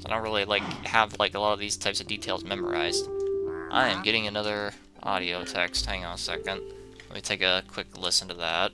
I don't really, like, have, like, a lot of these types of details memorized. I am getting another audio text. Hang on a second. Let me take a quick listen to that.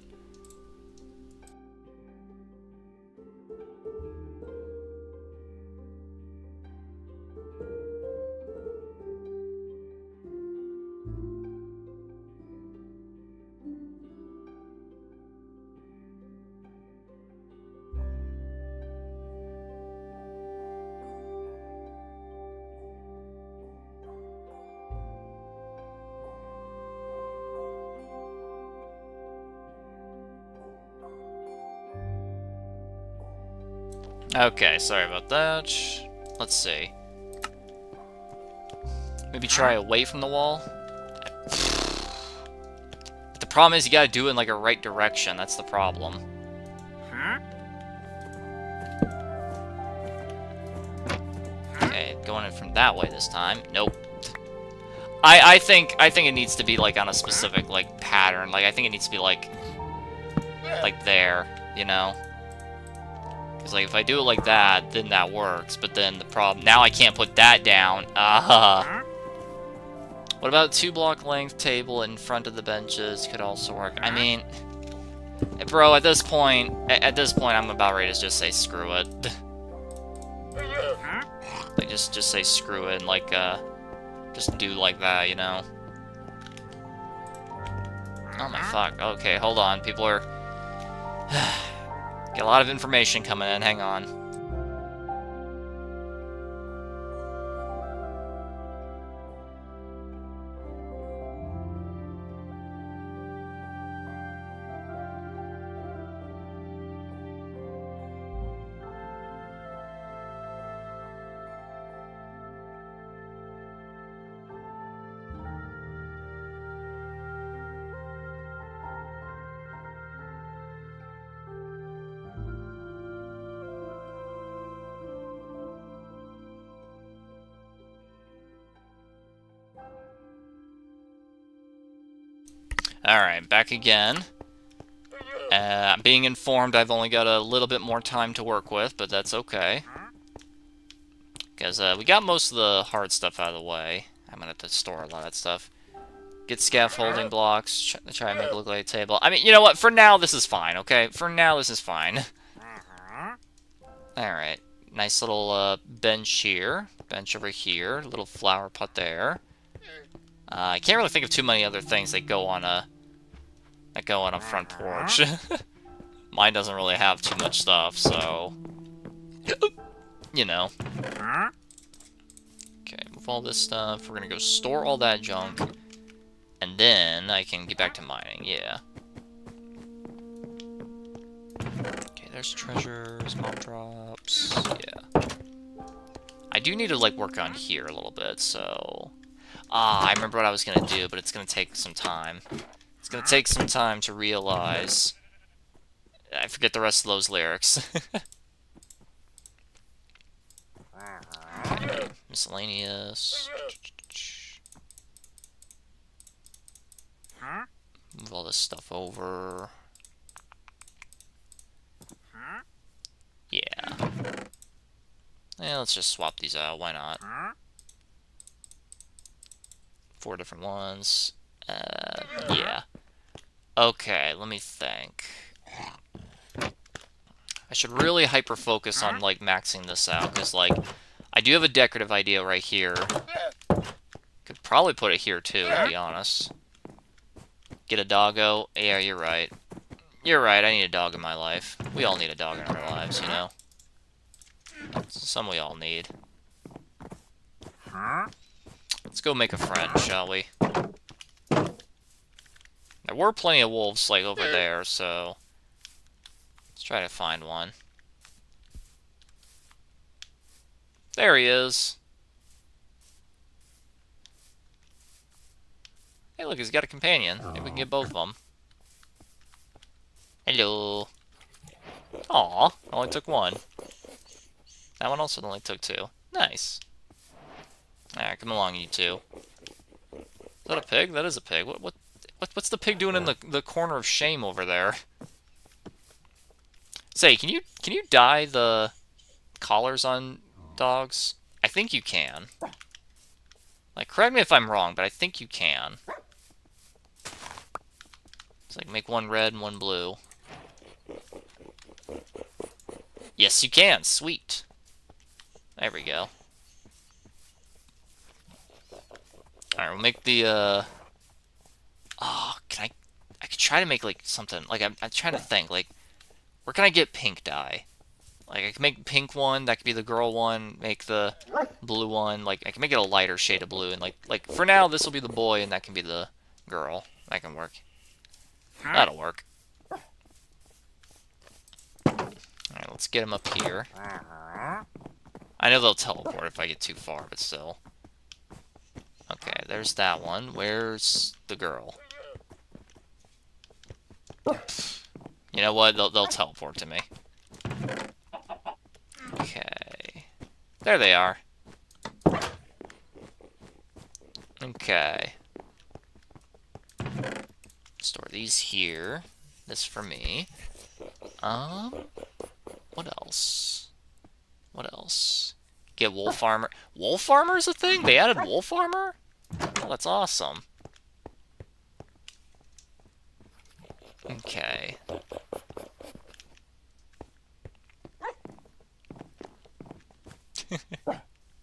Okay, sorry about that. Let's see. Maybe try away from the wall? But the problem is you gotta do it in like a right direction. That's the problem. Okay, going in from that way this time. Nope. I think it needs to be like on a specific like pattern. Like I think it needs to be like there, you know? Because, like, if I do it like that, then that works. But then the problem... Now I can't put that down. What about 2-block length table in front of the benches? Could also work. I mean... Bro, at this point... I'm about ready to just say screw it. Like, just say screw it and, like, just do like that, you know? Oh my fuck. Okay, hold on. People are... Get a lot of information coming in, hang on. Alright, back again. I'm being informed I've only got a little bit more time to work with, but that's okay. Because we got most of the hard stuff out of the way. I'm going to have to store a lot of that stuff. Get scaffolding blocks, try to make it look like a table. I mean, you know what? For now, this is fine, okay? For now, this is fine. Alright. Nice little bench here. Bench over here. Little flower pot there. I can't really think of too many other things that go on a front porch. Mine doesn't really have too much stuff, so you know. Okay, move all this stuff. We're gonna go store all that junk, and then I can get back to mining. Yeah. Okay, there's treasures, mob drops. Yeah. I do need to like work on here a little bit, so. I remember what I was gonna do, but it's gonna take some time. It's gonna take some time to realize. I forget the rest of those lyrics. Okay, miscellaneous. Move all this stuff over. Yeah. Yeah, let's just swap these out. Why not? 4 different ones. Yeah. Okay, let me think. I should really hyper-focus on, like, maxing this out, because, like, I do have a decorative idea right here. Could probably put it here, too, to be honest. Get a doggo. Yeah, you're right. You're right, I need a dog in my life. We all need a dog in our lives, you know? Some we all need. Let's go make a friend, shall we? There were plenty of wolves, like, over there, so... Let's try to find one. There he is. Hey, look, he's got a companion. Maybe we can get both of them. Hello. Aw, only took one. That one also only took 2. Nice. Alright, come along, you two. Is that a pig? That is a pig. What's the pig doing in the corner of shame over there? Say, can you dye the collars on dogs? I think you can. Like, correct me if I'm wrong, but I think you can. It's like make one red and one blue. Yes, you can. Sweet. There we go. Alright, we'll make the, Oh, I could try to make, like, something... Like, I'm trying to think, like... Where can I get pink dye? Like, I can make pink one, that could be the girl one, make the blue one, like, I can make it a lighter shade of blue, and, like for now, this will be the boy, and that can be the girl. That can work. That'll work. Alright, let's get him up here. I know they'll teleport if I get too far, but still. Okay, there's that one. Where's the girl? You know what? They'll teleport to me. Okay. There they are. Okay. Store these here. This for me. What else? What else? Get wolf armor. Wolf armor is a thing? They added wolf armor? Oh, that's awesome. Okay.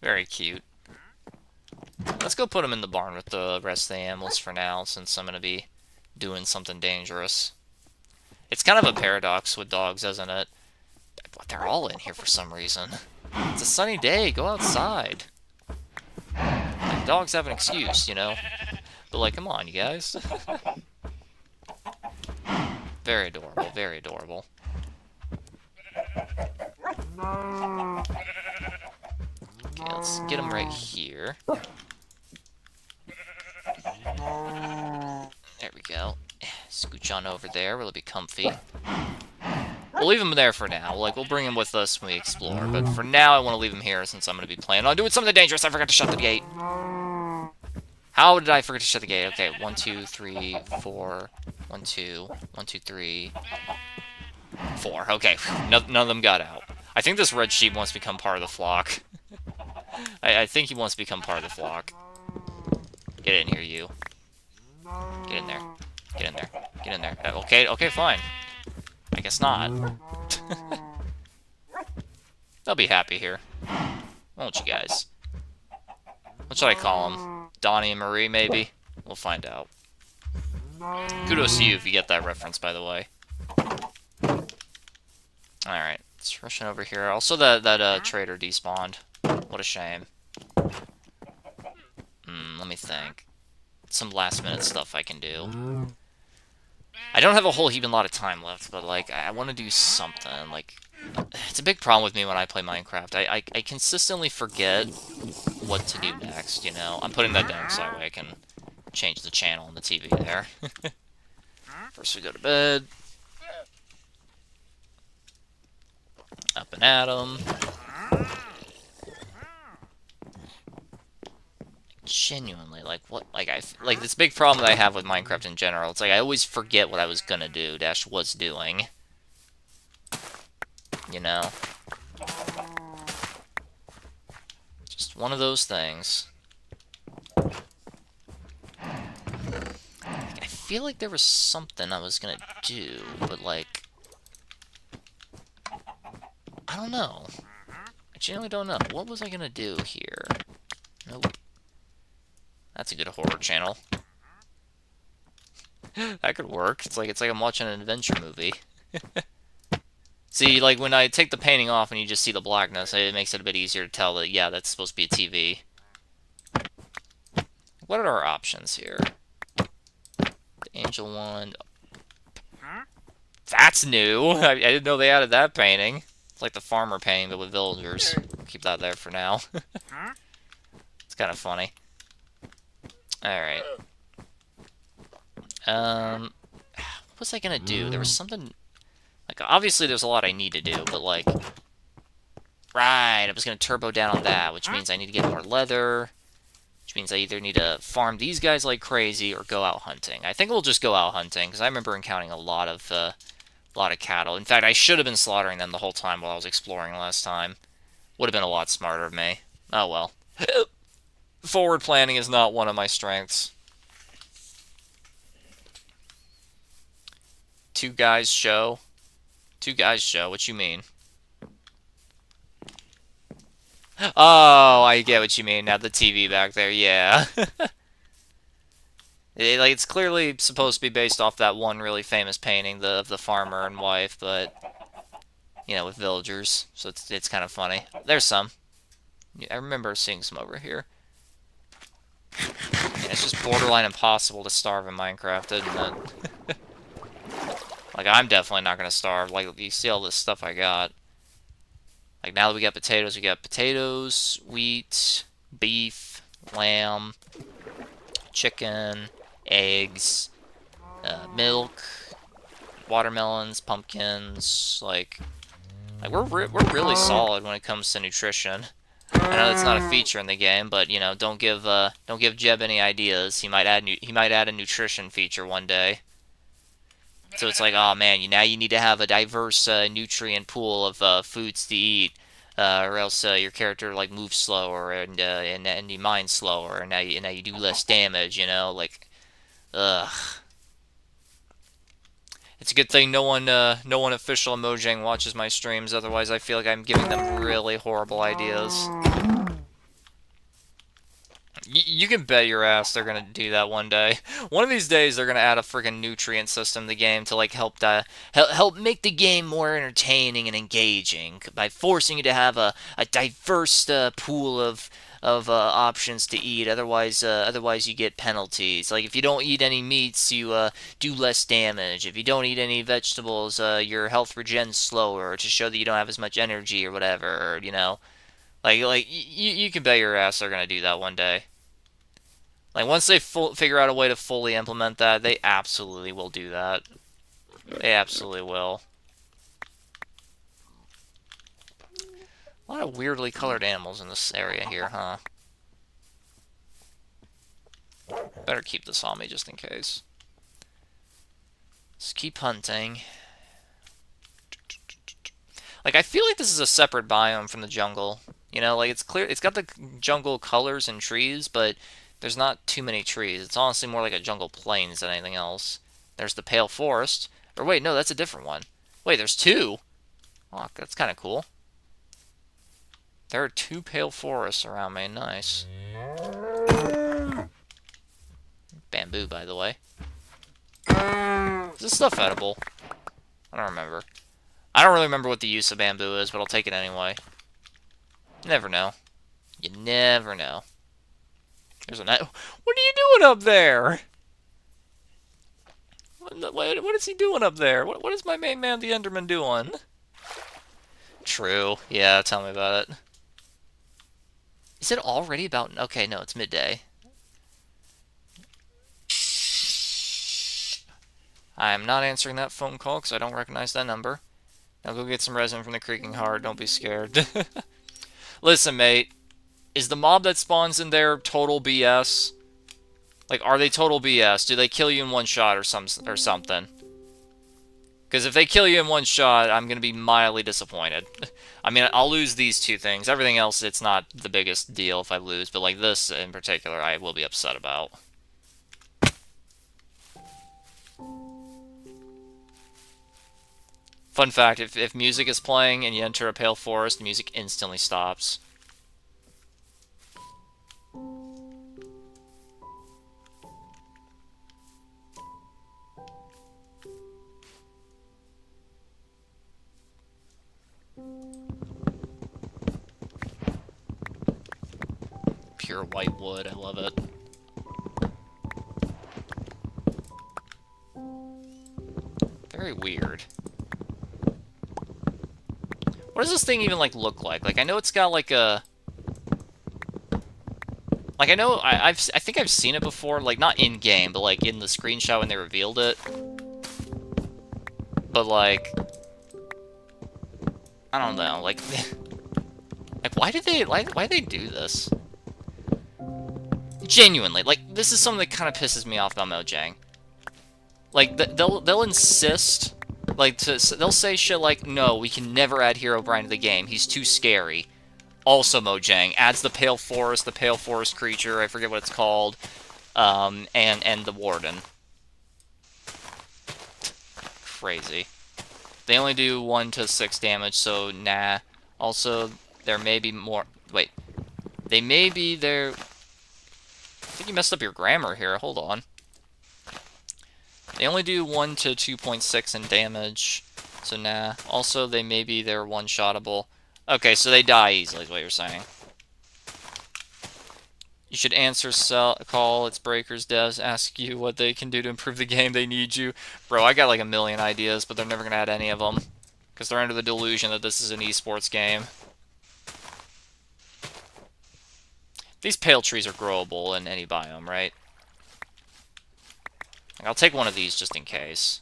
Very cute. Let's go put him in the barn with the rest of the animals for now, since I'm going to be doing something dangerous. It's kind of a paradox with dogs, isn't it? But they're all in here for some reason. It's a sunny day, go outside. Like, dogs have an excuse, you know? But like, come on, you guys. Very adorable, very adorable. Okay, let's get him right here. There we go. Scooch on over there, will it be comfy? We'll leave him there for now. Like, we'll bring him with us when we explore. But for now, I want to leave him here since I'm going to be playing on doing something dangerous. I forgot to shut the gate. How did I forget to shut the gate? Okay, 1, 2, 3, 4. 1, 2, 1, 2, 3, 4. Okay, none of them got out. I think this red sheep wants to become part of the flock. I think he wants to become part of the flock. Get in here, you. Get in there. Get in there. Get in there. Okay, fine. I guess not. They'll be happy here. Won't you guys? What should I call them? Donnie and Marie, maybe? We'll find out. Kudos to you if you get that reference, by the way. Alright, let's rush over here. Also, that trader despawned. What a shame. Let me think. Some last-minute stuff I can do. I don't have a whole heaping lot of time left, but, like, I want to do something. Like, it's a big problem with me when I play Minecraft. I consistently forget what to do next, you know? I'm putting that down so that way I can change the channel on the TV there. First we go to bed. Up and at 'em. Genuinely, like, what, like, like, this big problem that I have with Minecraft in general, it's like, I always forget what I was gonna do, dash was doing. You know? Just one of those things. I feel like there was something I was gonna do, but, like, I don't know. I genuinely don't know. What was I gonna do here? Nope. That's a good horror channel. That could work. It's like I'm watching an adventure movie. See, like, when I take the painting off and you just see the blackness, it makes it a bit easier to tell that, yeah, that's supposed to be a TV. What are our options here? The angel one. That's new! I didn't know they added that painting. It's like the farmer painting, but with villagers. Keep that there for now. It's kind of funny. Alright. What was I gonna do? There was something... Like, obviously there's a lot I need to do, but, like... Right, I was gonna turbo down on that, which means I need to get more leather, which means I either need to farm these guys like crazy or go out hunting. I think we'll just go out hunting, because I remember encountering a lot of cattle. In fact, I should have been slaughtering them the whole time while I was exploring last time. Would have been a lot smarter of me. Oh well. Forward planning is not one of my strengths. Two guys show? Two guys show? What you mean? Oh, I get what you mean. Now the TV back there, yeah. It's clearly supposed to be based off that one really famous painting of the farmer and wife, but, you know, with villagers, so it's kind of funny. There's some. I remember seeing some over here. Yeah, it's just borderline impossible to starve in Minecraft, isn't it? Like, I'm definitely not gonna starve. Like, you see all this stuff I got. Like, now that we got potatoes, wheat, beef, lamb, chicken, eggs, milk, watermelons, pumpkins. Like we're really solid when it comes to nutrition. I know it's not a feature in the game, but you know, don't give Jeb any ideas. He might add a nutrition feature one day. So it's like, oh man, now you need to have a diverse nutrient pool of foods to eat, or else your character like moves slower and you mine slower, and now you do less damage. You know, like, ugh. It's a good thing no one official in Mojang watches my streams. Otherwise, I feel like I'm giving them really horrible ideas. You can bet your ass they're gonna do that one day. One of these days, they're gonna add a freaking nutrient system to the game to like help make the game more entertaining and engaging by forcing you to have a diverse pool of options to eat. Otherwise you get penalties. Like if you don't eat any meats, you do less damage. If you don't eat any vegetables, your health regens slower to show that you don't have as much energy or whatever. Or, you know, like you can bet your ass they're gonna do that one day. Like, once they figure out a way to fully implement that, they absolutely will do that. They absolutely will. A lot of weirdly colored animals in this area here, huh? Better keep this on me just in case. Let's keep hunting. Like, I feel like this is a separate biome from the jungle. You know, like, it's clear, it's got the jungle colors and trees, but there's not too many trees. It's honestly more like a jungle plains than anything else. There's the Pale Forest. Or wait, no, that's a different one. Wait, there's two? Oh, that's kind of cool. There are two Pale Forests around me. Nice. Bamboo, by the way. Is this stuff edible? I don't remember. I don't really remember what the use of bamboo is, but I'll take it anyway. You never know. You never know. There's a net. What are you doing up there? What is he doing up there? What is my main man, the Enderman, doing? True. Yeah, tell me about it. Is it already about... Okay, no, it's midday. I am not answering that phone call because I don't recognize that number. Now go get some resin from the Creaking Heart. Don't be scared. Listen, mate. Is the mob that spawns in there total BS? Like, are they total BS? Do they kill you in one shot or something? Because if they kill you in one shot, I'm going to be mildly disappointed. I mean, I'll lose these two things. Everything else, it's not the biggest deal if I lose. But, like, this in particular, I will be upset about. Fun fact, if music is playing and you enter a Pale Forest, music instantly stops. Pure white wood, I love it. Very weird. What does this thing even, like, look like? Like, I know it's got, like, a... Like, I know, I think I've seen it before, like, not in-game, but, like, in the screenshot when they revealed it. But, like... I don't know, like... like, why did they do this? Genuinely, like, this is something that kind of pisses me off about Mojang. Like, they'll insist... Like, they'll say shit like, no, we can never add Herobrine to the game. He's too scary. Also, Mojang adds the Pale Forest creature, I forget what it's called, and the Warden. Crazy. They only do 1 to 6 damage, so nah. Also, there may be more... Wait. They may be there... I think you messed up your grammar here. Hold on. They only do 1 to 2.6 in damage, so nah. Also, they may be they're one-shottable. Okay, so they die easily is what you're saying. You should answer call. It's Breakers devs. Ask you what they can do to improve the game. They need you. Bro, I got like a million ideas, but they're never going to add any of them. Because they're under the delusion that this is an esports game. These pale trees are growable in any biome, right? I'll take one of these just in case.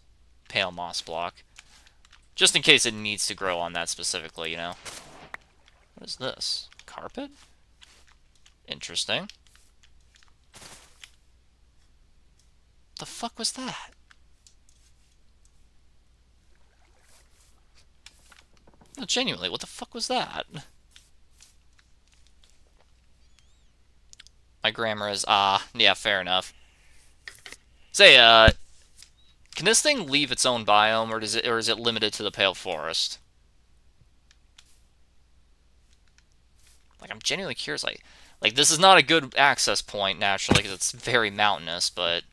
Pale moss block. Just in case it needs to grow on that specifically, you know? What is this? Carpet? Interesting. The fuck was that? No, genuinely, what the fuck was that? My grammar is, yeah, fair enough. Say, can this thing leave its own biome, or is it limited to the Pale Forest? Like, I'm genuinely curious. Like this is not a good access point naturally because it's very mountainous, but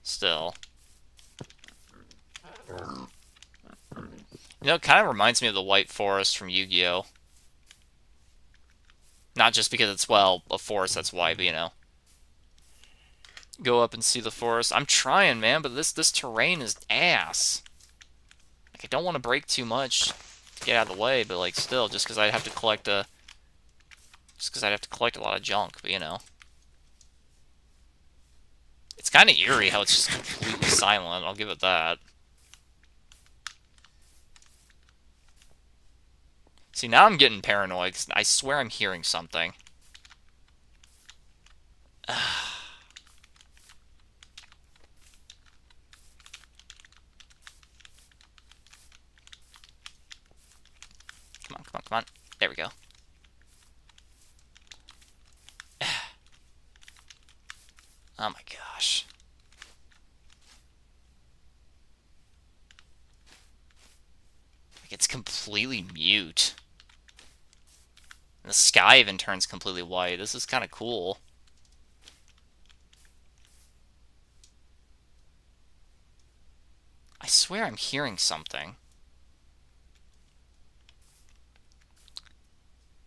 still. You know, it kind of reminds me of the White Forest from Yu-Gi-Oh! Not just because it's, well, a forest that's white, but, you know. Go up and see the forest. I'm trying, man, but this terrain is ass. Like, I don't want to break too much to get out of the way, but, like, still, just because I'd have to collect a... Just because I'd have to collect a lot of junk, but, you know. It's kind of eerie how it's just completely silent, I'll give it that. See, now I'm getting paranoid, 'cause I swear I'm hearing something. Come on. There we go. Oh my gosh. Like, it's completely mute. And the sky even turns completely white. This is kind of cool. I swear I'm hearing something.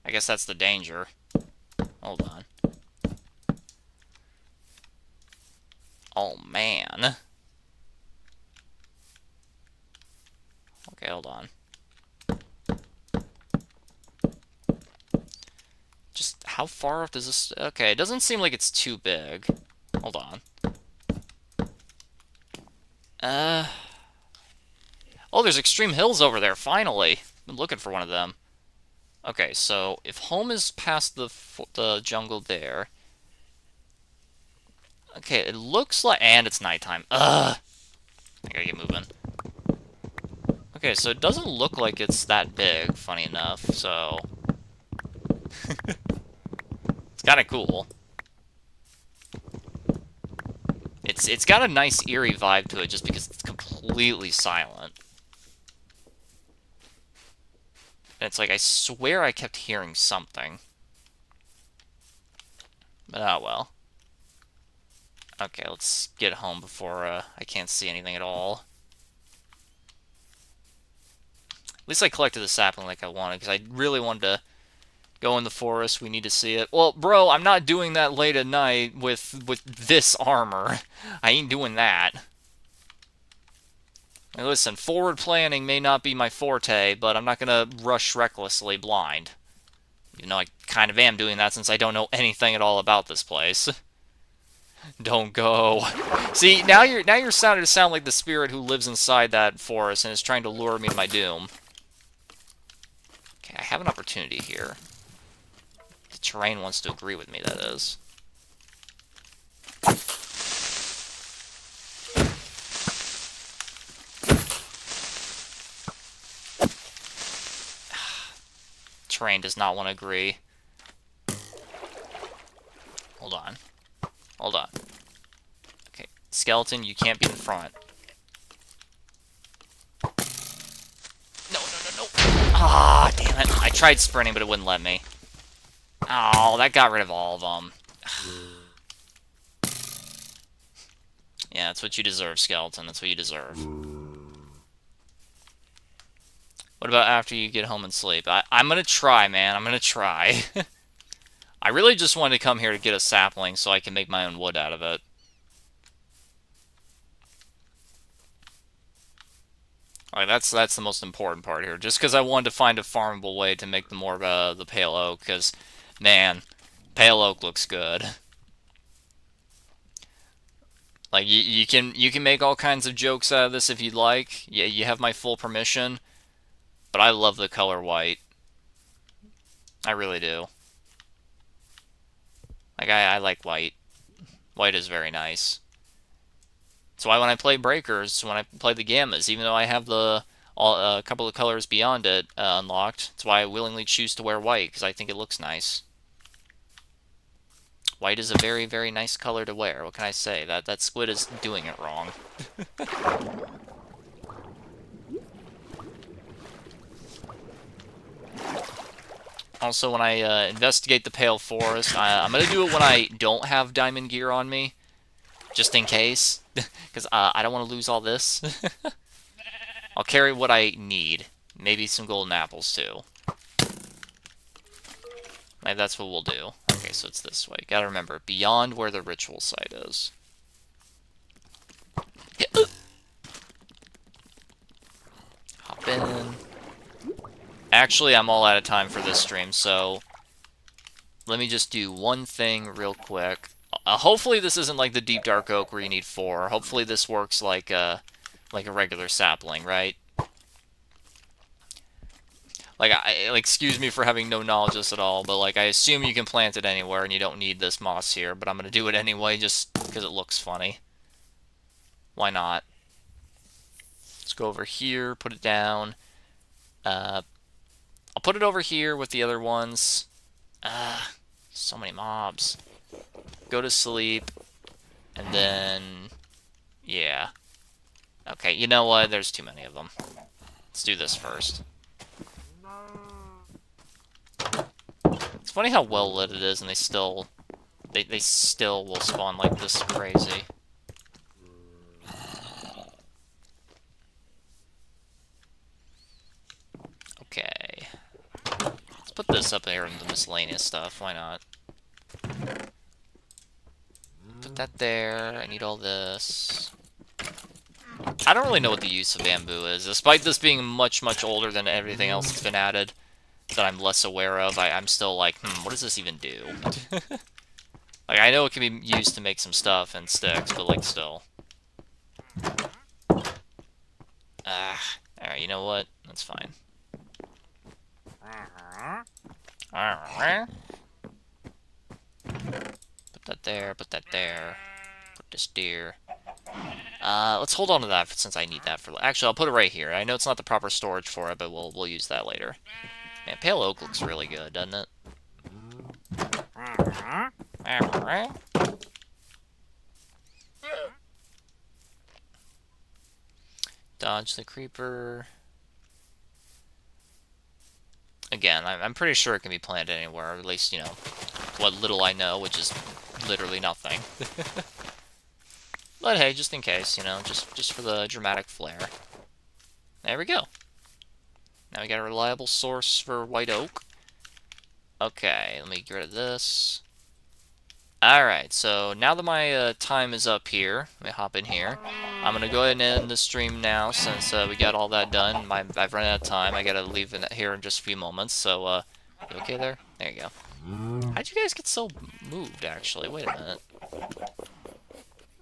I guess that's the danger. Hold on. Oh, man. Okay, hold on. Just how far off does this... Okay, it doesn't seem like it's too big. Hold on. Oh, there's extreme hills over there, finally. Been looking for one of them. Okay, so if home is past the jungle there... Okay, it looks like... And it's nighttime. Ugh! I gotta get moving. Okay, so it doesn't look like it's that big, funny enough, so... It's kind of cool. It's got a nice eerie vibe to it just because it's completely silent. And it's like, I swear I kept hearing something. But oh well. Okay, let's get home before I can't see anything at all. At least I collected the sapling like I wanted, because I really wanted to go in the forest. We need to see it. Well, bro, I'm not doing that late at night with this armor. I ain't doing that. Now, listen, forward planning may not be my forte, but I'm not going to rush recklessly blind. Even though I kind of am doing that since I don't know anything at all about this place. Don't go. See, now you're starting to sound like the spirit who lives inside that forest and is trying to lure me to my doom. Okay, I have an opportunity here. The terrain wants to agree with me, that is. Terrain does not want to agree. Hold on. Hold on. Okay, skeleton, you can't be in front. No, no, no, no. Ah, damn it. I tried sprinting, but it wouldn't let me. Oh, that got rid of all of them. Yeah, that's what you deserve, skeleton. That's what you deserve. What about after you get home and sleep? I'm gonna try, man. I'm gonna try. I really just wanted to come here to get a sapling so I can make my own wood out of it. Alright, that's the most important part here. Just because I wanted to find a farmable way to make the more of the pale oak, because, man, pale oak looks good. Like, you can make all kinds of jokes out of this if you'd like. Yeah, you have my full permission. But I love the color white. I really do. Like, I like white. White is very nice. That's why when I play Breakers, when I play the Gammas, even though I have a couple of colors beyond it unlocked, that's why I willingly choose to wear white, because I think it looks nice. White is a very, very nice color to wear. What can I say? That squid is doing it wrong. Also, when I investigate the Pale Forest, I'm going to do it when I don't have diamond gear on me, just in case, because I don't want to lose all this. I'll carry what I need. Maybe some golden apples, too. Maybe that's what we'll do. Okay, so it's this way. Gotta remember, beyond where the ritual site is. Hop in. Actually, I'm all out of time for this stream, so let me just do one thing real quick. Hopefully this isn't like the Deep Dark Oak where you need 4. Hopefully this works like a regular sapling, right? Like, excuse me for having no knowledge of this at all, but like I assume you can plant it anywhere and you don't need this moss here, but I'm gonna do it anyway just because it looks funny. Why not? Let's go over here, put it down. I'll put it over here with the other ones. So many mobs. Go to sleep. And then... yeah. Okay, you know what? There's too many of them. Let's do this first. It's funny how well lit it is, and they still... They still will spawn like this crazy. Okay. Let's put this up here in the miscellaneous stuff. Why not? Put that there. I need all this. I don't really know what the use of bamboo is. Despite this being much, much older than everything else that's been added that I'm less aware of, I'm still like, what does this even do? Like, I know it can be used to make some stuff and sticks, but, like, still. Alright, you know what? That's fine. Put that there, put that there. Put this there. Let's hold on to that since I need that for... actually, I'll put it right here. I know it's not the proper storage for it, but we'll use that later. Man, pale oak looks really good, doesn't it? Dodge the creeper. Again, I'm pretty sure it can be planted anywhere, or at least, you know, what little I know, which is literally nothing. But hey, just in case, you know, just for the dramatic flair. There we go. Now we got a reliable source for white oak. Okay, let me get rid of this. Alright, so now that my time is up here, let me hop in here. I'm going to go ahead and end the stream now since we got all that done. I've run out of time. I got to leave here in just a few moments, so, you okay there? There you go. How'd you guys get so moved, actually? Wait a minute.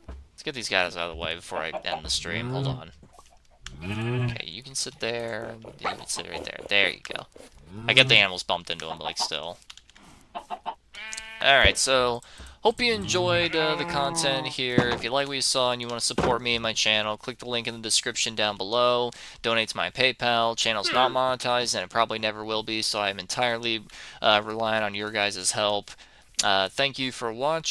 Let's get these guys out of the way before I end the stream. Hold on. Okay, you can sit there. You can sit right there. There you go. I get the animals bumped into them, but, like, still. Alright, so... hope you enjoyed the content here. If you like what you saw and you want to support me and my channel, click the link in the description down below. Donate to my PayPal. Channel's not monetized, and it probably never will be, so I'm entirely relying on your guys' help. Thank you for watching.